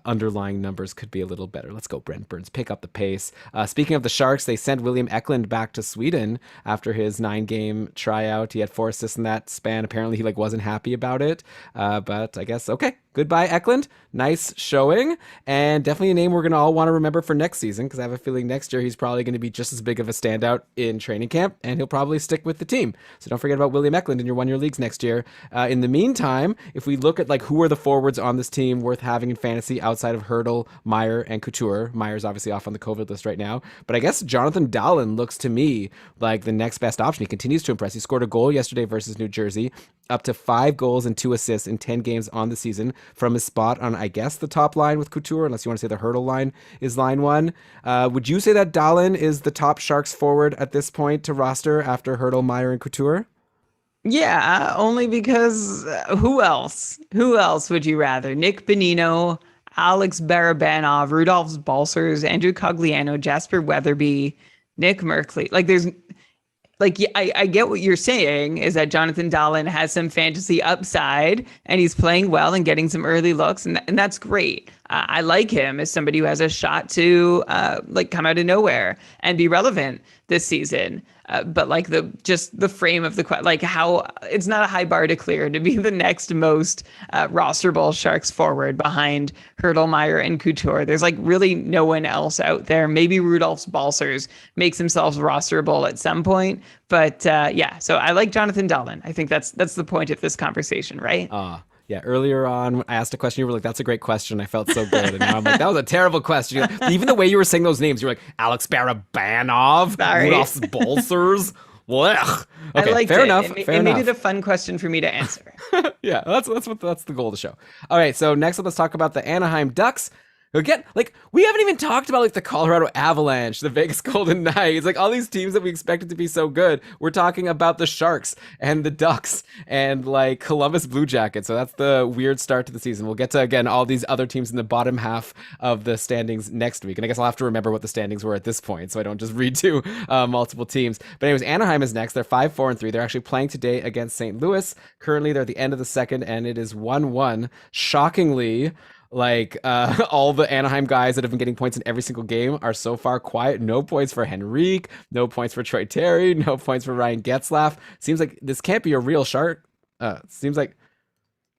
underlying numbers could be a little better. Let's go, Brent Burns. Pick up the pace. Speaking of the Sharks, they sent William Eklund back to Sweden after his 9-game tryout. He had 4 assists in that span. Apparently, he wasn't happy about it. But I guess, okay. Goodbye, Eklund. Nice showing, and definitely a name we're going to all want to remember for next season, because I have a feeling next year he's probably going to be just as big of a standout in training camp, and he'll probably stick with the team. So don't forget about William Eklund in your one-year leagues next year. In the meantime, if we look at who are the forwards on this team worth having in fantasy outside of Hurdle, Meyer, and Couture. Meyer's obviously off on the COVID list right now, but I guess Jonathan Dahlen looks to me like the next best option. He continues to impress. He scored a goal yesterday versus New Jersey, up to 5 goals and 2 assists in 10 games on the season from his spot on, I guess, the top line with Couture, unless you want to say the Hurdle line is line 1. Would you say that Dahlen is the top Sharks forward at this point to roster after Hurdle, Meyer, and Couture? Yeah, only because who else? Who else would you rather? Nick Bonino, Alex Barabanov, Rudolph Balcers, Andrew Cogliano, Jasper Weatherby, Nick Merkley. I get what you're saying is that Jonathan Dahlen has some fantasy upside and he's playing well and getting some early looks, and that's great. I like him as somebody who has a shot to come out of nowhere and be relevant this season. But the frame of how it's not a high bar to clear to be the next most rosterable Sharks forward behind Hurdle, Meyer, and Couture. There's really no one else out there. Maybe Rudolph Balcers makes himself rosterable at some point. But so I like Jonathan Dahlen. I think that's the point of this conversation, right? Yeah, earlier on, I asked a question. You were like, that's a great question. I felt so good. And now I'm like, that was a terrible question. Even the way you were saying those names, you were like, Alex Barabanov, Rudolph Balcers. Blech. Okay, I liked fair it. enough. It fair made enough. it a fun question for me to answer. Yeah, that's the goal of the show. All right, so next up, let's talk about the Anaheim Ducks. Again, we haven't even talked about the Colorado Avalanche, the Vegas Golden Knights, all these teams that we expected to be so good. We're talking about the Sharks and the Ducks and Columbus Blue Jackets. So that's the weird start to the season. We'll get to, again, all these other teams in the bottom half of the standings next week. And I guess I'll have to remember what the standings were at this point, so I don't just read to multiple teams. But anyways, Anaheim is next. They're 5-4-3. They're actually playing today against St. Louis. Currently, they're at the end of the second, and it is 1-1. Shockingly, all the Anaheim guys that have been getting points in every single game are so far quiet. No points for Henrique, no points for Troy Terry, no points for Ryan Getzlaf. Seems like this can't be a real Shark. Seems like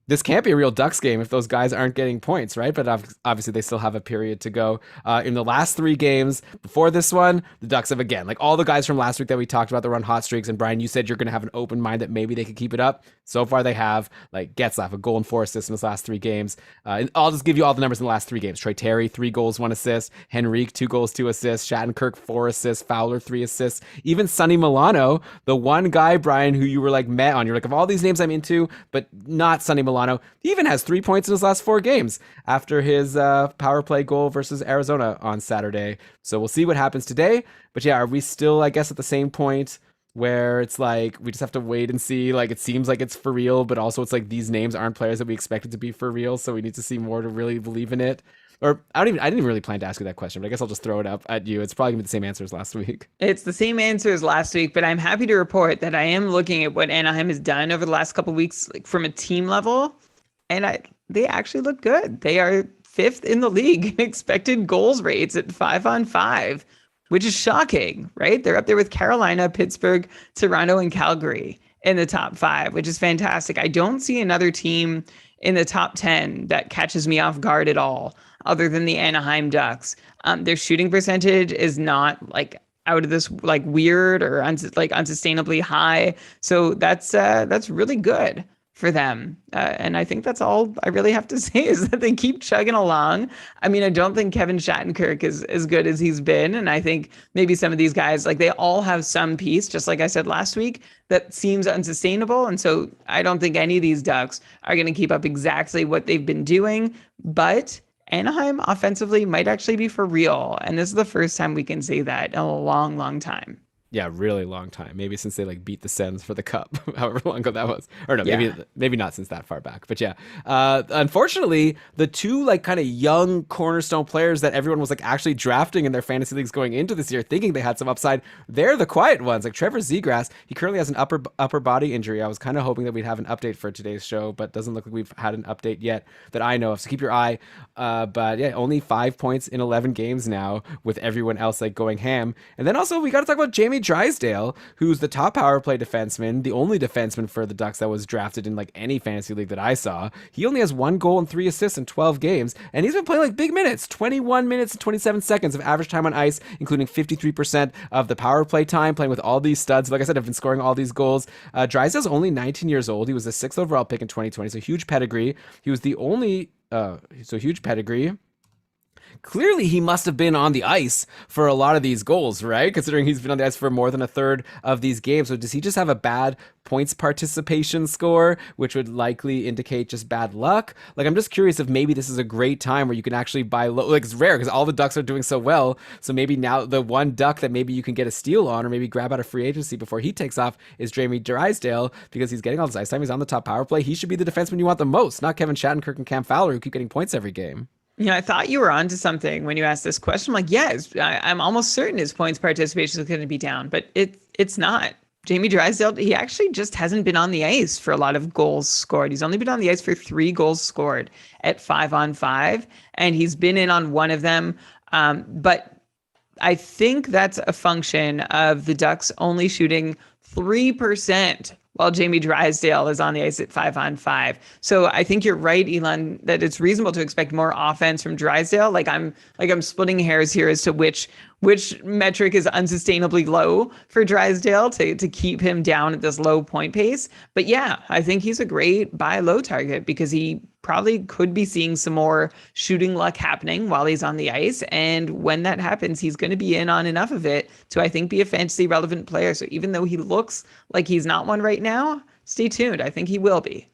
this can't be a real Ducks game if those guys aren't getting points, right? But obviously they still have a period to go. In the last 3 games before this one, the Ducks have, again, like all the guys from last week that we talked about that run hot streaks. And Brian, you said you're going to have an open mind that maybe they could keep it up. So far they have. Like Getzlaf, a goal and 4 assists in his last 3 games. And I'll just give you all the numbers in the last 3 games. Troy Terry, 3 goals, 1 assist. Henrique, 2 goals, 2 assists. Shattenkirk, 4 assists. Fowler, 3 assists. Even Sonny Milano, the one guy, Brian, who you were like met on. You're like, of all these names I'm into, but not Sonny Milano. He even has 3 points in his last 4 games after his power play goal versus Arizona on Saturday. So we'll see what happens today. But yeah, are we still, I guess, at the same point where it's like we just have to wait and see? Like it seems like it's for real, but also it's like these names aren't players that we expected to be for real. So we need to see more to really believe in it. Or I didn't even really plan to ask you that question, but I guess I'll just throw it up at you. It's probably gonna be the same answer as last week. It's the same answer as last week, but I'm happy to report that I am looking at what Anaheim has done over the last couple of weeks, like from a team level, and they actually look good. They are 5th in the league in expected goals rates at 5-on-5, which is shocking, right? They're up there with Carolina, Pittsburgh, Toronto, and Calgary in the top 5, which is fantastic. I don't see another team in the top 10 that catches me off guard at all, other than the Anaheim Ducks. Their shooting percentage is not like out of this like weird or unsustainably high. So that's really good for them. And I think that's all I really have to say is that they keep chugging along. I mean, I don't think Kevin Shattenkirk is as good as he's been. And I think maybe some of these guys, like they all have some piece, just like I said last week, that seems unsustainable. And so I don't think any of these Ducks are going to keep up exactly what they've been doing. But Anaheim offensively might actually be for real. And this is the first time we can say that in a long, long time. Yeah, really long time. Maybe since they like beat the Sens for the cup, however long ago that was. Or no, Yeah. maybe not since that far back. But yeah, unfortunately, the 2 like kind of young cornerstone players that everyone was like actually drafting in their fantasy leagues going into this year, thinking they had some upside, they're the quiet ones. Like Trevor Zegras, he currently has an upper body injury. I was kind of hoping that we'd have an update for today's show, but doesn't look like we've had an update yet that I know of. So keep your eye. But yeah, only 5 points in 11 games now, with everyone else like going ham. And then also we got to talk about Jamie Drysdale, who's the top power play defenseman, the only defenseman for the Ducks that was drafted in like any fantasy league that I saw. He only has 1 goal and 3 assists in 12 games, and he's been playing like big minutes, 21 minutes and 27 seconds of average time on ice, including 53% of the power play time, playing with all these studs. Like I said, I've been scoring all these goals. Drysdale's only 19 years old. He was the 6th overall pick in 2020, so huge pedigree. He was the only, huge pedigree. Clearly, he must have been on the ice for a lot of these goals, right? Considering he's been on the ice for more than a third of these games. So does he just have a bad points participation score, which would likely indicate just bad luck? Like, I'm just curious if maybe this is a great time where you can actually buy low. Like, it's rare because all the Ducks are doing so well. So maybe now the one Duck that maybe you can get a steal on or maybe grab out of free agency before he takes off is Jamie Drysdale, because he's getting all this ice time. He's on the top power play. He should be the defenseman you want the most, not Kevin Shattenkirk and Cam Fowler, who keep getting points every game. You know, I thought you were onto something when you asked this question. I'm like, yes, I'm almost certain his points participation is going to be down, but it's not. Jamie Drysdale, he actually just hasn't been on the ice for a lot of goals scored. He's only been on the ice for 3 goals scored at 5-on-5, and he's been in on 1 of them. But I think that's a function of the Ducks only shooting 3% while Jamie Drysdale is on the ice at 5-on-5. So I think you're right, Elon, that it's reasonable to expect more offense from Drysdale. Like I'm splitting hairs here as to which metric is unsustainably low for Drysdale to keep him down at this low point pace. But yeah, I think he's a great buy low target because he probably could be seeing some more shooting luck happening while he's on the ice. And when that happens, he's going to be in on enough of it to, I think, be a fantasy relevant player. So even though he looks like he's not one right now, stay tuned. I think he will be.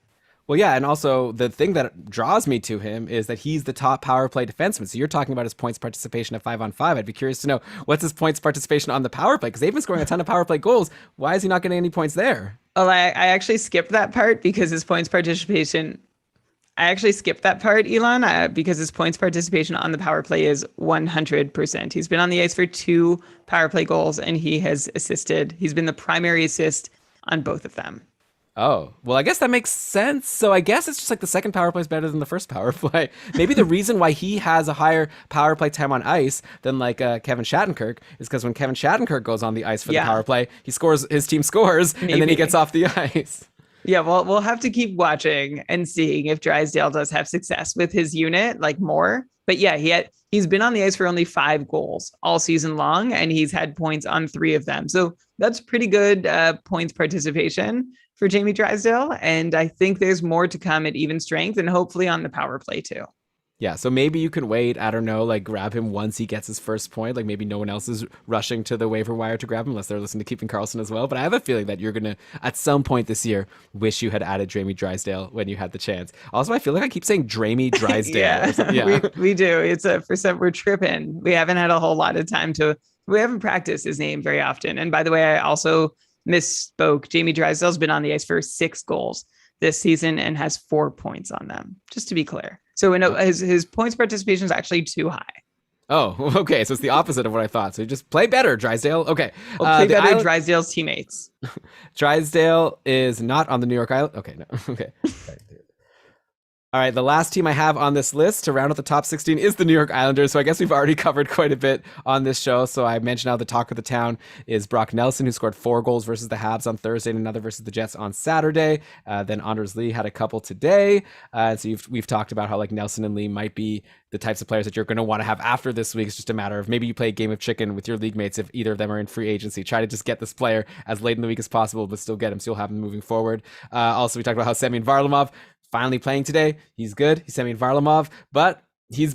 Well, yeah, and also the thing that draws me to him is that he's the top power play defenseman. So you're talking about his points participation at 5-on-5. I'd be curious to know what's his points participation on the power play, because they've been scoring a ton of power play goals. Why is he not getting any points there? Well, I actually skipped that part because his points participation. I actually skipped that part, Elon, because his points participation on the power play is 100%. He's been on the ice for 2 power play goals, and he has assisted. He's been the primary assist on both of them. Oh, well, I guess that makes sense. So I guess it's just like the second power play is better than the first power play. Maybe the reason why he has a higher power play time on ice than like Kevin Shattenkirk is because when Kevin Shattenkirk goes on the ice for the power play, he scores, his team scores, and then he gets off the ice. Yeah, well, we'll have to keep watching and seeing if Drysdale does have success with his unit, like more. But yeah, he's been on the ice for only 5 goals all season long, and he's had points on 3 of them. So that's pretty good points participation for Jamie Drysdale. And I think there's more to come at even strength and hopefully on the power play too. Yeah, so maybe you can wait. I don't know, like grab him once he gets his first point. Like maybe no one else is rushing to the waiver wire to grab him unless they're listening to keeping Karlsson as well. But I have a feeling that you're gonna, at some point this year, wish you had added Jamie Drysdale when you had the chance. Also, I feel like I keep saying Jamie Drysdale. Yeah. We do. It's for some we're tripping. We haven't had a whole lot of time we haven't practiced his name very often. And by the way, I also misspoke. Jamie Drysdale's been on the ice for 6 goals this season and has 4 points on them, just to be clear. So his points participation is actually too high. Oh, okay. So it's the opposite of what I thought. So you just play better, Drysdale. Okay. Play better, Drysdale's teammates. Drysdale is not on the New York Island. Okay, no. Okay. All right, the last team I have on this list to round out the top 16 is the New York Islanders. So I guess we've already covered quite a bit on this show. So I mentioned how the talk of the town is Brock Nelson, who scored 4 goals versus the Habs on Thursday and another versus the Jets on Saturday. Then Anders Lee had a couple today. So we've talked about how like Nelson and Lee might be the types of players that you're going to want to have after this week. It's just a matter of maybe you play a game of chicken with your league mates if either of them are in free agency. Try to just get this player as late in the week as possible, but still get him so you'll have him moving forward. Also, we talked about how Semyon Varlamov finally playing today. He's good. He's Semyon Varlamov, but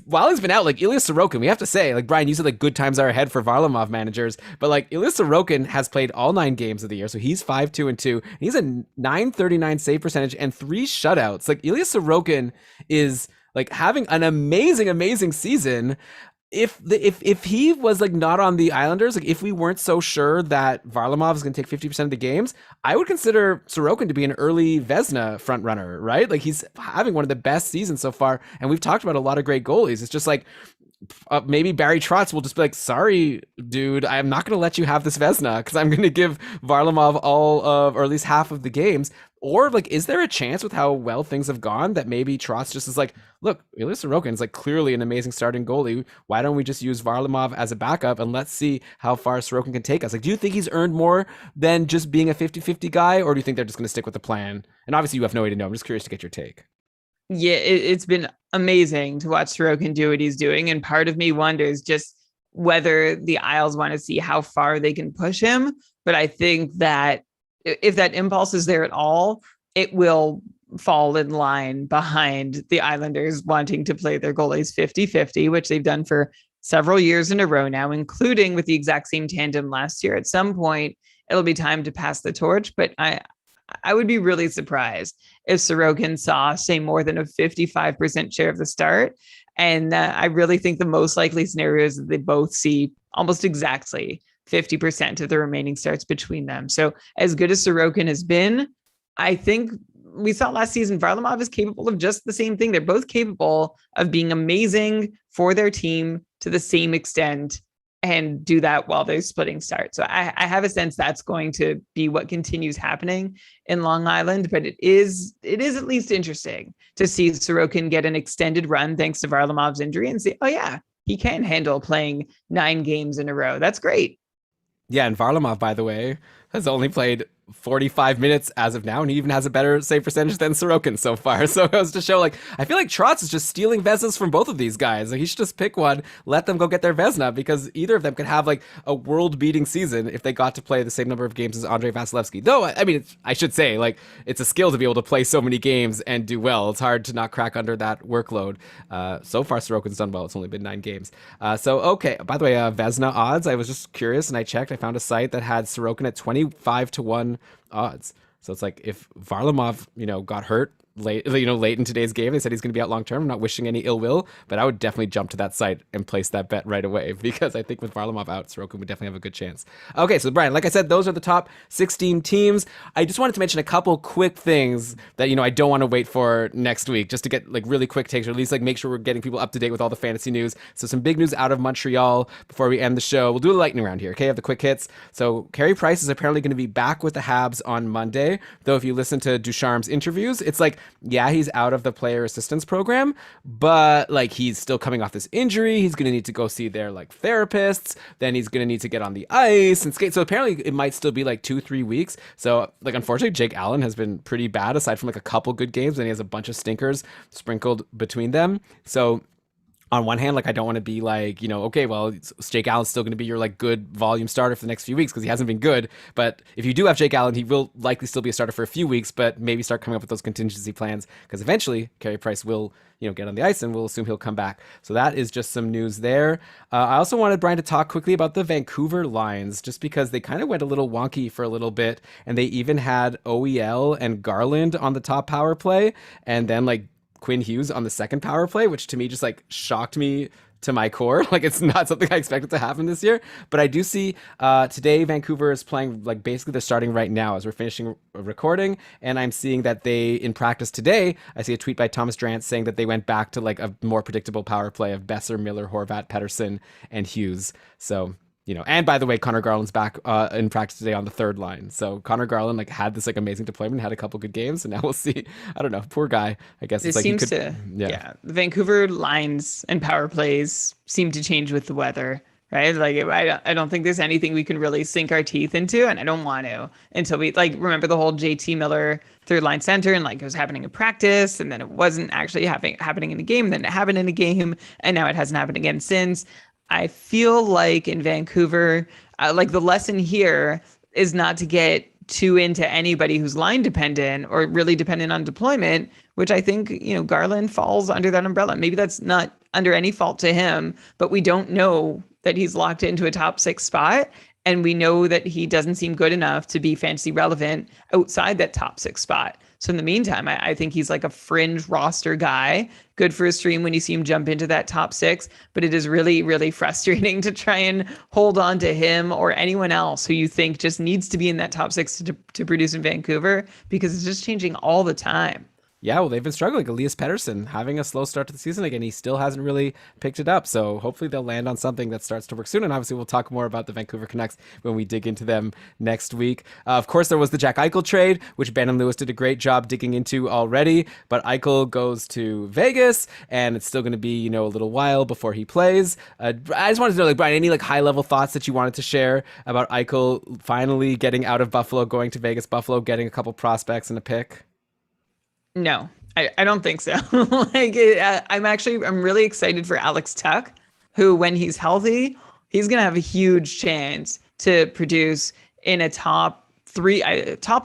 while he's been out, like Ilya Sorokin, we have to say, like Brian, you said like good times are ahead for Varlamov managers, but like Ilya Sorokin has played all 9 games of the year, so he's 5-2-2. And he's a .939 save percentage and 3 shutouts. Like Ilya Sorokin is like having an amazing season. If he was like not on the Islanders, like if we weren't so sure that Varlamov is going to take 50% of the games, I would consider Sorokin to be an early Vezina front runner, right? Like he's having one of the best seasons so far, and we've talked about a lot of great goalies. It's just like maybe Barry Trotz will just be like, sorry, dude, I'm not going to let you have this Vezina because I'm going to give Varlamov all of, or at least half of the games. Or like, is there a chance with how well things have gone that maybe Trotz just is like, look, Ilya Sorokin is like clearly an amazing starting goalie. Why don't we just use Varlamov as a backup and let's see how far Sorokin can take us? Like, do you think he's earned more than just being a 50-50 guy, or do you think they're just going to stick with the plan? And obviously you have no way to know. I'm just curious to get your take. Yeah, it's been amazing to watch Sorokin do what he's doing. And part of me wonders just whether the Isles want to see how far they can push him. But I think that if that impulse is there at all, it will fall in line behind the Islanders wanting to play their goalies 50-50, which they've done for several years in a row now, including with the exact same tandem last year. At some point, it'll be time to pass the torch. But I would be really surprised if Sorokin saw, say, more than a 55% share of the start. And I really think the most likely scenario is that they both see almost exactly 50% of the remaining starts between them. So as good as Sorokin has been, I think we saw last season Varlamov is capable of just the same thing. They're both capable of being amazing for their team to the same extent and do that while they're splitting starts. So I have a sense that's going to be what continues happening in Long Island, but it is at least interesting to see Sorokin get an extended run thanks to Varlamov's injury and say, oh yeah, he can handle playing 9 games in a row. That's great. Yeah, and Varlamov, by the way, has only played 45 minutes as of now, and he even has a better save percentage than Sorokin so far. So it was to show, like, I feel like Trotz is just stealing Vezinas from both of these guys. Like, he should just pick one, let them go get their Vezina, because either of them could have, like, a world-beating season if they got to play the same number of games as Andrei Vasilevsky. Though, I mean, I should say, like, it's a skill to be able to play so many games and do well. It's hard to not crack under that workload. So far, Sorokin's done well. It's only been 9 games. Okay. By the way, Vezina odds, I was just curious, and I checked. I found a site that had Sorokin at 25-1 odds. So it's like if Varlamov, got hurt late in today's game, they said he's going to be out long term. I'm not wishing any ill will, but I would definitely jump to that site and place that bet right away, because I think with Varlamov out, Sorokin would definitely have a good chance. Okay, so Brian, like I said, those are the top 16 teams. I just wanted to mention a couple quick things that I don't want to wait for next week, just to get like really quick takes, or at least like make sure we're getting people up to date with all the fantasy news. So some big news out of Montreal before we end the show. We'll do a lightning round here, okay? I have the quick hits. So Carey Price is apparently going to be back with the Habs on Monday, though if you listen to Ducharme's interviews, it's like yeah, he's out of the player assistance program, but like he's still coming off this injury. He's going to need to go see their like therapists. Then he's going to need to get on the ice and skate. So apparently it might still be like 2-3 weeks. So like, unfortunately, Jake Allen has been pretty bad aside from like a couple good games, and he has a bunch of stinkers sprinkled between them. So on one hand, like I don't want to be like, okay, well, Jake Allen's still going to be your like good volume starter for the next few weeks because he hasn't been good. But if you do have Jake Allen, he will likely still be a starter for a few weeks, but maybe start coming up with those contingency plans because eventually Carey Price will, get on the ice and we'll assume he'll come back. So that is just some news there. I also wanted Brian to talk quickly about the Vancouver lines just because they kind of went a little wonky for a little bit, and they even had OEL and Garland on the top power play, and then like Quinn Hughes on the second power play, which to me just like shocked me to my core. Like it's not something I expected to happen this year, but I do see today Vancouver is playing like basically they're starting right now as we're finishing recording, and I'm seeing that they in practice today, I see a tweet by Thomas Drance saying that they went back to like a more predictable power play of Besser, Miller, Horvat, Pettersson, and Hughes. So and by the way, Connor Garland's back in practice today on the third line. So Connor Garland like had this like amazing deployment, had a couple good games, and now we'll see. I don't know, poor guy. I guess it's like seems to the Vancouver lines and power plays seem to change with the weather, right? Like I don't think there's anything we can really sink our teeth into, and I don't want to until we like remember the whole JT Miller third line center, and like it was happening in practice, and then it wasn't actually happening in a game, then it happened in a game, and now it hasn't happened again since. I feel like in Vancouver, like the lesson here is not to get too into anybody who's line dependent or really dependent on deployment, which I think, Garland falls under that umbrella. Maybe that's not under any fault to him, but we don't know that he's locked into a top 6 spot. And we know that he doesn't seem good enough to be fantasy relevant outside that top 6 spot. So in the meantime, I think he's like a fringe roster guy, good for a stream when you see him jump into that top 6. But it is really, really frustrating to try and hold on to him or anyone else who you think just needs to be in that top 6 to produce in Vancouver, because it's just changing all the time. Yeah, well, they've been struggling. Elias Pettersson having a slow start to the season again. He still hasn't really picked it up. So hopefully they'll land on something that starts to work soon. And obviously we'll talk more about the Vancouver Canucks when we dig into them next week. Of course, there was the Jack Eichel trade, which Ben and Lewis did a great job digging into already. But Eichel goes to Vegas, and it's still going to be, a little while before he plays. I just wanted to know, like, Brian, any like high-level thoughts that you wanted to share about Eichel finally getting out of Buffalo, going to Vegas, Buffalo, getting a couple prospects and a pick? No, I don't think so. I'm really excited for Alex Tuch, who when he's healthy, he's going to have a huge chance to produce in a top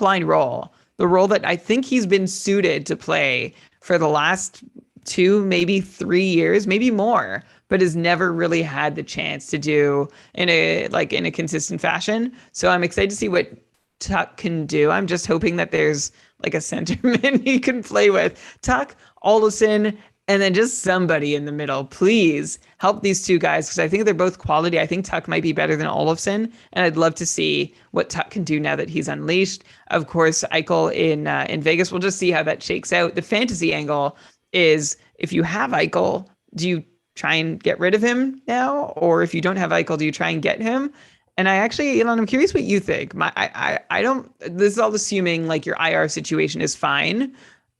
line role, the role that I think he's been suited to play for the last 2, maybe 3 years, maybe more, but has never really had the chance to do in a consistent fashion. So I'm excited to see what Tuch can do. I'm just hoping that there's like a centerman he can play with. Tuch, Olsen, and then just somebody in the middle. Please help these two guys, because I think they're both quality. I think Tuch might be better than Olofsson, and I'd love to see what Tuch can do now that he's unleashed. Of course, Eichel in Vegas. We'll just see how that shakes out. The fantasy angle is, if you have Eichel, do you try and get rid of him now? Or if you don't have Eichel, do you try and get him? And I actually, Elon, I'm curious what you think. I don't, this is all assuming like your IR situation is fine.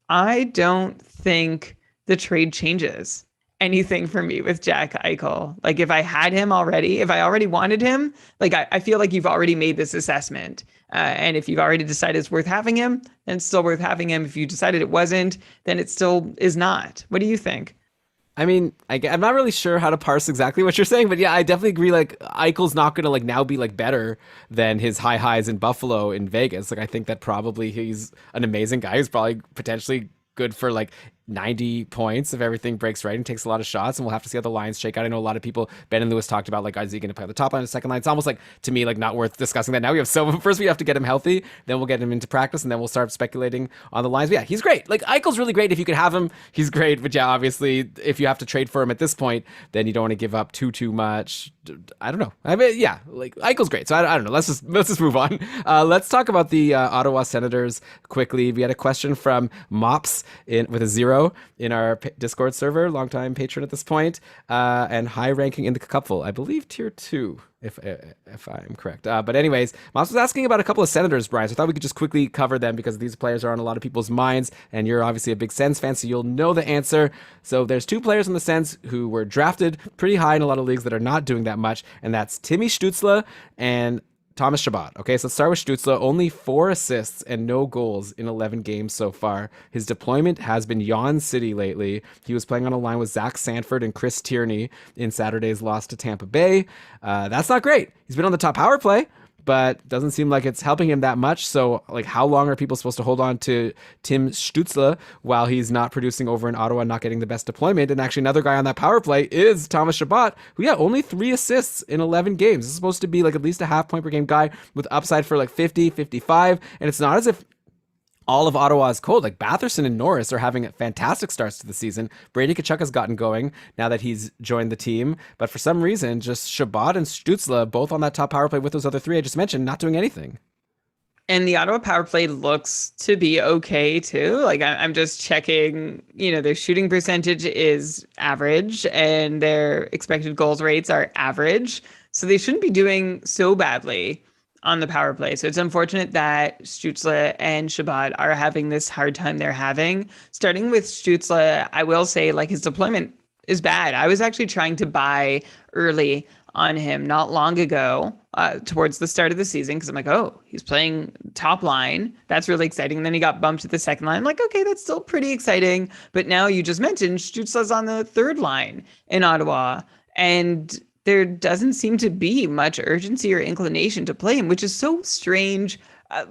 I don't think the trade changes anything for me with Jack Eichel. Like if I had him already, if I already wanted him, like I feel like you've already made this assessment. And if you've already decided it's worth having him, then it's still worth having him. If you decided it wasn't, then it still is not. What do you think? I mean, I'm not really sure how to parse exactly what you're saying, but yeah, I definitely agree. Like Eichel's not going to like now be like better than his high highs in Buffalo in Vegas. Like I think that probably he's an amazing guy. He's probably potentially good for like 90 points if everything breaks right and takes a lot of shots, and we'll have to see how the lines shake out. I know a lot of people, Ben and Lewis, talked about like, is he going to play on the top line or second line? It's almost like, to me, like not worth discussing that now. First we have to get him healthy, then we'll get him into practice, and then we'll start speculating on the lines. But yeah, he's great. Like Eichel's really great. If you could have him, he's great. But yeah, obviously if you have to trade for him at this point, then you don't want to give up too much. I don't know. I mean, yeah, like Eichel's great. So I don't know. Let's just move on. Let's talk about the Ottawa Senators quickly. We had a question from Mops with a 0 0 in our Discord server, longtime patron at this point, and high ranking in the cupful. I believe tier 2, if I'm correct. But anyways, Moss was asking about a couple of Senators, Brian, so I thought we could just quickly cover them because these players are on a lot of people's minds, and you're obviously a big Sens fan, so you'll know the answer. So there's 2 players on the Sens who were drafted pretty high in a lot of leagues that are not doing that much, and that's Timmy Stützle and Thomas Chabot. Okay, so let's start with Stützle. Only 4 assists and no goals in 11 games so far. His deployment has been Yawn City lately. He was playing on a line with Zach Sanford and Chris Tierney in Saturday's loss to Tampa Bay. That's not great. He's been on the top power play, but doesn't seem like it's helping him that much. So, like, how long are people supposed to hold on to Tim Stützle while he's not producing over in Ottawa, not getting the best deployment? And actually, another guy on that power play is Thomas Chabot, who, only 3 assists in 11 games. This is supposed to be, like, at least a half point per game guy with upside for, like, 50, 55. And it's not as if all of Ottawa is cold. Like, Batherson and Norris are having fantastic starts to the season. Brady Tkachuk has gotten going now that he's joined the team. But for some reason, just Chabot and Stützle, both on that top power play with those other 3 I just mentioned, not doing anything. And the Ottawa power play looks to be okay too. Like, I'm just checking, their shooting percentage is average and their expected goals rates are average. So they shouldn't be doing so badly on the power play. So it's unfortunate that Stützle and Chabot are having this hard time they're having. Starting with Stützle, I will say, like, his deployment is bad. I was actually trying to buy early on him not long ago, towards the start of the season, because I'm like, oh, he's playing top line. That's really exciting. And then he got bumped to the second line. I'm like, okay, that's still pretty exciting. But now you just mentioned Stützle's on the third line in Ottawa. And there doesn't seem to be much urgency or inclination to play him, which is so strange.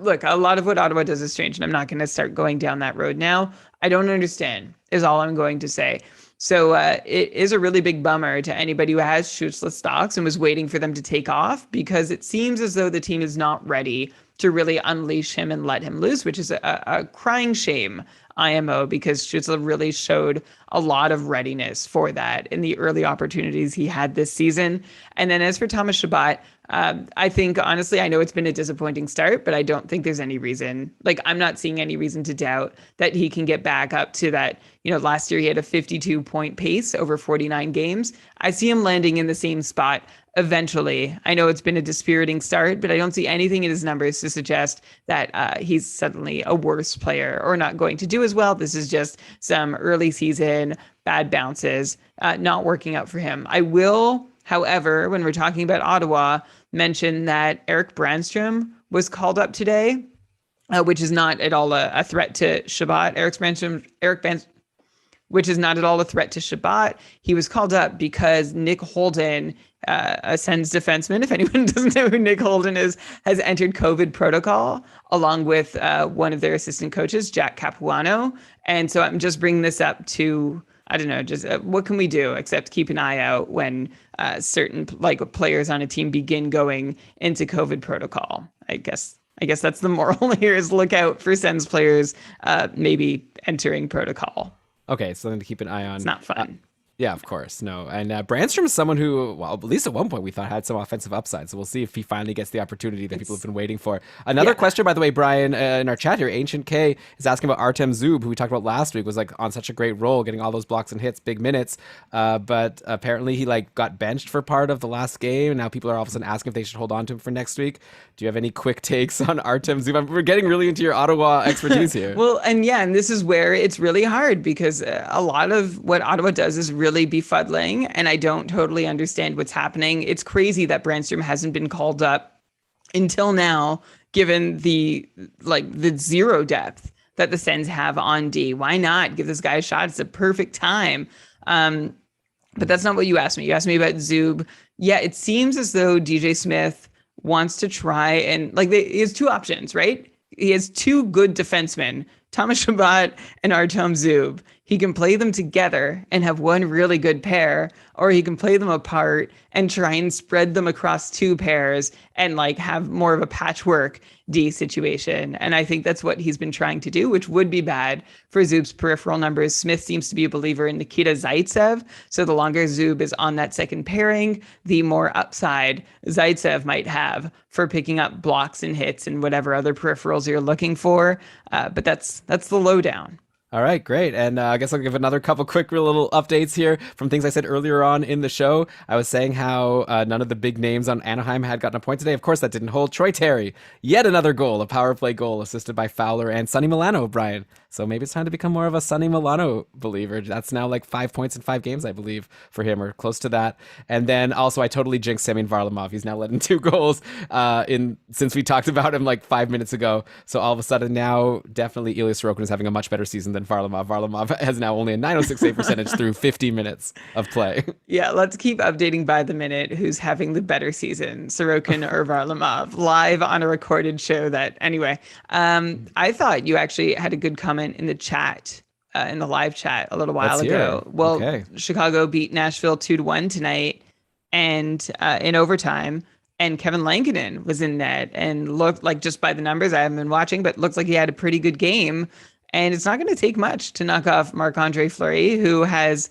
Look, a lot of what Ottawa does is strange, and I'm not going to start going down that road now. I don't understand, is all I'm going to say. So it is a really big bummer to anybody who has Stützle stocks and was waiting for them to take off, because it seems as though the team is not ready to really unleash him and let him loose, which is a crying shame, IMO, because Stützle really showed a lot of readiness for that in the early opportunities he had this season. And then as for Thomas Chabot, I think, honestly, I know it's been a disappointing start, but I don't think there's any reason, like, I'm not seeing any reason to doubt that he can get back up to that. Last year he had a 52-point pace over 49 games. I see him landing in the same spot eventually. I know it's been a dispiriting start, but I don't see anything in his numbers to suggest that he's suddenly a worse player or not going to do as well. This is just some early season bad bounces, not working out for him. I will, however, when we're talking about Ottawa, mention that Erik Brannstrom was called up today, which is not at all a threat to Chabot. Which is not at all a threat to Chabot. He was called up because Nick Holden, a Sens defenseman, if anyone doesn't know who Nick Holden is, has entered COVID protocol along with one of their assistant coaches, Jack Capuano. And so I'm just bringing this up to, I don't know, just what can we do except keep an eye out when certain players on a team begin going into COVID protocol. I guess that's the moral here, is look out for Sens players maybe entering protocol. Okay, so then to keep an eye on. It's not fun. Yeah, of course. No. And Brannstrom is someone who, well, at least at one point we thought had some offensive upside. So we'll see if he finally gets the opportunity that people have been waiting for. Another question, by the way, Brian, in our chat here, Ancient K is asking about Artem Zub, who we talked about last week, was on such a great role, getting all those blocks and hits, big minutes. But apparently he got benched for part of the last game. And now people are all of a sudden asking if they should hold on to him for next week. Do you have any quick takes on Artem Zub? We're getting really into your Ottawa expertise here. Well, and this is where it's really hard, because a lot of what Ottawa does is really befuddling, and I don't totally understand what's happening. It's crazy that Brannstrom hasn't been called up until now, given the zero depth that the Sens have on D. Why not give this guy a shot? It's a perfect time. But that's not what you asked me. You asked me about Zub. Yeah, it seems as though DJ Smith wants to try and he has 2 options, right? He has 2 good defensemen, Thomas Chabot and Artem Zub. He can play them together and have one really good pair, or he can play them apart and try and spread them across 2 pairs and have more of a patchwork D situation. And I think that's what he's been trying to do, which would be bad for Zub's peripheral numbers. Smith seems to be a believer in Nikita Zaitsev. So the longer Zub is on that second pairing, the more upside Zaitsev might have for picking up blocks and hits and whatever other peripherals you're looking for. But that's the lowdown. All right, great. And I guess I'll give another couple quick little updates here from things I said earlier on in the show. I was saying how none of the big names on Anaheim had gotten a point today. Of course, that didn't hold. Troy Terry, yet another goal, a power play goal assisted by Fowler and Sonny Milano, Brian. So maybe it's time to become more of a Sonny Milano believer. That's now like 5 points in 5 games, I believe, for him, or close to that. And then also, I totally jinxed Semyon Varlamov. He's now led in 2 goals since we talked about him like 5 minutes ago. So all of a sudden now, definitely Ilya Sorokin is having a much better season than Varlamov. Varlamov has now only a 906 save percentage through 50 minutes of play. Yeah, let's keep updating by the minute who's having the better season, Sorokin or Varlamov, live on a recorded show. Anyway, I thought you actually had a good comment in the chat, in the live chat a little while ago. Well, okay. Chicago beat Nashville 2-1 tonight, and in overtime. And Kevin Lankinen was in net and looked like, just by the numbers, I haven't been watching, but looks like he had a pretty good game. And it's not going to take much to knock off Marc-Andre Fleury, who has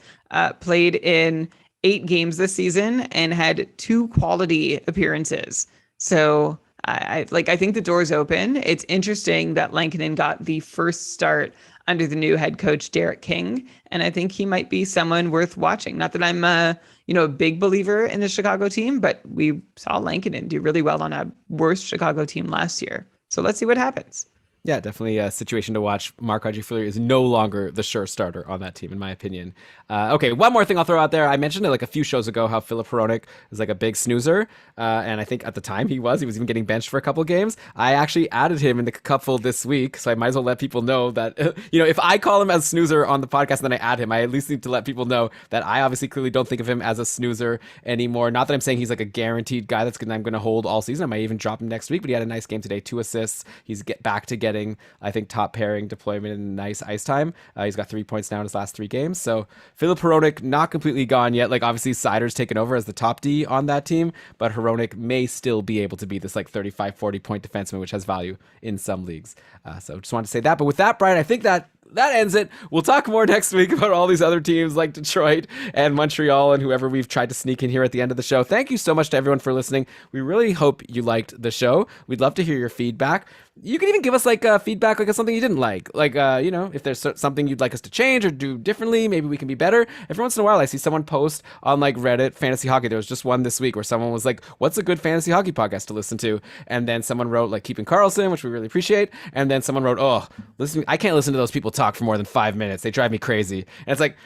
played in 8 games this season and had 2 quality appearances. So I think the door's open. It's interesting that Lankinen got the first start under the new head coach, Derek King. And I think he might be someone worth watching. Not that I'm a big believer in the Chicago team, but we saw Lankinen do really well on a worse Chicago team last year. So let's see what happens. Yeah, definitely a situation to watch. Marc-Andre Fleury is no longer the sure starter on that team, in my opinion. Okay, one more thing I'll throw out there. I mentioned it like a few shows ago how Filip Hronek is like a big snoozer, and I think at the time he was even getting benched for a couple of games. I actually added him in the cupful this week, so I might as well let people know that if I call him as snoozer on the podcast and then I add him, I at least need to let people know that I obviously clearly don't think of him as a snoozer anymore. Not that I'm saying he's like a guaranteed guy I'm going to hold all season. I might even drop him next week, but he had a nice game today, 2 assists. He's back to getting, I think, top pairing deployment and nice ice time. He's got 3 points now in his last 3 games. So Filip Hronek not completely gone yet. Like, obviously Seider's taken over as the top D on that team, but Hronek may still be able to be this like 35, 40 point defenseman, which has value in some leagues. So just wanted to say that. But with that, Brian, I think that ends it. We'll talk more next week about all these other teams like Detroit and Montreal and whoever we've tried to sneak in here at the end of the show. Thank you so much to everyone for listening. We really hope you liked the show. We'd love to hear your feedback. You can even give us like feedback, like something you didn't like if there's something you'd like us to change or do differently, maybe we can be better. Every once in a while I see someone post on like Reddit fantasy hockey. There was just one this week where someone was like, what's a good fantasy hockey podcast to listen to? And then someone wrote like Keeping Karlsson, which we really appreciate. And then someone wrote, I can't listen to those people talk for more than 5 minutes. They drive me crazy. And it's like,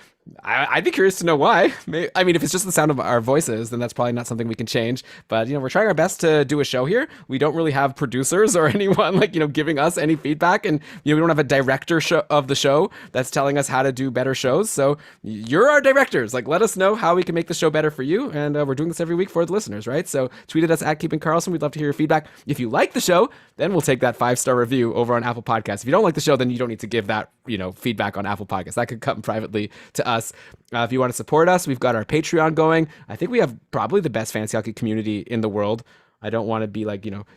I'd be curious to know why. I mean, if it's just the sound of our voices, then that's probably not something we can change. But, we're trying our best to do a show here. We don't really have producers or anyone giving us any feedback. And, we don't have a director of the show that's telling us how to do better shows. So you're our directors. Let us know how we can make the show better for you. And we're doing this every week for the listeners, right? So tweet at us at Keeping Karlsson. We'd love to hear your feedback. If you like the show, then we'll take that 5-star review over on Apple Podcasts. If you don't like the show, then you don't need to give that, feedback on Apple Podcasts. That could come privately to us. If you want to support us, we've got our Patreon going. I think we have probably the best fantasy hockey community in the world. I don't want to be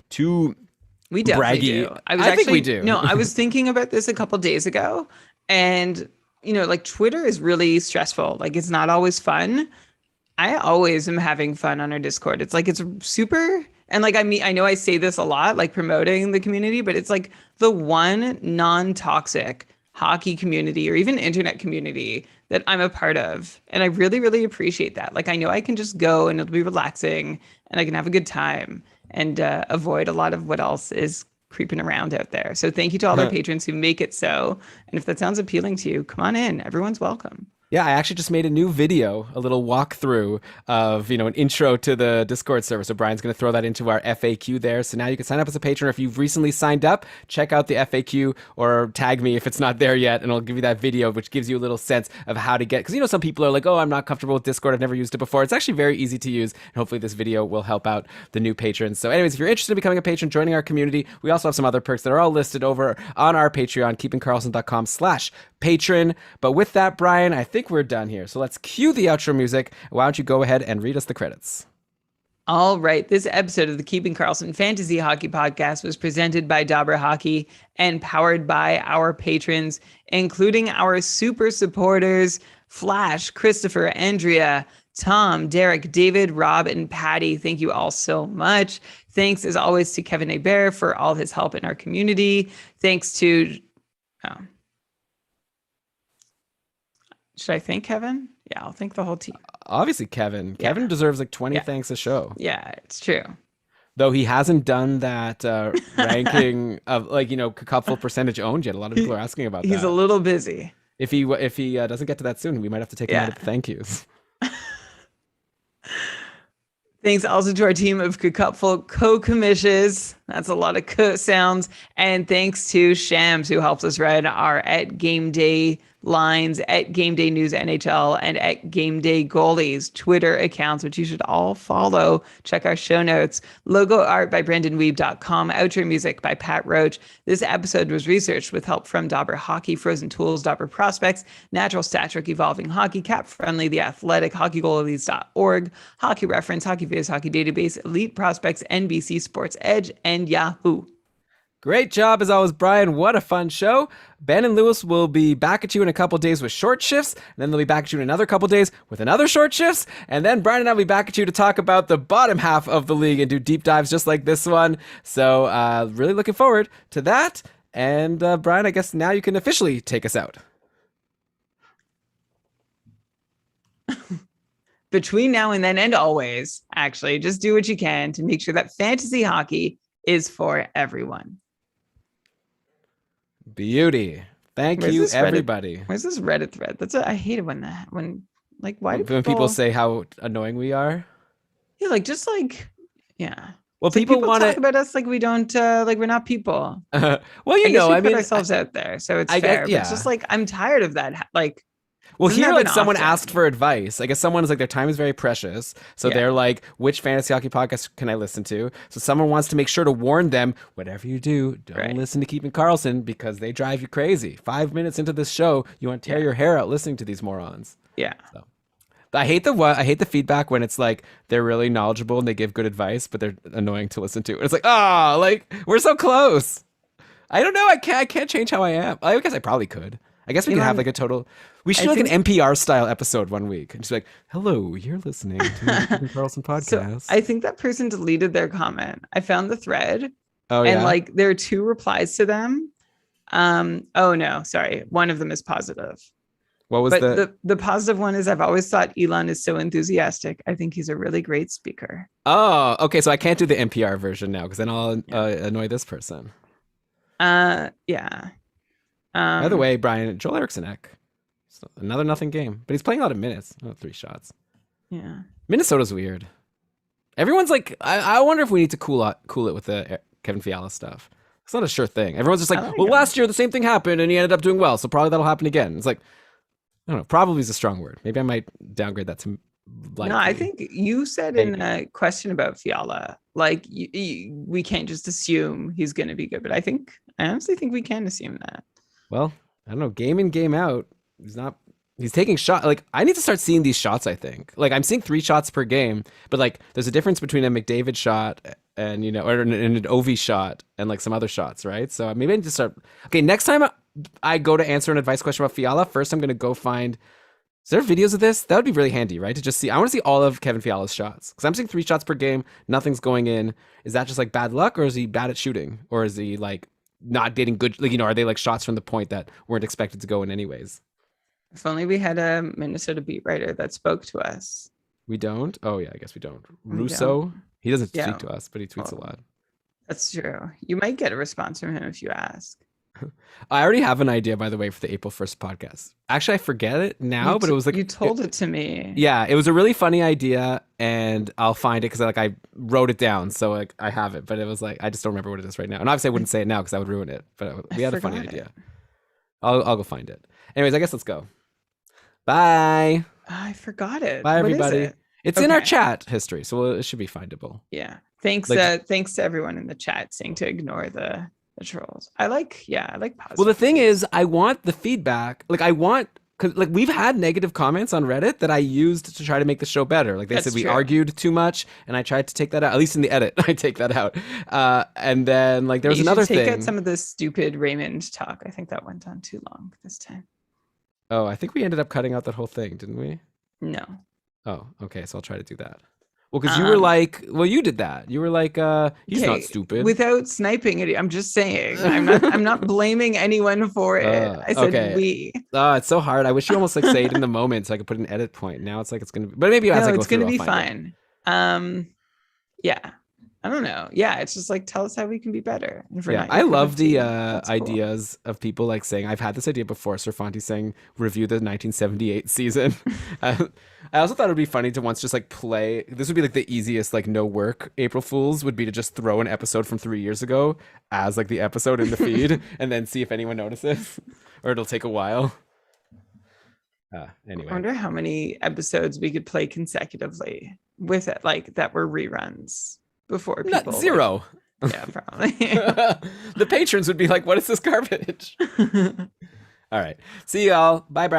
too we definitely braggy. Do. I think we do. No, I was thinking about this a couple days ago, and Twitter is really stressful. It's not always fun. I always am having fun on our Discord. It's it's super. And I know I say this a lot, promoting the community, but it's the one non-toxic hockey community or even internet community that I'm a part of. And I really, really appreciate that. I know I can just go and it'll be relaxing and I can have a good time and avoid a lot of what else is creeping around out there. So thank you to all our patrons who make it so. And if that sounds appealing to you, come on in. Everyone's welcome. Yeah, I actually just made a new video, a little walkthrough of, an intro to the Discord server. So Brian's going to throw that into our FAQ there. So now you can sign up as a patron. Or if you've recently signed up, check out the FAQ or tag me if it's not there yet. And I'll give you that video, which gives you a little sense of how to get, because, some people are like, I'm not comfortable with Discord. I've never used it before. It's actually very easy to use. And hopefully this video will help out the new patrons. So anyways, if you're interested in becoming a patron, joining our community, we also have some other perks that are all listed over on our Patreon, keepingkarlsson.com/patron. But with that, Brian, I think we're done here. So let's cue the outro music. Why don't you go ahead and read us the credits? All right. This episode of the Keeping Karlsson Fantasy Hockey Podcast was presented by Dobber Hockey and powered by our patrons, including our super supporters, Flash, Christopher, Andrea, Tom, Derek, David, Rob, and Patty. Thank you all so much. Thanks, as always, to Kevin Hebert for all his help in our community. Thanks to... Should I thank Kevin? Yeah, I'll thank the whole team. Obviously, Kevin. Yeah. Kevin deserves like 20 Yeah. thanks a show. Yeah, it's true. Though he hasn't done that ranking of like, cupful percentage owned yet. A lot of people are asking about He's that. a little busy. If he doesn't get to that soon, we might have to take him out of the thank yous. Thanks also to our team of Cupful co-commissions. That's a lot of co sounds. And thanks to Shams, who helps us read our at Game Day lines, at Game Day News NHL, and at Game Day Goalies Twitter accounts, which you should all follow. Check our show notes. Logo art by BrendanWeeb.com. Outro music by Pat Roach. This episode was researched with help from Dauber Hockey, Frozen Tools, Dauber Prospects, Natural Stat Trick, Evolving Hockey, Cap Friendly, The Athletic, HockeyGoalies.org, Hockey Reference, Hockey Viz, Hockey Database, Elite Prospects, NBC Sports Edge, and Yahoo. Great job as always, Brian. What a fun show. Ben and Lewis will be back at you in a couple days with short shifts, and then they'll be back at you in another couple days with another short shifts, and then Brian and I will be back at you to talk about the bottom half of the league and do deep dives just like this one. So really looking forward to that. And Brian, I guess now you can officially take us out. Between now and then, and always, actually, just do what you can to make sure that fantasy hockey is for everyone. Beauty. Thank you, everybody. Where's this Reddit thread? I hate it when why do when people say how annoying we are? Yeah, yeah. Well, it's people like want to talk about us like we don't, like we're not people. Well, I put ourselves out there, so it's fair. Yeah. But it's just like I'm tired of that. Like, well, here, like someone asked for advice. I guess someone is like, their time is very precious. So they're like, which fantasy hockey podcast can I listen to? So someone wants to make sure to warn them, whatever you do, don't listen to Keeping Karlsson because they drive you crazy. 5 minutes into this show, you want to tear your hair out listening to these morons. Yeah. So. I hate the feedback when it's like they're really knowledgeable and they give good advice, but they're annoying to listen to. It's like, like we're so close. I don't know. I can't change how I am. I guess I probably could. I guess we could have like a total. We should do like an NPR style episode one week and just be like, "Hello, you're listening to the Keeping Karlsson podcast." So I think that person deleted their comment. I found the thread. Oh yeah. And like there are 2 replies to them. Oh no, sorry. One of them is positive. What was the positive one is I've always thought Elon is so enthusiastic. I think he's a really great speaker. Oh, okay. So I can't do the NPR version now because then I'll annoy this person. Yeah. By the way, Brian, Joel Eriksson-Ek, another nothing game, but he's playing a lot of minutes. 3 shots. Yeah. Minnesota's weird. Everyone's like, I wonder if we need to cool it with the Kevin Fiala stuff. It's not a sure thing. Everyone's just like, well, last year the same thing happened and he ended up doing well, so probably that'll happen again. It's like, I don't know. Probably is a strong word. Maybe I might downgrade that to likely. No, I think you said in a question about Fiala, like we can't just assume he's going to be good, but I honestly think we can assume that. Well, I don't know. Game in, game out, he's taking shots. Like, I need to start seeing these shots, I think. Like, I'm seeing 3 shots per game, but like, there's a difference between a McDavid shot and, or an Ovi shot and like some other shots, right? So maybe I need to start. Okay, next time I go to answer an advice question about Fiala, first I'm going to go find. Is there videos of this? That would be really handy, right? To just see. I want to see all of Kevin Fiala's shots because I'm seeing 3 shots per game. Nothing's going in. Is that just like bad luck, or is he bad at shooting, or is he like not getting good? Like, are they like shots from the point that weren't expected to go in anyways? If only we had a Minnesota beat writer that spoke to us. We don't. Oh yeah, I guess we don't. Russo. He doesn't speak to us, but he tweets a lot. That's true. You might get a response from him if you ask. I already have an idea, by the way, for the April 1st podcast. Actually, I forget it now, but it was like you told it to me. Yeah, it was a really funny idea, and I'll find it because like I wrote it down, so like I have it. But it was like I just don't remember what it is right now, and obviously I wouldn't say it now because that would ruin it. But we had a funny idea. I'll go find it. Anyways, I guess let's go. Bye. I forgot it. Bye, everybody. What is it? It's in our chat history, so it should be findable. Yeah. Thanks to everyone in the chat saying to ignore the trolls. I like positive. Well, the thing is, I want the feedback. Like, because like we've had negative comments on Reddit that I used to try to make the show better. Like they said we argued too much, and I tried to take that out. At least in the edit, I take that out. And then like there was another thing. Take out some of the stupid Raymond talk. I think that went on too long this time. Oh, I think we ended up cutting out that whole thing, didn't we? No. Oh, okay. So I'll try to do that. Well, because you were like, well, you did that. You were like, he's not Okay, stupid. without sniping it, I'm just saying. I'm not blaming anyone for it. I said okay. we. It's so hard. I wish you almost like say it in the moment so I could put an edit point. Now it's like it's gonna be, but maybe as I go It's gonna through, be I'll find fine. Yeah. I don't know. Yeah, it's just like tell us how we can be better. And if we're Yeah, not I your cup love of tea, the that's cool. ideas of people like saying, I've had this idea before, Sir Fonty saying, review the 1978 season. I also thought it would be funny to once just like play, this would be like the easiest, like no work April Fools would be to just throw an episode from 3 years ago as like the episode in the feed and then see if anyone notices, or it'll take a while. Anyway. I wonder how many episodes we could play consecutively with it, like that were reruns before people. Zero. Like, yeah, probably. The patrons would be like, what is this garbage? All right. See y'all. Bye, Brad.